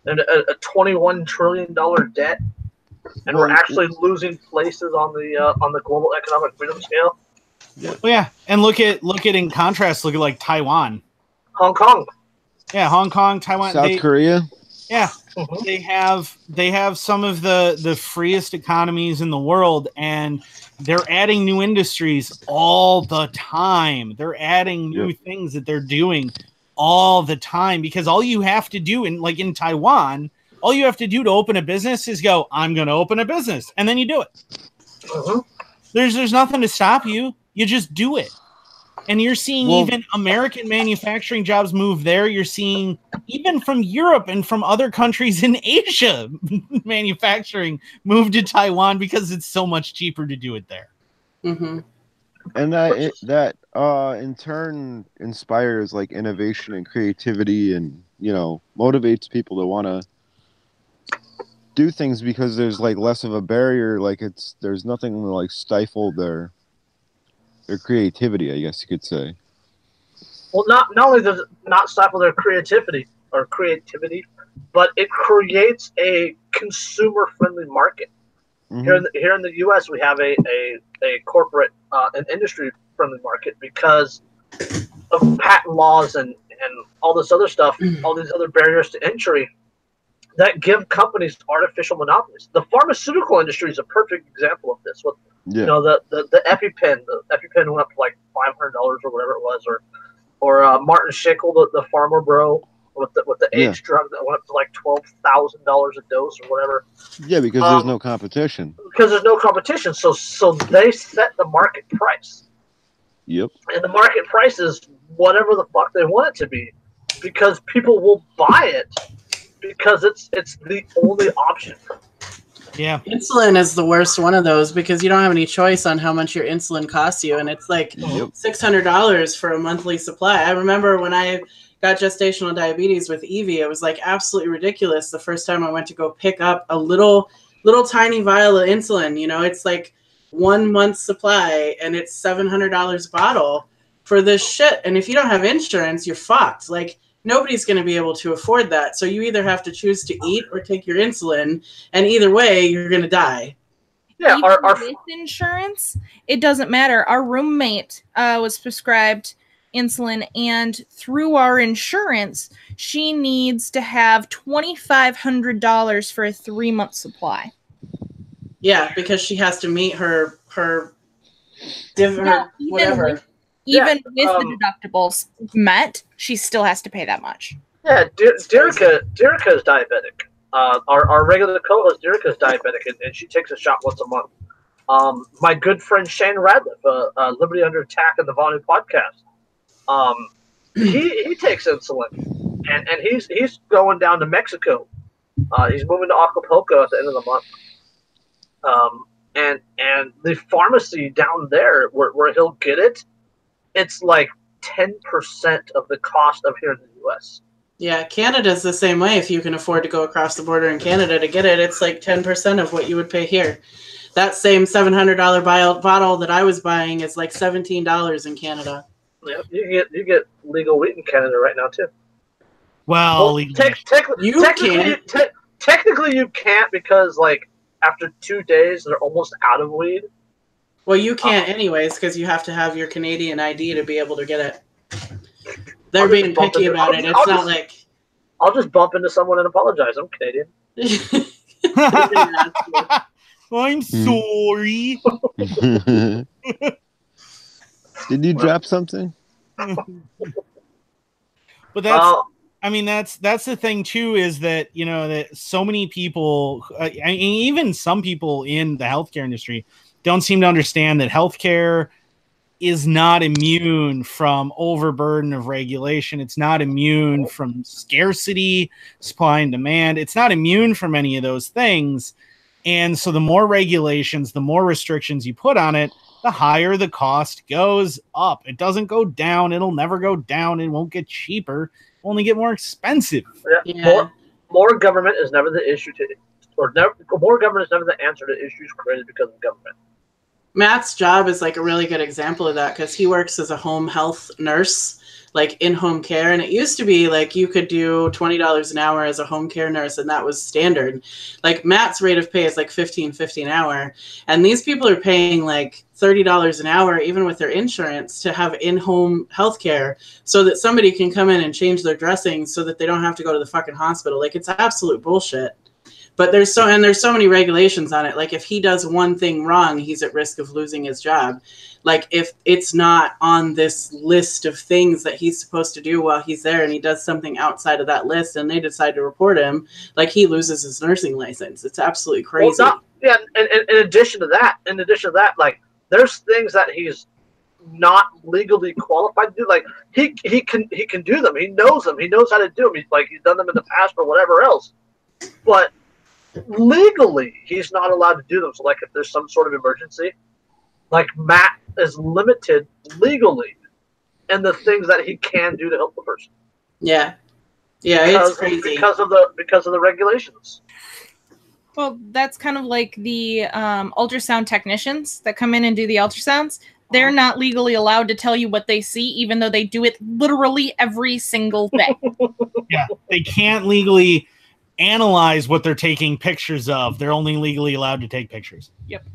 Speaker 6: $21 trillion debt, and we're actually losing places on the global economic freedom scale.
Speaker 5: Yeah.
Speaker 3: Well, yeah, and look at in contrast, look at like Taiwan.
Speaker 6: Hong Kong.
Speaker 3: Yeah, Hong Kong, Taiwan,
Speaker 5: South Korea.
Speaker 3: Yeah, they have some of the freest economies in the world, and they're adding new industries all the time. They're adding new things that they're doing all the time, because all you have to do in Taiwan, all you have to do to open a business is go, I'm going to open a business, and then you do it. There's nothing to stop you. You just do it. And you're seeing even American manufacturing jobs move there. You're seeing even from Europe and from other countries in Asia, manufacturing move to Taiwan because it's so much cheaper to do it there.
Speaker 2: Mm-hmm.
Speaker 5: And that in turn inspires like innovation and creativity, and motivates people to want to do things because there's like less of a barrier. Like there's nothing to like stifle their creativity, I guess you could say.
Speaker 6: Well, not only does it not stifle their creativity, but it creates a consumer-friendly market.
Speaker 5: Mm-hmm.
Speaker 6: Here in the U.S., we have a corporate and industry-friendly market because of patent laws and all this other stuff, all these other barriers to entry that give companies artificial monopolies. The pharmaceutical industry is a perfect example of this. With the EpiPen, went up to like $500 or whatever it was, or Martin Schickel, the farmer bro, with the AIDS drug that went up to like $12,000 a dose or whatever.
Speaker 5: Yeah, because there's no competition.
Speaker 6: Because there's no competition, so they set the market price.
Speaker 5: Yep.
Speaker 6: And the market price is whatever the fuck they want it to be, because people will buy it because it's the only option.
Speaker 3: Yeah.
Speaker 2: Insulin is the worst one of those because you don't have any choice on how much your insulin costs you, and it's like $600 for a monthly supply. I remember when I got gestational diabetes with Evie, it was like absolutely ridiculous the first time I went to go pick up a little tiny vial of insulin. It's like 1 month's supply, and it's $700 a bottle for this shit. And if you don't have insurance, you're fucked. Like, nobody's going to be able to afford that. So you either have to choose to eat or take your insulin, and either way, you're going to die.
Speaker 4: Yeah, with insurance, it doesn't matter. Our roommate was prescribed insulin, and through our insurance, she needs to have $2,500 for a 3-month supply.
Speaker 2: Yeah, because she has to meet her whatever.
Speaker 4: Even with the deductibles met, she still has to pay that much.
Speaker 6: Yeah, Derica is diabetic. Our regular co-host Derica is diabetic, and she takes a shot once a month. My good friend Shane Radliff, Liberty Under Attack and the Volume podcast, he takes insulin, and he's going down to Mexico. He's moving to Acapulco at the end of the month. And the pharmacy down there where he'll get it, it's like 10% of the cost of here in the U.S.
Speaker 2: Yeah, Canada's the same way. If you can afford to go across the border in Canada to get it, it's like 10% of what you would pay here. That same $700 bottle that I was buying is like $17 in Canada.
Speaker 6: Yeah, you get legal wheat in Canada right now too.
Speaker 3: Well,
Speaker 6: technically you can't, because like after 2 days they're almost out of weed.
Speaker 2: Well, you can't anyways, because you have to have your Canadian ID to be able to get it. They're being picky about it. It's not like...
Speaker 6: I'll just bump into someone and apologize. I'm Canadian.
Speaker 3: I'm sorry.
Speaker 5: Did you drop something?
Speaker 3: But that's the thing too, is that that so many people, even some people in the healthcare industry, don't seem to understand that healthcare is not immune from overburden of regulation. It's not immune from scarcity, supply and demand. It's not immune from any of those things. And so the more regulations, the more restrictions you put on it, the higher the cost goes up. It doesn't go down. It'll never go down. It won't get cheaper. It'll only get more expensive.
Speaker 6: Yeah. More government is never the issue to or never, more government is never the answer to issues created because of government.
Speaker 2: Matt's job is like a really good example of that because he works as a home health nurse, like in home care. And it used to be like you could do $20 an hour as a home care nurse, and that was standard. Like Matt's rate of pay is like $15.50 an hour. And these people are paying like $30 an hour, even with their insurance, to have in-home health care so that somebody can come in and change their dressings so that they don't have to go to the fucking hospital. Like, it's absolute bullshit. But there's so many regulations on it. Like, if he does one thing wrong, he's at risk of losing his job. Like, if it's not on this list of things that he's supposed to do while he's there and he does something outside of that list and they decide to report him, like, he loses his nursing license. It's absolutely crazy.
Speaker 6: Well, and in addition to that, like, there's things that he's not legally qualified to do. Like, he can do them. He knows them. He knows how to do them. He's done them in the past or whatever else. But legally, he's not allowed to do them. So, like, if there's some sort of emergency, like, Matt is limited legally in the things that he can do to help the person.
Speaker 2: Yeah, it's crazy
Speaker 6: because of the regulations.
Speaker 4: Well, that's kind of like the ultrasound technicians that come in and do the ultrasounds. They're not legally allowed to tell you what they see, even though they do it literally every single day.
Speaker 3: Yeah, they can't legally analyze what they're taking pictures of. They're only legally allowed to take pictures.
Speaker 4: Yep.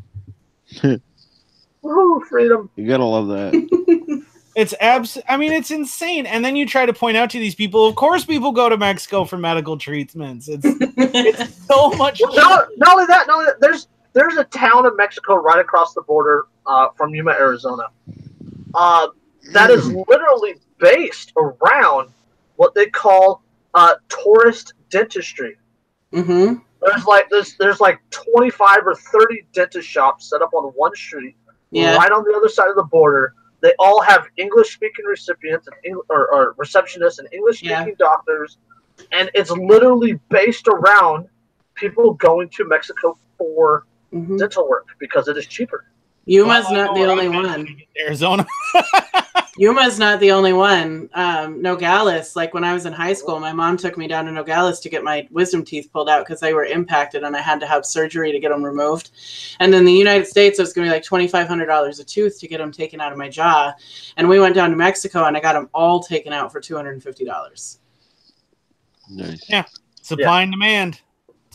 Speaker 6: Woohoo, freedom.
Speaker 5: You gotta love that.
Speaker 3: It's insane. And then you try to point out to these people, of course people go to Mexico for medical treatments. It's so much.
Speaker 6: Not only that, there's a town in Mexico right across the border from Yuma, Arizona. That is literally based around what they call tourist dentistry.
Speaker 2: Mm-hmm.
Speaker 6: There's like 25 or 30 dentist shops set up on one street, right on the other side of the border. They all have English-speaking recipients or receptionists and English-speaking doctors, and it's literally based around people going to Mexico for dental work because it is cheaper.
Speaker 2: Yuma's not the only one.
Speaker 3: Arizona.
Speaker 2: Yuma's not the only one. Nogales, like when I was in high school, my mom took me down to Nogales to get my wisdom teeth pulled out because they were impacted and I had to have surgery to get them removed. And in the United States, it was going to be like $2,500 a tooth to get them taken out of my jaw. And we went down to Mexico and I got them all taken out for $250.
Speaker 5: Nice.
Speaker 3: Yeah. Supply and demand.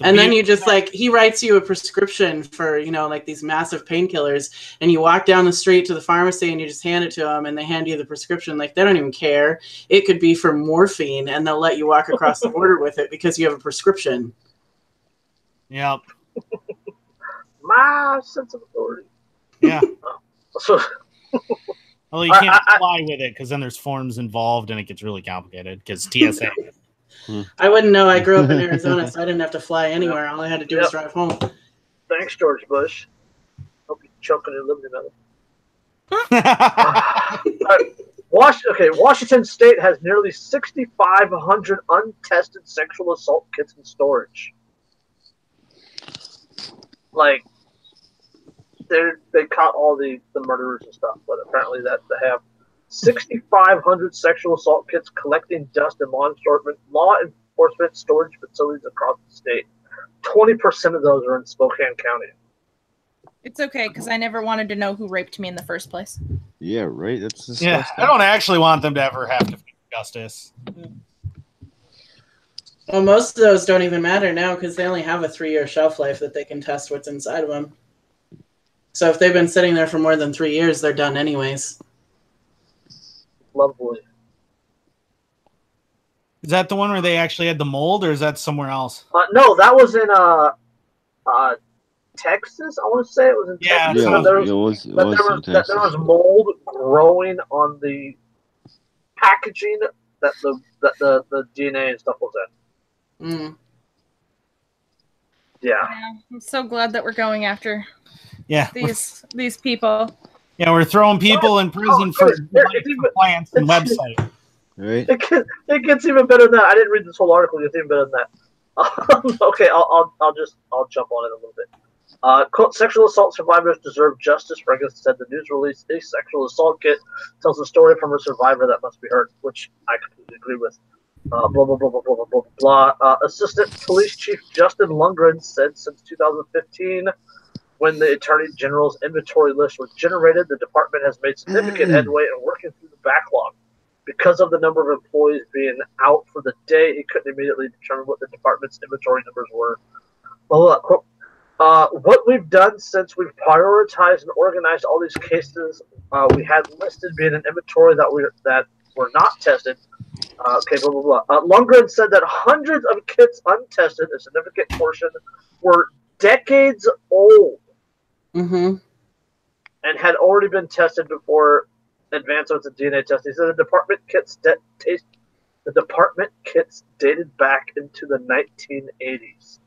Speaker 2: And then you just he writes you a prescription for, like these massive painkillers, and you walk down the street to the pharmacy and you just hand it to them and they hand you the prescription. Like, they don't even care. It could be for morphine and they'll let you walk across the border with it because you have a prescription.
Speaker 3: Yep.
Speaker 6: My sense of authority.
Speaker 3: Yeah.
Speaker 6: So,
Speaker 3: well, you can't fly with it because then there's forms involved and it gets really complicated because TSA.
Speaker 2: I wouldn't know. I grew up in Arizona, so I didn't have to fly anywhere. All I had to do was drive home.
Speaker 6: Thanks, George Bush. Hope you're choking your Liberty Medal. Washington State has nearly 6,500 untested sexual assault kits in storage. Like, they caught all the murderers and stuff, but apparently that they have 6,500 sexual assault kits collecting dust in law enforcement storage facilities across the state. 20% of those are in Spokane County.
Speaker 4: It's okay, because I never wanted to know who raped me in the first place.
Speaker 5: Yeah, right? That's disgusting.
Speaker 3: Yeah, I don't actually want them to ever have to face justice.
Speaker 2: Well, most of those don't even matter now because they only have a 3-year shelf life that they can test what's inside of them. So if they've been sitting there for more than 3 years, they're done anyways.
Speaker 6: Lovely.
Speaker 3: Is that the one where they actually had the mold, or is that somewhere else?
Speaker 6: No, that was in Texas. I want to say it was in Texas.
Speaker 5: Yeah,
Speaker 6: there was mold growing on the packaging that the DNA and stuff was in. Yeah.
Speaker 4: I'm so glad that we're going after these people.
Speaker 3: Yeah, we're throwing people in prison for compliance and website.
Speaker 5: Right.
Speaker 6: It gets even better than that. I didn't read this whole article. It gets even better than that. Okay, I'll jump on it a little bit. Quote, sexual assault survivors deserve justice. Reagan said the news release a sexual assault kit tells a story from a survivor that must be heard, which I completely agree with. Blah, blah, blah, blah, blah, blah, blah, blah. Assistant Police Chief Justin Lundgren said since 2015, when the Attorney General's inventory list was generated, the department has made significant headway in working through the backlog. Because of the number of employees being out for the day, he couldn't immediately determine what the department's inventory numbers were. What we've done since we've prioritized and organized all these cases, we had listed being an inventory that were not tested. Okay, blah, blah, blah. Lundgren said that hundreds of kits untested, a significant portion, were decades old and had already been tested before advancements in DNA testing. He said the department kits dated back into the 1980s.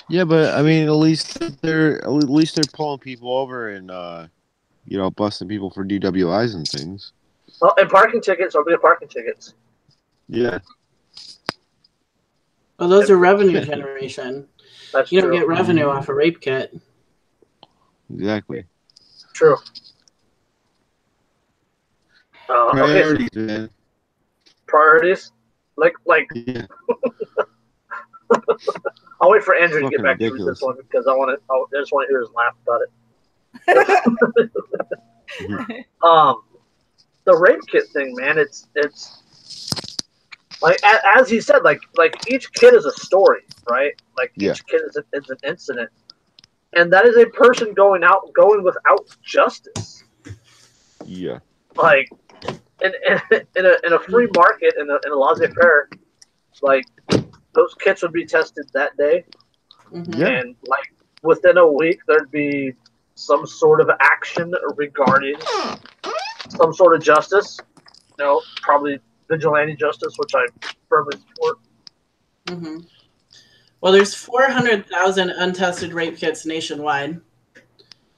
Speaker 5: Yeah, but I mean, at least they're pulling people over and busting people for DWIs and things.
Speaker 6: Well, and parking tickets are good parking tickets.
Speaker 5: Yeah.
Speaker 2: Well, those are revenue generation.
Speaker 6: That's
Speaker 2: You
Speaker 6: true.
Speaker 2: don't get revenue off a rape kit.
Speaker 5: Exactly.
Speaker 6: True.
Speaker 5: Priorities, man.
Speaker 6: Priorities? Like.
Speaker 5: Yeah.
Speaker 6: I'll wait for Andrew to
Speaker 5: Fucking
Speaker 6: get back
Speaker 5: ridiculous.
Speaker 6: to this one because I just want to hear his laugh about it. The rape kit thing, man. It's like as he said, like each kid is a story, right? Like each kid is an incident, and that is a person going without justice.
Speaker 5: Yeah.
Speaker 6: Like in a free market in a laissez-faire, like those kits would be tested that day, and like within a week there'd be some sort of action regarding some sort of justice. You know, probably vigilante justice, which I firmly support.
Speaker 2: Well, there's 400,000 untested rape kits nationwide,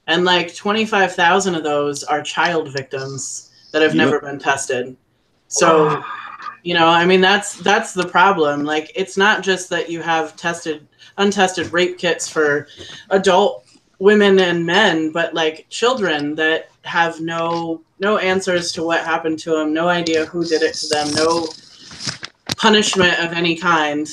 Speaker 2: and like 25,000 of those are child victims that have never been tested. So, I mean, that's the problem. Like, it's not just that you have untested rape kits for adult women and men, but like children that have no answers to what happened to them, no idea who did it to them, no punishment of any kind.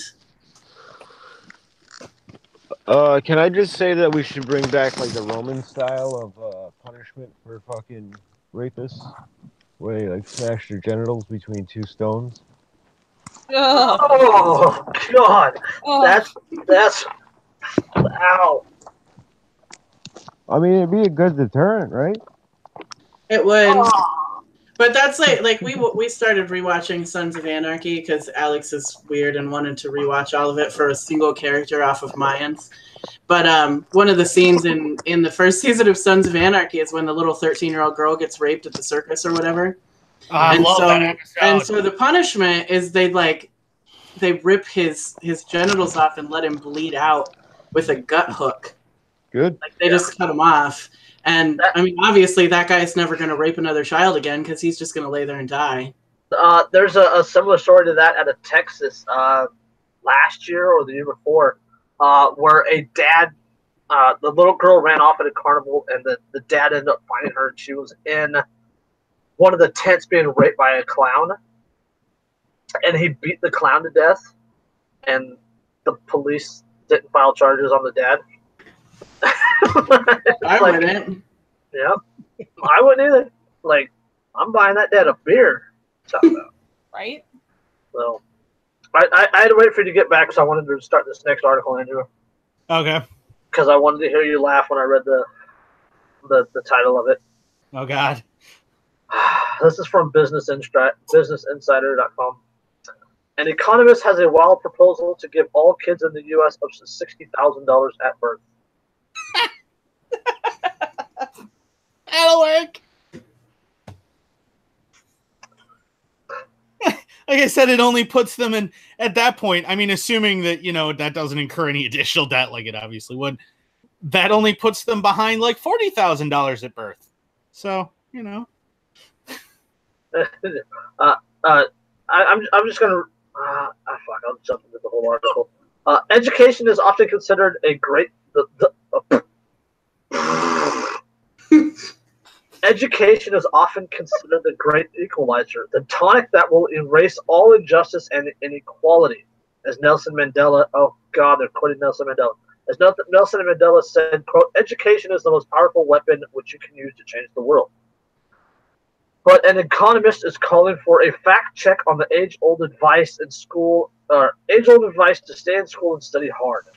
Speaker 5: Can I just say that we should bring back like the Roman style of punishment for fucking rapists, where they like smash their genitals between two stones?
Speaker 6: Oh God, that's ow.
Speaker 5: I mean, it'd be a good deterrent, right?
Speaker 2: It would. But that's like we started rewatching Sons of Anarchy because Alex is weird and wanted to rewatch all of it for a single character off of Mayans. But one of the scenes in the first season of Sons of Anarchy is when the little 13-year-old girl gets raped at the circus or whatever.
Speaker 3: I love that episode.
Speaker 2: And so the punishment is they rip his genitals off and let him bleed out with a gut hook.
Speaker 5: Good.
Speaker 2: Like they just cut him off. And I mean, obviously, that guy's never going to rape another child again because he's just going to lay there and die.
Speaker 6: There's a similar story to that out of Texas last year or the year before, where a dad, the little girl ran off at a carnival, and the dad ended up finding her, and she was in one of the tents being raped by a clown, and he beat the clown to death, and the police didn't file charges on the dad.
Speaker 2: I wouldn't.
Speaker 6: Yeah, I wouldn't either. Like, I'm buying that dad a beer.
Speaker 4: Right?
Speaker 6: So, I had to wait for you to get back because I wanted to start this next article, Andrew.
Speaker 3: Okay.
Speaker 6: Because I wanted to hear you laugh when I read the title of it.
Speaker 3: Oh God.
Speaker 6: This is from BusinessInsider.com. An economist has a wild proposal to give all kids in the U.S. up to $60,000 at birth.
Speaker 3: That'll work. Like I said, it only puts them in at that point. I mean, assuming that, that doesn't incur any additional debt like it obviously would, that only puts them behind like $40,000 at birth. So,
Speaker 6: I'm just gonna I'll jump into the whole article. Education is often education is often considered the great equalizer, the tonic that will erase all injustice and inequality. As Nelson Mandela, oh God, they're quoting Nelson Mandela. As Nelson Mandela said, quote, education is the most powerful weapon which you can use to change the world. But an economist is calling for a fact check on the age-old advice to stay in school and study hard.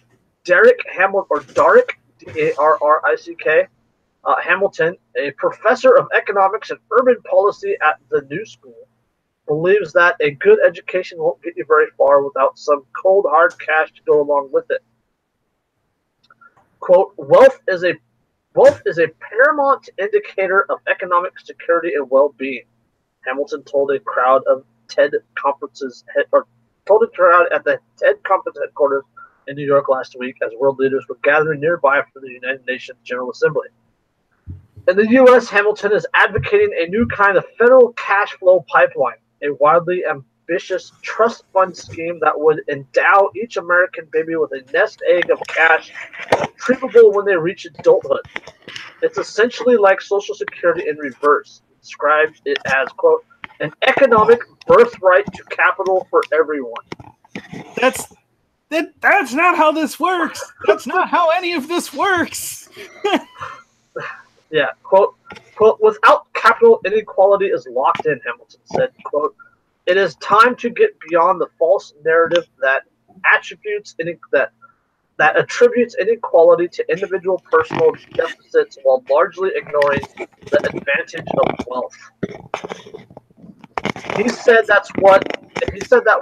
Speaker 6: Darrick, D-A-R-R-I-C-K, Hamilton, a professor of economics and urban policy at the New School, believes that a good education won't get you very far without some cold, hard cash to go along with it. Quote, wealth is a paramount indicator of economic security and well-being, Hamilton told a crowd at the TED conference headquarters in New York last week as world leaders were gathering nearby for the United Nations General Assembly. In the U.S., Hamilton is advocating a new kind of federal cash flow pipeline, a wildly ambitious trust fund scheme that would endow each American baby with a nest egg of cash retrievable when they reach adulthood. It's essentially like Social Security in reverse. He described it as, quote, an economic birthright to capital for everyone.
Speaker 3: That's not how this works. That's not how any of this works.
Speaker 6: Yeah, quote, without capital, inequality is locked in, Hamilton said, quote, it is time to get beyond the false narrative that attributes inequality to individual personal deficits while largely ignoring the advantage of wealth. He said that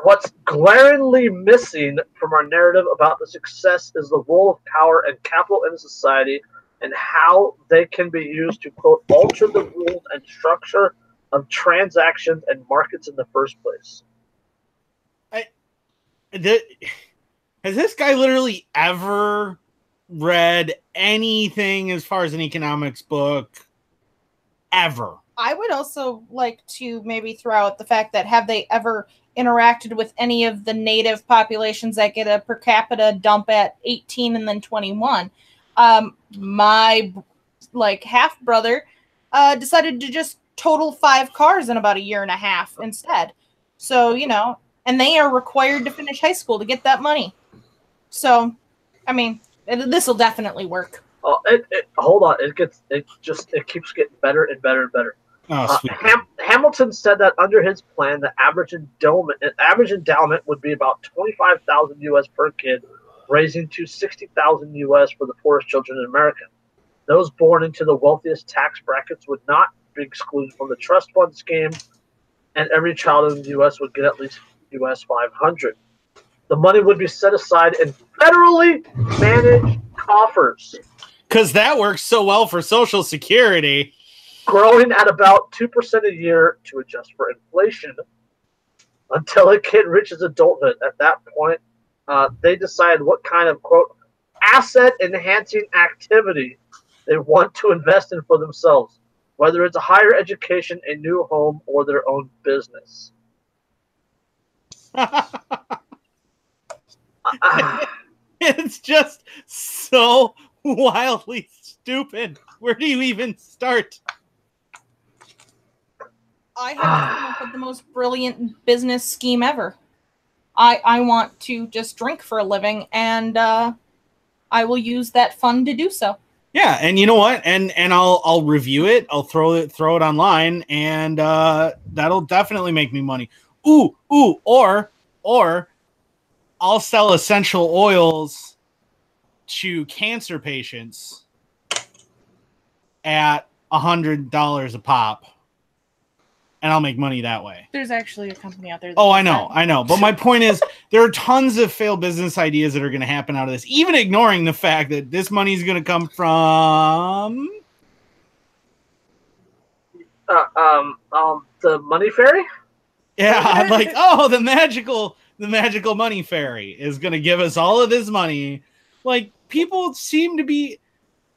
Speaker 6: what's glaringly missing from our narrative about the success is the role of power and capital in society and how they can be used to, quote, alter the rules and structure of transactions and markets in the first place.
Speaker 3: Has this guy literally ever read anything as far as an economics book? Ever?
Speaker 4: I would also like to maybe throw out the fact that have they ever interacted with any of the native populations that get a per capita dump at 18 and then 21? My half brother decided to just total 5 cars in about a year and a half instead. So, and they are required to finish high school to get that money. So, I mean, this will definitely work.
Speaker 6: Oh, hold on. It keeps getting better and better and better.
Speaker 3: Oh,
Speaker 6: Hamilton said that under his plan, the average endowment would be about $25,000 US per kid, raising to $60,000 US for the poorest children in America. Those born into the wealthiest tax brackets would not be excluded from the trust fund scheme, and every child in the U.S. would get at least US $500. The money would be set aside in federally managed coffers.
Speaker 3: Because that works so well for Social Security.
Speaker 6: Growing at about 2% a year to adjust for inflation until a kid reaches adulthood. At that point, they decide what kind of, quote, asset-enhancing activity they want to invest in for themselves, whether it's a higher education, a new home, or their own business.
Speaker 3: It's just so wildly stupid. Where do you even start?
Speaker 4: I have come up with the most brilliant business scheme ever. I want to just drink for a living, and I will use that fund to do so.
Speaker 3: Yeah, and you know what? And I'll review it. I'll throw it online, and that'll definitely make me money. Or I'll sell essential oils to cancer patients at $100 a pop, and I'll make money that way.
Speaker 4: There's actually a company out there.
Speaker 3: Oh, I know. But my point is, there are tons of failed business ideas that are going to happen out of this, even ignoring the fact that this money is going to come from
Speaker 6: the money fairy.
Speaker 3: Yeah, the magical money fairy is going to give us all of this money. Like, people seem to be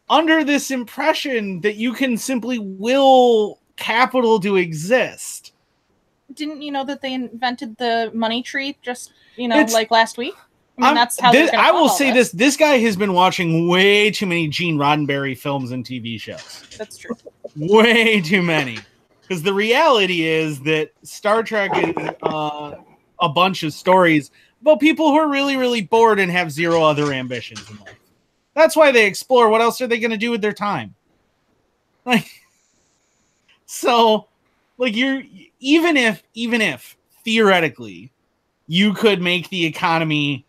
Speaker 3: under this impression that you can simply will capital to exist.
Speaker 4: Didn't you know that they invented the money tree just, like last week? I mean, that's how they're gonna
Speaker 3: I will
Speaker 4: fund all
Speaker 3: say this guy has been watching way too many Gene Roddenberry films and TV shows.
Speaker 4: That's true.
Speaker 3: Way too many. Because the reality is that Star Trek is a bunch of stories about people who are really, really bored and have zero other ambitions in life. That's why they explore. What else are they going to do with their time? Like, so, like, even if theoretically you could make the economy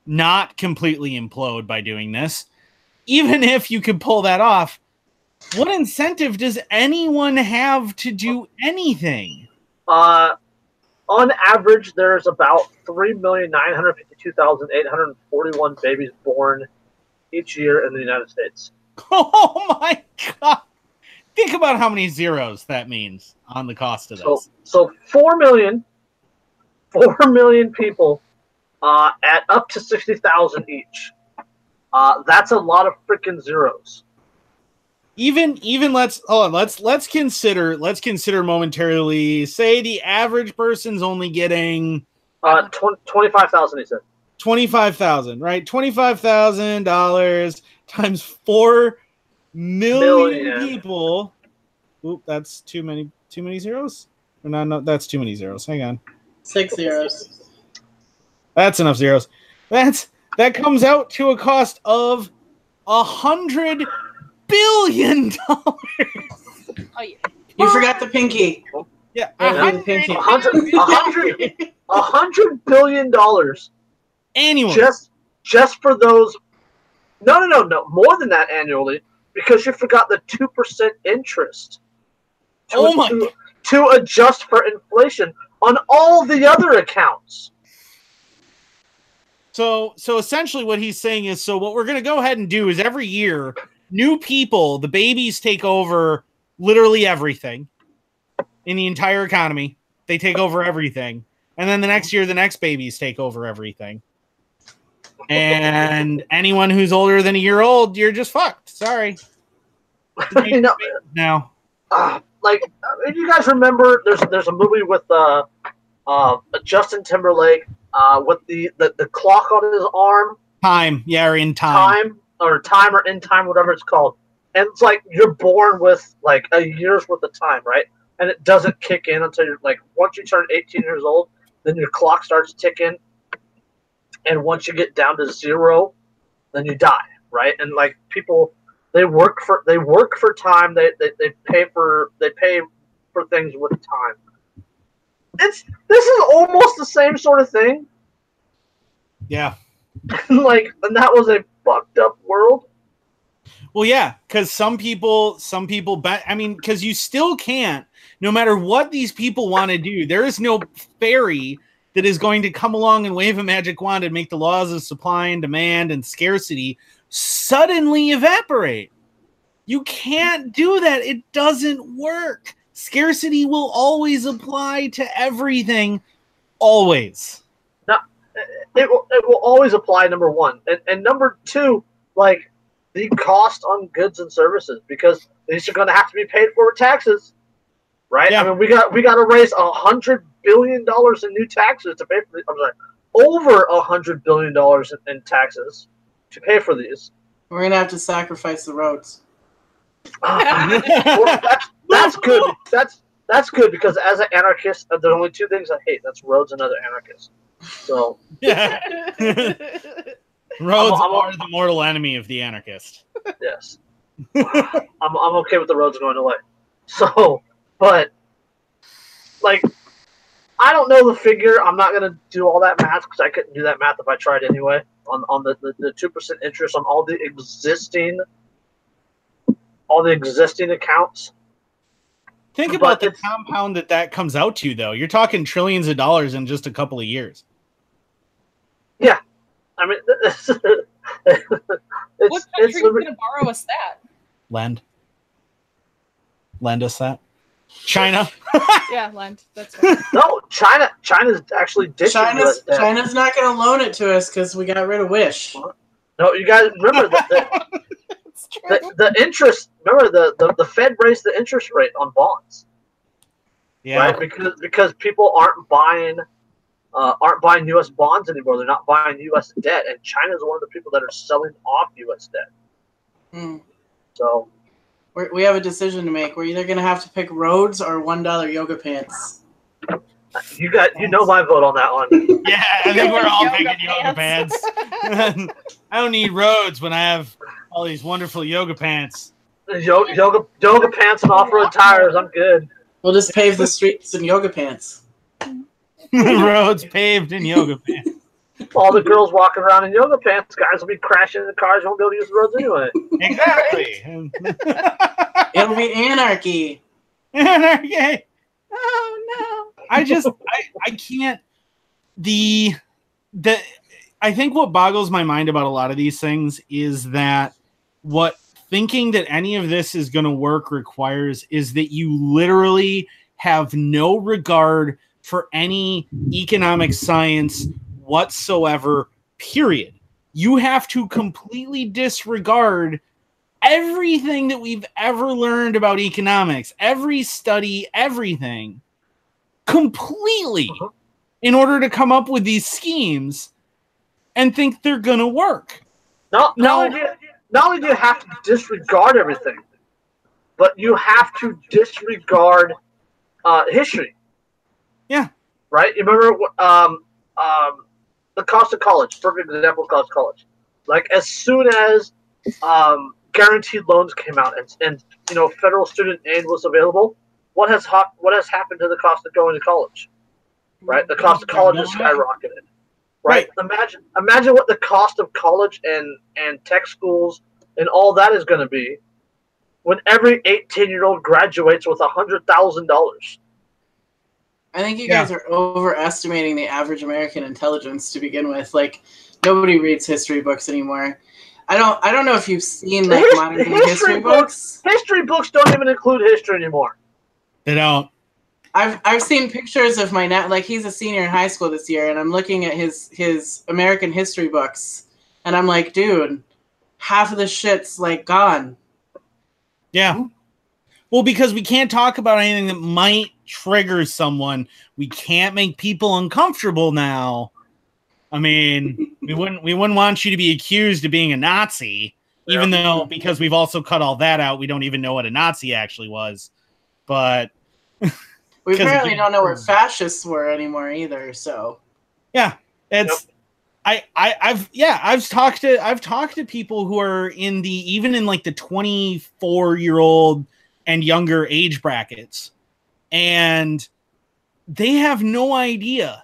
Speaker 3: not completely implode by doing this, even if you could pull that off, what incentive does anyone have to do anything?
Speaker 6: On average, there's about 3,952,841 babies born each year in the United States.
Speaker 3: Oh my God. Think about how many zeros that means on the cost of this.
Speaker 6: So 4 million people at up to 60,000 each. That's a lot of freaking zeros.
Speaker 3: Even let's consider momentarily, say the average person's only getting
Speaker 6: 25,000, he said.
Speaker 3: 25,000, right? $25,000 times 4 million people. Oop, that's too many zeros? Or no, that's too many zeros. Hang on.
Speaker 2: 6 zeros.
Speaker 3: That's enough zeros. That comes out to a cost of $100 billion.
Speaker 4: Oh yeah.
Speaker 2: You forgot the pinky.
Speaker 3: Yeah,
Speaker 2: The pinky.
Speaker 6: $100 billion
Speaker 3: annually.
Speaker 6: Just for those. No, more than that annually, because you forgot the 2% interest. To adjust for inflation on all the other accounts.
Speaker 3: So essentially what he's saying is, so what we're going to go ahead and do is every year, new people, the babies take over literally everything in the entire economy. They take over everything. And then the next year, the next babies take over everything. And anyone who's older than a year old, you're just fucked. Sorry. Now.
Speaker 6: Like, if you guys remember, there's a movie with Justin Timberlake with the clock on his arm.
Speaker 3: Time. Yeah, or in time.
Speaker 6: Time or in time, whatever it's called. And it's like you're born with like a year's worth of time, right? And it doesn't kick in until you're like, once you turn 18 years old, then your clock starts ticking. And once you get down to 0, then you die, right? And like people, they work for time. They pay for things with time. This is almost the same sort of thing.
Speaker 3: Yeah.
Speaker 6: And that was a fucked up world.
Speaker 3: Well, yeah, because some people because you still can't, no matter what these people want to do, there is no fairy that is going to come along and wave a magic wand and make the laws of supply and demand and scarcity suddenly evaporate. You can't do that. It doesn't work. Scarcity will always apply to everything. Always.
Speaker 6: No, it will always apply, number one. And number two, like the cost on goods and services, because these are going to have to be paid for with taxes. Right? Yeah. I mean, we got to raise $100 billion in new taxes to pay for these. I'm sorry, over $100 billion in taxes to pay for these.
Speaker 2: We're gonna have to sacrifice the roads.
Speaker 6: Well, that's good. That's good, because as an anarchist, there's only 2 things I hate. That's roads and other anarchists. So
Speaker 3: yeah. Roads are the mortal enemy of the anarchist.
Speaker 6: Yes. I'm okay with the roads going away. So. But, like, I don't know the figure. I'm not going to do all that math because I couldn't do that math if I tried anyway. On the 2% interest on all the existing accounts.
Speaker 3: Think about the compound that comes out to, though. You're talking trillions of dollars in just a couple of years.
Speaker 6: Yeah. I mean,
Speaker 4: what country is going to borrow us that?
Speaker 3: Lend us that. China.
Speaker 4: Yeah, lend. That's right.
Speaker 6: No, China's actually ditching
Speaker 2: China's not going to loan it to us because we got rid of Wish.
Speaker 6: No, you guys remember the interest. Remember the Fed raised the interest rate on bonds.
Speaker 3: Yeah.
Speaker 6: Right, because people aren't buying aren't buying U.S. bonds anymore. They're not buying U.S. debt, and China is one of the people that are selling off U.S. debt.
Speaker 2: Mm.
Speaker 6: So
Speaker 2: We have a decision to make. We're either going to have to pick roads or $1 yoga pants.
Speaker 6: you know my vote on that one.
Speaker 3: Yeah, I think we're all
Speaker 4: Yoga
Speaker 3: picking yoga pants.
Speaker 4: pants.
Speaker 3: I don't need roads when I have all these wonderful yoga pants.
Speaker 6: Yoga pants and off-road tires. I'm good.
Speaker 2: We'll just pave the streets in yoga pants.
Speaker 3: Roads paved in yoga pants.
Speaker 6: All the girls walking around in yoga pants, guys will be crashing in the cars. Won't be able to use the roads anyway.
Speaker 3: Exactly.
Speaker 2: It'll be anarchy.
Speaker 3: Anarchy.
Speaker 4: Oh no.
Speaker 3: I can't. I think what boggles my mind about a lot of these things is that what thinking that any of this is going to work requires is that you literally have no regard for any economic science whatsoever, period. You have to completely disregard everything that we've ever learned about economics, every study, everything, completely, in order to come up with these schemes and think they're gonna work.
Speaker 6: Not only do you have to disregard everything, but you have to disregard history.
Speaker 3: Yeah.
Speaker 6: Right? You remember the cost of college, perfect example of cost of college. Like as soon as guaranteed loans came out and federal student aid was available, what has happened to the cost of going to college? Right? The cost of college has skyrocketed. Right? Imagine what the cost of college and tech schools and all that is going to be when every 18-year-old graduates with $100,000.
Speaker 2: I think you guys are overestimating the average American intelligence to begin with. Like, nobody reads history books anymore. I don't know if you've seen like modern day history books.
Speaker 6: History books don't even include history anymore.
Speaker 3: They don't.
Speaker 2: I've seen pictures of my like he's a senior in high school this year, and I'm looking at his American history books, and I'm like, dude, half of the shit's like gone.
Speaker 3: Yeah. Well, because we can't talk about anything that might trigger someone. We can't make people uncomfortable now. I mean, we wouldn't want you to be accused of being a Nazi, even though because we've also cut all that out, we don't even know what a Nazi actually was. But
Speaker 2: we apparently don't know where fascists were anymore either. So
Speaker 3: yeah, it's I've talked to people who are even in like the 24-year-old and younger age brackets, and they have no idea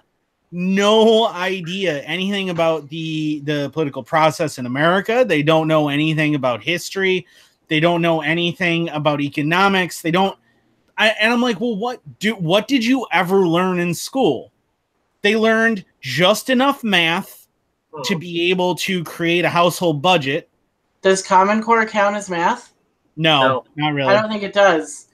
Speaker 3: anything about the political process in America. They don't know anything about history. They don't know anything about economics. And I'm like, well, what did you ever learn in school? They learned just enough math to be able to create a household budget.
Speaker 2: Does Common Core count as math?
Speaker 3: No, not really.
Speaker 2: I don't think it does.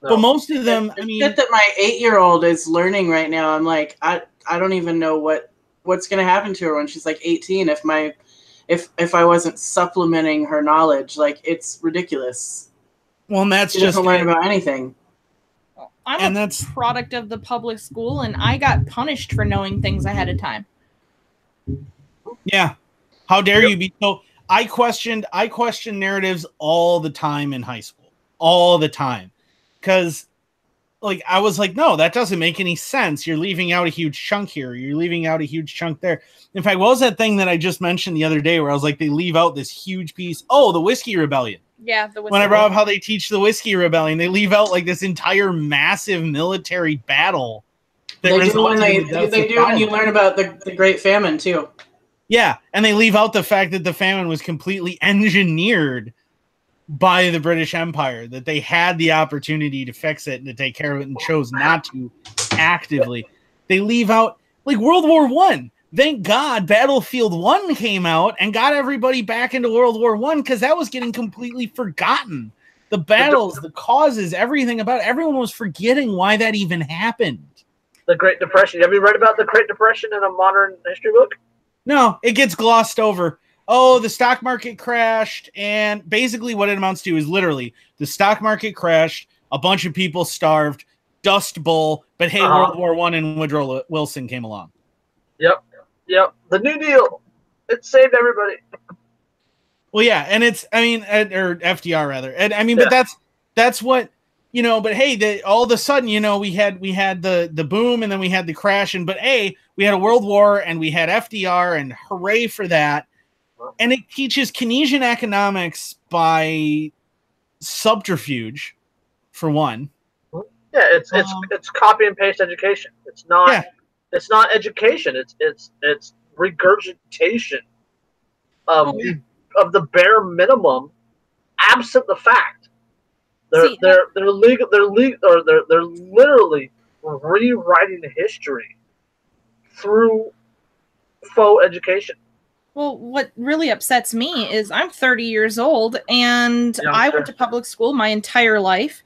Speaker 6: No.
Speaker 3: But most of them, I mean,
Speaker 2: shit that my 8-year-old is learning right now, I'm like, I don't even know what's going to happen to her when she's like 18 if I wasn't supplementing her knowledge. Like, it's ridiculous.
Speaker 3: Well, and that's
Speaker 2: she
Speaker 3: just
Speaker 2: doesn't learn about anything.
Speaker 4: I'm a product of the public school, and I got punished for knowing things ahead of time.
Speaker 3: Yeah. How dare you be so? I questioned narratives all the time in high school, all the time, because like I was like, no, that doesn't make any sense. You're leaving out a huge chunk here. You're leaving out a huge chunk there. In fact, what was that thing that I just mentioned the other day where I was like, they leave out this huge piece? Oh, the Whiskey Rebellion.
Speaker 4: Yeah, the Whiskey
Speaker 3: when I brought up how they teach the Whiskey Rebellion, they leave out like this entire massive military battle.
Speaker 2: They do when when you learn about the Great Famine too.
Speaker 3: Yeah, and they leave out the fact that the famine was completely engineered by the British Empire, that they had the opportunity to fix it and to take care of it and chose not to actively. They leave out, like, World War I. Thank God Battlefield 1 came out and got everybody back into World War I, because that was getting completely forgotten. The battles, the causes, everything about it, everyone was forgetting why that even happened.
Speaker 6: The Great Depression. Have you read about the Great Depression in a modern history book?
Speaker 3: No, it gets glossed over. Oh, the stock market crashed, and basically what it amounts to is literally the stock market crashed, a bunch of people starved, Dust Bowl, but hey, World War I and Woodrow Wilson came along.
Speaker 6: Yep. The New Deal, it saved everybody.
Speaker 3: Well, yeah, and it's, I mean, or FDR rather, and I mean, but that's what, you know. But hey, all of a sudden, you know, we had the boom, and then we had the crash, and but we had a world war, and we had FDR, and hooray for that. And it teaches Keynesian economics by subterfuge, for one.
Speaker 6: Yeah, it's copy and paste education. It's not education. It's regurgitation of the bare minimum, absent the fact. They're literally rewriting history through faux education.
Speaker 4: Well, what really upsets me is I'm 30 years old and I went to public school my entire life.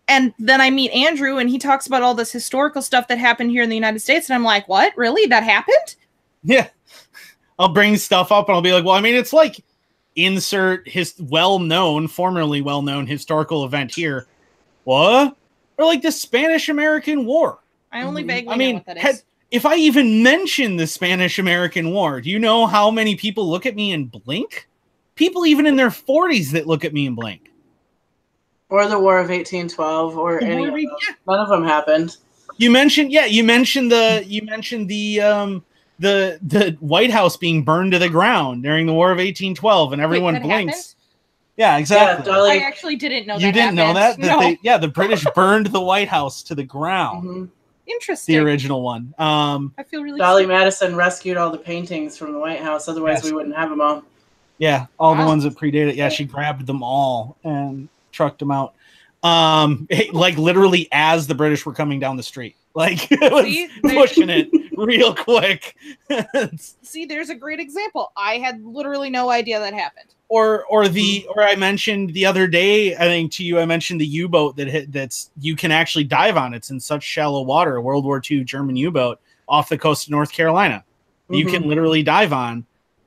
Speaker 4: And then I meet Andrew and he talks about all this historical stuff that happened here in the United States. And I'm like, what? Really? That happened?
Speaker 3: Yeah. I'll bring stuff up and I'll be like, well, I mean, it's like insert his formerly well-known historical event here. What? Or like the Spanish-American War.
Speaker 4: I only vaguely know what that is.
Speaker 3: If I even mention the Spanish-American War, do you know how many people look at me and blink? People even in their 40s that look at me and blink.
Speaker 2: Or the War of 1812, or any of them. None of them happened.
Speaker 3: You mentioned the White House being burned to the ground during the War of 1812, and everyone blinks.
Speaker 4: Happened?
Speaker 3: Yeah, exactly.
Speaker 4: I actually didn't know that.
Speaker 3: You didn't know that?
Speaker 4: No.
Speaker 3: The British burned the White House to the ground.
Speaker 2: Mm-hmm.
Speaker 4: Interesting.
Speaker 3: The original one.
Speaker 4: I feel really
Speaker 2: Dolly Madison rescued all the paintings from the White House, otherwise we wouldn't have them all.
Speaker 3: Yeah, all the ones that predated. Yeah, she grabbed them all and trucked them out. Like literally as the British were coming down the street. Like it was pushing it real quick.
Speaker 4: See, there's a great example. I had literally no idea that happened.
Speaker 3: Or I mentioned the other day, I think to you, I mentioned the U-boat that's you can actually dive on. It's in such shallow water, a World War II German U-boat off the coast of North Carolina. You can literally dive on.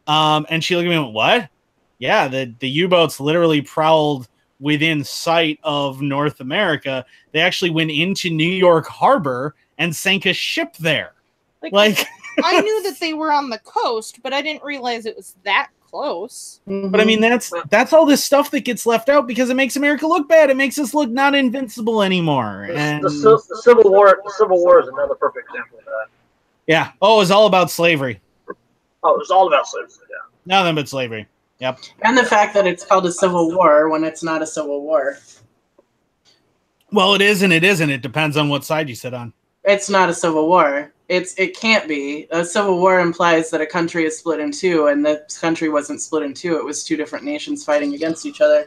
Speaker 3: And she looked at me and went, what? Yeah, the U-boats literally prowled within sight of North America. They actually went into New York Harbor and sank a ship there. Like
Speaker 4: I knew that they were on the coast, but I didn't realize it was that close.
Speaker 3: But I mean, that's all this stuff that gets left out because it makes America look bad. It makes us look not invincible anymore. And
Speaker 6: the Civil War is another perfect example of that.
Speaker 3: Yeah. Oh, it was all about slavery.
Speaker 6: Oh, it was all about slavery. Yeah.
Speaker 3: Nothing but slavery. Yep.
Speaker 2: And the fact that it's called a civil war when it's not a civil war.
Speaker 3: Well, it is and it isn't. It depends on what side you sit on.
Speaker 2: It's not a civil war. It can't be. A civil war implies that a country is split in two, and the country wasn't split in two. It was two different nations fighting against each other.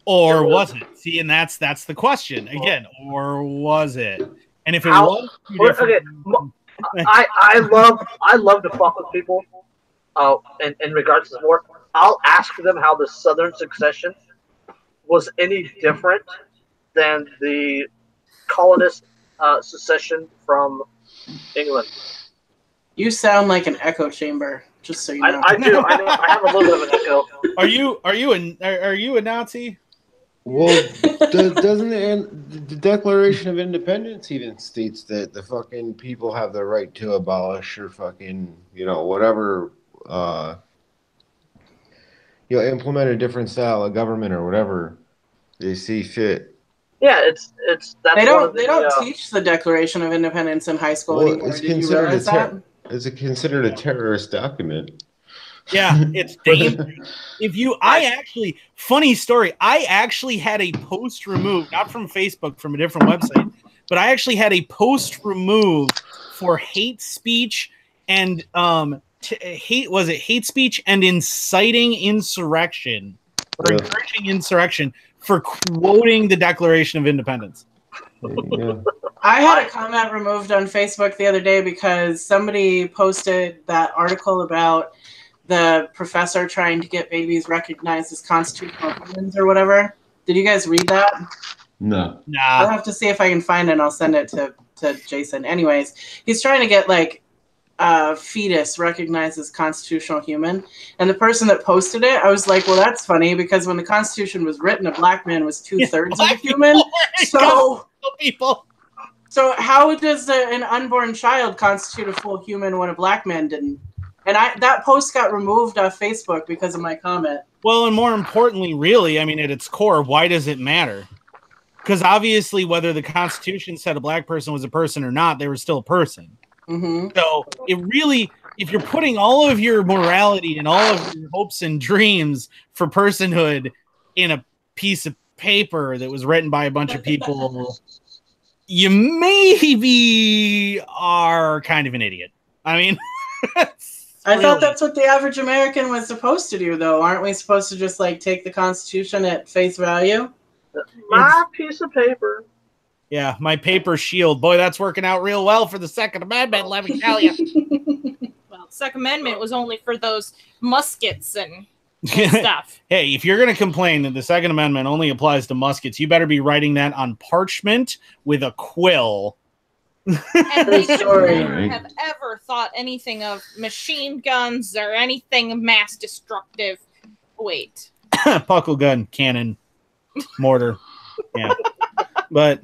Speaker 3: Or was it? See, and that's the question again. Or was it? And if it was,
Speaker 6: okay. I love to fuck with people. In regards to the war, I'll ask them how the Southern secession was any different than the colonist secession from England.
Speaker 2: You sound like an echo chamber, just so you know.
Speaker 6: I do. I have a little bit of an echo.
Speaker 3: Are you a Nazi?
Speaker 5: Well, doesn't the Declaration of Independence even states that the fucking people have the right to abolish or fucking, whatever, implement a different style of government or whatever they see fit.
Speaker 6: Yeah, it's
Speaker 2: they don't teach the Declaration of Independence in high school anymore.
Speaker 5: It's considered a terrorist document.
Speaker 3: Yeah, it's dangerous. Funny story, I actually had a post removed, not from Facebook, from a different website, but I actually had a post removed for hate speech and hate speech and inciting insurrection or encouraging insurrection for quoting the Declaration of Independence.
Speaker 5: Yeah.
Speaker 2: I had a comment removed on Facebook the other day because somebody posted that article about the professor trying to get babies recognized as constitutional humans or whatever. Did you guys read that?
Speaker 5: No.
Speaker 3: Nah.
Speaker 2: I'll have to see if I can find it and I'll send it to Jason. Anyways, he's trying to get fetus recognized as constitutional human. And the person that posted it, I was like, well, that's funny because when the Constitution was written, a black man was 2/3 of a human. So
Speaker 3: people.
Speaker 2: So how does an unborn child constitute a full human when a black man didn't? And that post got removed off Facebook because of my comment.
Speaker 3: Well, and more importantly, really, I mean, at its core, why does it matter? Because obviously, whether the Constitution said a black person was a person or not, they were still a person.
Speaker 2: Mm-hmm.
Speaker 3: So it really, if you're putting all of your morality and all of your hopes and dreams for personhood in a piece of paper that was written by a bunch of people, you maybe are kind of an idiot. I mean,
Speaker 2: I thought that's what the average American was supposed to do, though. Aren't we supposed to just like take the Constitution at face value?
Speaker 6: My piece of paper.
Speaker 3: Yeah, my paper shield. Boy, that's working out real well for the Second Amendment, let me tell you.
Speaker 4: Well, the Second Amendment was only for those muskets and stuff.
Speaker 3: Hey, if you're going to complain that the Second Amendment only applies to muskets, you better be writing that on parchment with a quill.
Speaker 4: And they should never have ever thought anything of machine guns or anything mass destructive. Wait.
Speaker 3: Puckle gun, cannon, mortar. Yeah. But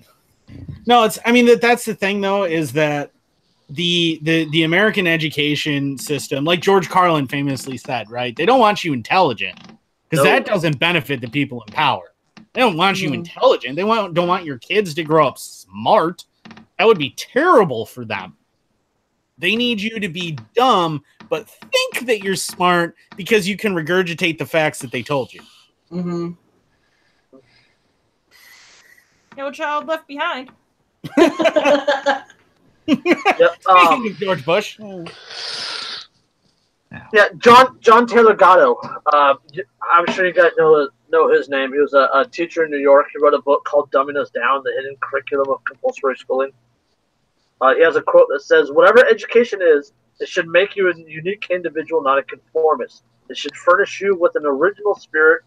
Speaker 3: no, it's, I mean, that's the thing though, is that the American education system, like George Carlin famously said, right? They don't want you intelligent because that doesn't benefit the people in power. They don't want you intelligent. They don't want your kids to grow up smart. That would be terrible for them. They need you to be dumb, but think that you're smart because you can regurgitate the facts that they told you.
Speaker 2: Mm-hmm.
Speaker 4: No child left behind.
Speaker 3: Speaking of George Bush.
Speaker 6: Yeah, John Taylor Gatto. I'm sure you guys know his name. He was a teacher in New York. He wrote a book called Dumbing Us Down, The Hidden Curriculum of Compulsory Schooling. He has a quote that says, "Whatever education is, it should make you a unique individual, not a conformist. It should furnish you with an original spirit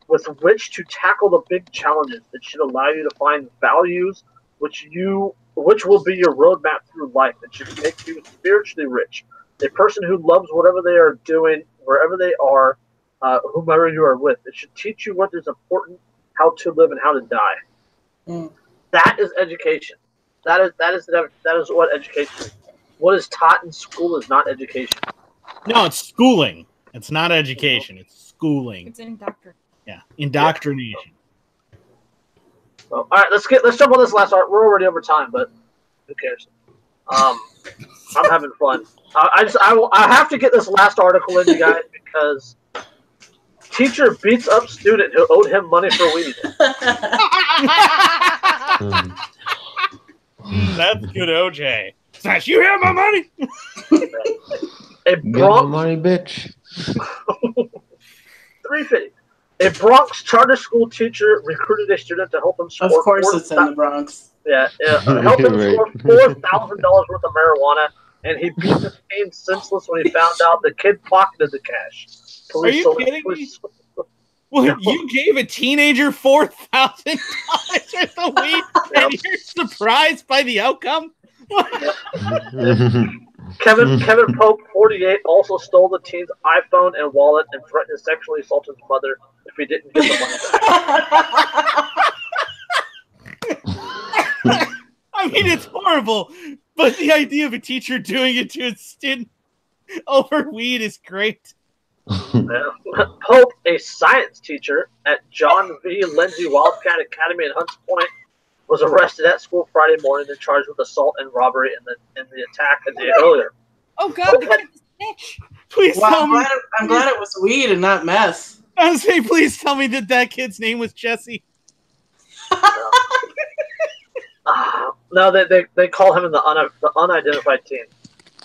Speaker 6: with which to tackle the big challenges. It should allow you to find values which will be your roadmap through life. It should make you spiritually rich. A person who loves whatever they are doing, wherever they are, whomever you are with. It should teach you what is important, how to live, and how to die." That is education. That is what education is. What is taught in school is not education.
Speaker 3: No, it's schooling. It's not education. It's schooling.
Speaker 4: It's indoctrination.
Speaker 3: Yeah, indoctrination.
Speaker 6: Well, all right, let's jump on this last art. We're already over time, but who cares? I'm having fun. I have to get this last article in, you guys, because teacher beats up student who owed him money for weed.
Speaker 3: That's good, OJ. Slash, you have my money.
Speaker 5: Get my money, bitch.
Speaker 6: 350. A Bronx charter school teacher recruited a student to help him score.
Speaker 2: Of course, it's in the Bronx.
Speaker 6: Yeah, help him score $4,000 worth of marijuana, and he beat the teen senseless when he found out the kid pocketed the cash.
Speaker 3: Are you kidding me? Well, you gave a teenager $4,000 worth of weed, and you're surprised by the outcome?
Speaker 6: Kevin Pope, 48, also stole the teen's iPhone and wallet and threatened to sexually assault his mother if he didn't get the money back.
Speaker 3: I mean, it's horrible, but the idea of a teacher doing it to a student over weed is great.
Speaker 6: Pope, a science teacher at John V. Lindsay Wildcat Academy in Hunts Point, was arrested at school Friday morning and charged with assault and robbery in the attack a day earlier.
Speaker 4: Oh God, the kid was a snitch.
Speaker 3: Please tell me.
Speaker 2: I'm glad it was weed and not meth.
Speaker 3: I was saying, please tell me that kid's name was Jesse.
Speaker 6: No, they call him in the unidentified teen.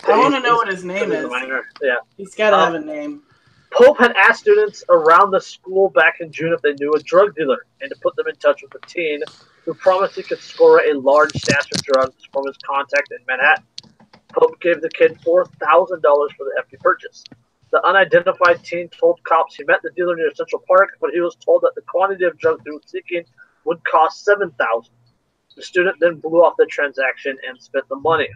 Speaker 2: I want to know what his name is.
Speaker 6: Yeah,
Speaker 2: he's got to have a name.
Speaker 6: Pope had asked students around the school back in June if they knew a drug dealer and to put them in touch with a teen who promised he could score a large stash of drugs from his contact in Manhattan. Pope gave the kid $4,000 for the hefty purchase. The unidentified teen told cops he met the dealer near Central Park, but he was told that the quantity of drugs he was seeking would cost $7,000. The student then blew off the transaction and spent the money.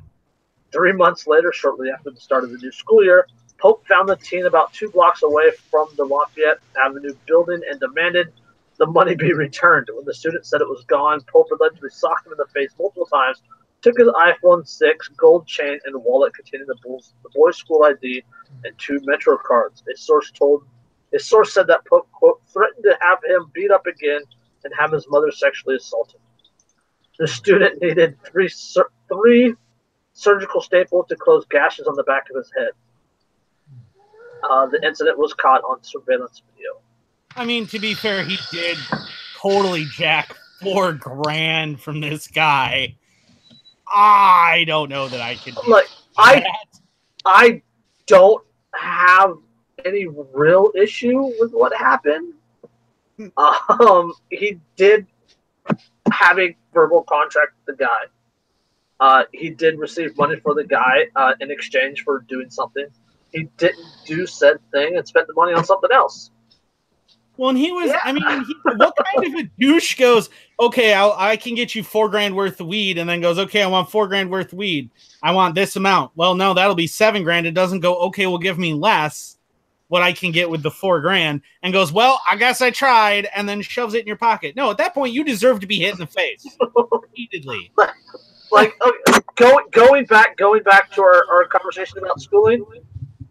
Speaker 6: 3 months later, shortly after the start of the new school year, Pope found the teen about 2 blocks away from the Lafayette Avenue building and demanded the money be returned. When the student said it was gone, Pope allegedly socked him in the face multiple times took his iPhone 6, gold chain, and wallet containing the boy's school ID and 2 Metro cards. A source said that Pope, quote, threatened to have him beat up again and have his mother sexually assaulted. The student needed three surgical staples to close gashes on the back of his head. The incident was caught on surveillance video.
Speaker 3: I mean, to be fair, he did totally jack $4,000 from this guy. I don't know that I could.
Speaker 6: Like, I don't have any real issue with what happened. He did have a verbal contract with the guy. He did receive money for the guy in exchange for doing something. He didn't do said thing and spent the money on something else.
Speaker 3: Well, and he was, yeah. I mean, what kind of a douche goes, okay, I can get you $4,000 worth of weed, and then goes, okay, I want $4,000 worth of weed. I want this amount. Well, no, that'll be $7,000. It doesn't go, okay, well, give me less what I can get with the $4,000, and goes, well, I guess I tried, and then shoves it in your pocket. No, at that point, you deserve to be hit in the face repeatedly.
Speaker 6: Like, going back to our conversation about schooling.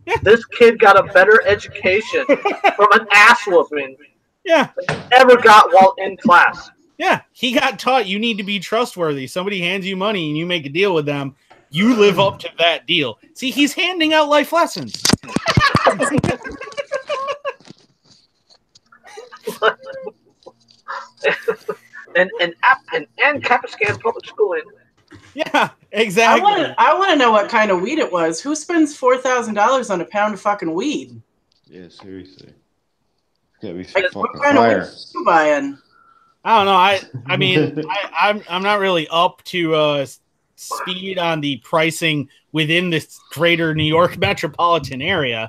Speaker 6: Yeah. This kid got a better education from an ass whooping than he ever got while in class.
Speaker 3: Yeah, he got taught you need to be trustworthy. Somebody hands you money and you make a deal with them. You live up to that deal. See, he's handing out life lessons. and Capiscan public schooling. Yeah, exactly.
Speaker 2: I want to know what kind of weed it was. Who spends $4,000 on a pound of fucking weed?
Speaker 5: Yeah, seriously. Yeah,
Speaker 2: what kind of weed are you buying?
Speaker 3: I don't know. I mean, I'm not really up to speed on the pricing within this greater New York metropolitan area,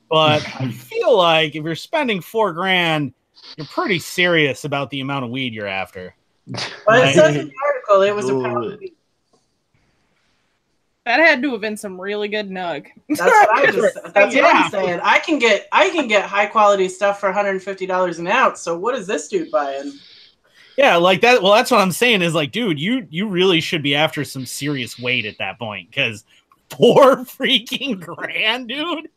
Speaker 3: but I feel like if you're spending $4,000, you're pretty serious about the amount of weed you're after.
Speaker 2: Well, it says in the article it was a pound of weed.
Speaker 4: That had to have been some really good nug.
Speaker 2: That's what I'm saying. I can get high quality stuff for $150 an ounce. So what is this dude buying?
Speaker 3: Yeah, like that. Well, that's what I'm saying is like, dude, you really should be after some serious weight at that point, because $4,000, dude.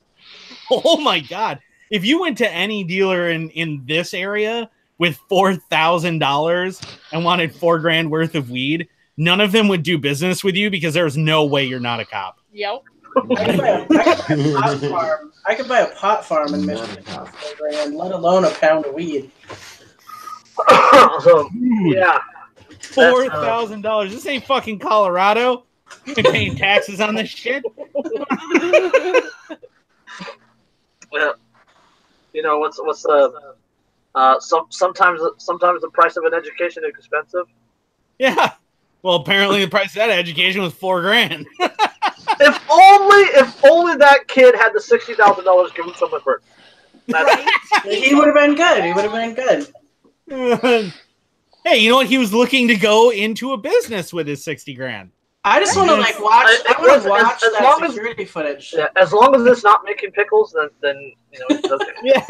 Speaker 3: Oh my God. If you went to any dealer in this area with $4,000 and wanted $4,000 worth of weed, none of them would do business with you because there's no way you're not a cop.
Speaker 4: Yep.
Speaker 2: I could buy a pot farm in Michigan for $4,000, let alone a pound of weed.
Speaker 6: So, yeah.
Speaker 3: $4,000. This ain't fucking Colorado. You ain't paying taxes on this shit.
Speaker 6: Well, you know what's sometimes the price of an education is expensive.
Speaker 3: Yeah. Well, apparently the price of that education was $4,000.
Speaker 6: If only that kid had the $60,000 given to him first.
Speaker 2: He would have been good. He would have been good.
Speaker 3: Hey, you know what? He was looking to go into a business with his $60,000.
Speaker 2: I just want to watch. I want to watch that security footage.
Speaker 6: Yeah, as long as it's not making pickles, then you know it's okay.
Speaker 3: Yeah.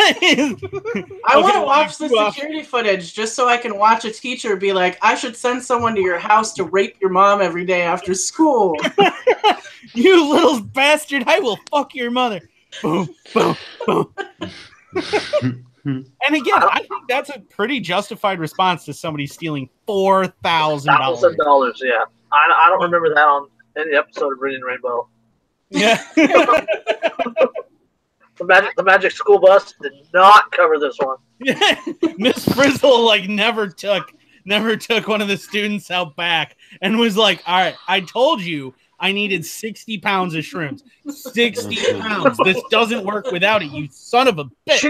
Speaker 2: I want to watch the security footage just so I can watch a teacher be like, "I should send someone to your house to rape your mom every day after school."
Speaker 3: You little bastard! I will fuck your mother. Boom, boom, boom. And again, I think that's a pretty justified response to somebody stealing $4,000.
Speaker 6: Yeah. I don't remember that on any episode of Reading Rainbow.
Speaker 3: Yeah.
Speaker 6: The magic school bus did not cover this one.
Speaker 3: Yeah. Miss Frizzle never took one of the students out back and was like, all right, I told you I needed 60 pounds of shrooms. 60 pounds. This doesn't work without it, you son of a bitch.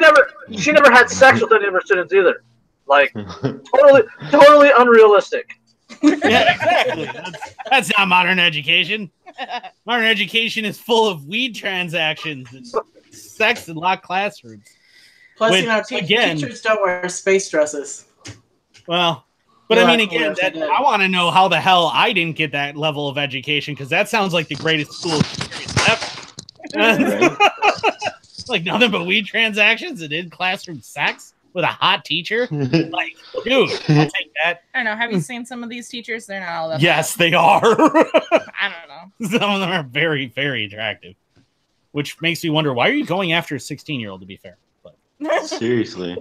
Speaker 6: She never had sex with any of her students either. Totally unrealistic.
Speaker 3: Yeah, exactly. That's not modern education. Modern education is full of weed transactions and sex in locked classrooms.
Speaker 2: Plus, teachers don't wear space dresses.
Speaker 3: Well, but I mean, again, I want to know how the hell I didn't get that level of education, because that sounds like the greatest school experience ever. Like nothing but weed transactions and in-classroom sex. with a hot teacher. Like, dude, I'll take that.
Speaker 4: I don't know. Have you seen some of these teachers? They're not all that.
Speaker 3: Yes, they are.
Speaker 4: I don't know.
Speaker 3: Some of them are very, very attractive, which makes me wonder, why are you going after a 16-year-old, to be fair? But
Speaker 5: Seriously.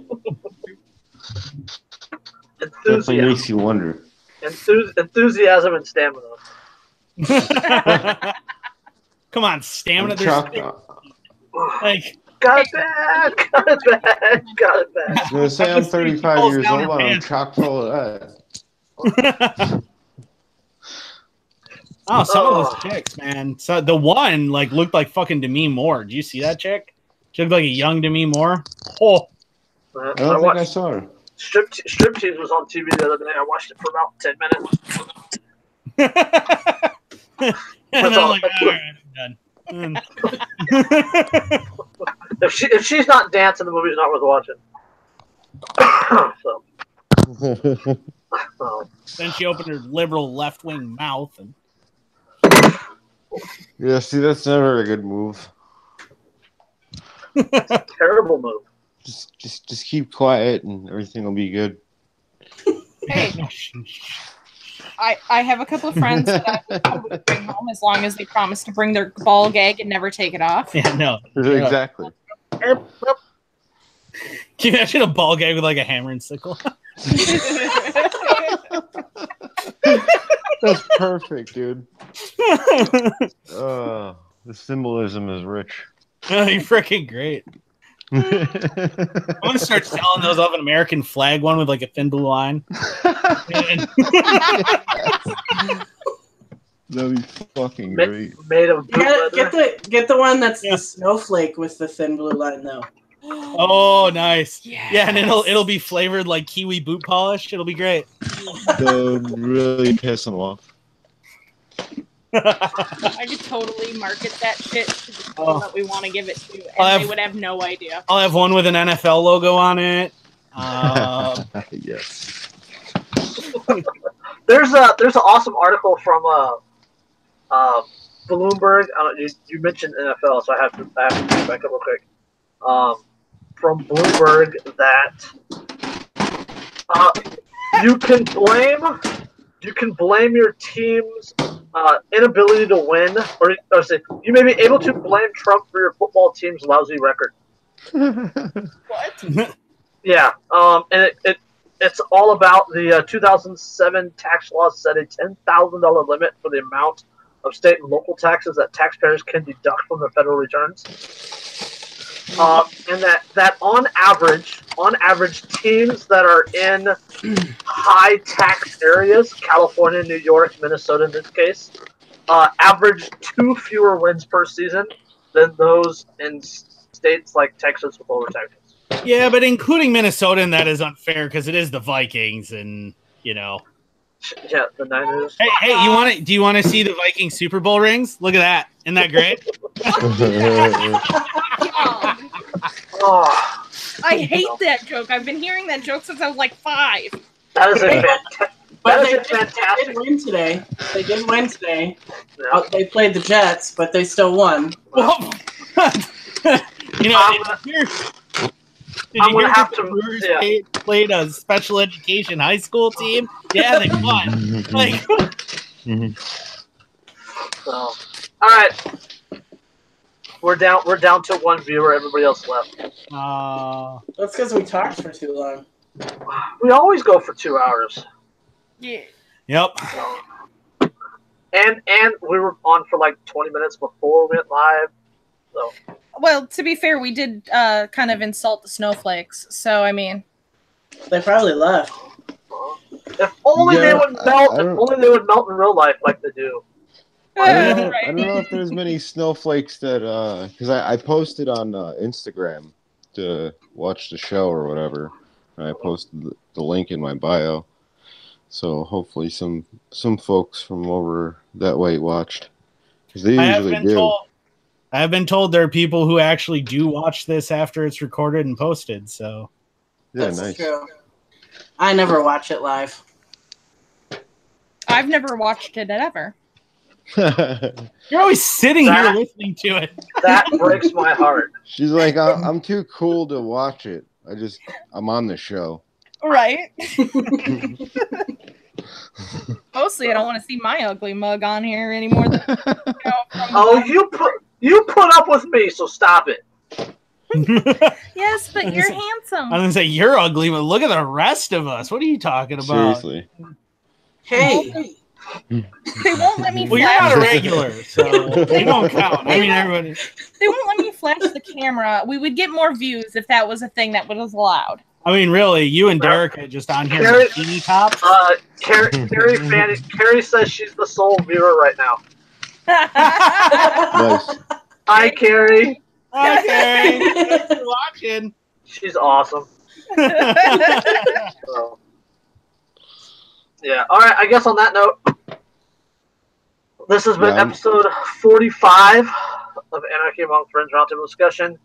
Speaker 5: Definitely makes you wonder.
Speaker 6: Enthusiasm and stamina.
Speaker 3: Come on, stamina. Like,
Speaker 6: got it back. Got it back. Got it back.
Speaker 5: I was going to say I'm 35 years old and I'm chock full of that.
Speaker 3: Oh, some of those chicks, man. So the one like looked like fucking Demi Moore. Did you see that chick? She looked like a young Demi Moore. Oh,
Speaker 5: I don't think I saw her.
Speaker 6: Striptease was on TV the other day. I watched it for about 10 minutes.
Speaker 3: And then I'm like, all right, I'm done.
Speaker 6: If she's not dancing, the movie's not worth watching.
Speaker 3: Then she opened her liberal left-wing mouth and.
Speaker 5: Yeah, see, that's never a good move.
Speaker 6: Terrible move.
Speaker 5: Just keep quiet and everything will be good.
Speaker 4: Hey, I have a couple of friends that I would bring home as long as they promise to bring their ball gag and never take it off.
Speaker 3: Yeah, no.
Speaker 5: Exactly.
Speaker 3: Can you imagine a ball gag with like a hammer and sickle?
Speaker 5: That's perfect, dude. The symbolism is rich.
Speaker 3: Oh, you're freaking great. I'm gonna start selling those off an American flag one with like a thin blue line.
Speaker 5: That'd be fucking great.
Speaker 6: Made of
Speaker 2: get the one that's the snowflake with the thin blue line though.
Speaker 3: Oh, nice.
Speaker 4: Yes.
Speaker 3: Yeah, and it'll be flavored like kiwi boot polish. It'll be great.
Speaker 5: They'll really piss them off.
Speaker 4: I could totally market that shit to the people that we want to give it to, and they would have no idea.
Speaker 3: I'll have one with an NFL logo on it.
Speaker 5: Yes.
Speaker 6: There's an awesome article from Bloomberg. You mentioned NFL, so I have to back up real quick. From Bloomberg that you can blame your team's inability to win, or say you may be able to blame Trump for your football team's lousy record.
Speaker 4: What?
Speaker 6: Yeah, and it's all about the 2007 tax law set a $10,000 limit for the amount of state and local taxes that taxpayers can deduct from their federal returns. And that on average, teams that are in high tax areas, California, New York, Minnesota in this case, average 2 fewer wins per season than those in states like Texas with lower taxes.
Speaker 3: Yeah, but including Minnesota in that is unfair because it is the Vikings, and you know.
Speaker 6: Yeah, the Niners.
Speaker 3: Hey, do you want to see the Vikings Super Bowl rings? Look at that. Isn't that great?
Speaker 4: I hate that joke. I've been hearing that joke since I was like 5.
Speaker 6: That is fantastic.
Speaker 2: They did win today. They did win today. Yeah. They played the Jets, but they still won.
Speaker 3: Well, you know, did you hear that the Brewers played a special education high school team? Yeah, they won. Like,
Speaker 6: so, all right, we're down to 1 viewer. Everybody else left.
Speaker 2: That's because we talked for too long.
Speaker 6: We always go for 2 hours.
Speaker 4: Yeah.
Speaker 3: Yep.
Speaker 6: So, and we were on for like 20 minutes before we went live. So.
Speaker 4: Well, to be fair, we did kind of insult the snowflakes. So, I mean,
Speaker 2: they probably left.
Speaker 6: If only they would melt. If only they would melt in real life like they do.
Speaker 5: I don't know if there's many snowflakes that because I posted on Instagram to watch the show or whatever. And I posted the link in my bio, so hopefully some folks from over that way watched because they usually do.
Speaker 3: I have been told there are people who actually do watch this after it's recorded and posted. So,
Speaker 5: yeah,
Speaker 2: that's
Speaker 5: nice.
Speaker 2: True. I never watch it live.
Speaker 4: I've never watched it ever.
Speaker 3: You're always sitting here listening to it.
Speaker 6: That breaks my heart.
Speaker 5: She's like, I'm too cool to watch it. I'm on the show.
Speaker 4: Right. Mostly, I don't want to see my ugly mug on here anymore.
Speaker 6: Oh, you put up with me, so stop it.
Speaker 4: Yes, but you're handsome.
Speaker 3: I was gonna say you're ugly, but look at the rest of us. What are you talking about?
Speaker 5: Seriously.
Speaker 2: Hey.
Speaker 4: They won't let me
Speaker 3: Well, you're
Speaker 4: flash.
Speaker 3: not a regular, so you don't count. I mean, everybody.
Speaker 4: They won't let me flash the camera. We would get more views if that was a thing that was allowed.
Speaker 3: I mean, really, you and Derek are just on here
Speaker 6: Carrie-
Speaker 3: in bikini tops.
Speaker 6: Carrie says she's the sole viewer right now.
Speaker 5: Nice.
Speaker 6: Hi, Carrie.
Speaker 3: Okay, thanks for watching.
Speaker 6: She's awesome. So, yeah. All right. I guess on that note, this has been episode 45 of Anarchy Among Friends Roundtable Discussion,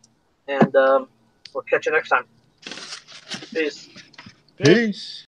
Speaker 6: and we'll catch you next time. Peace.
Speaker 5: Peace.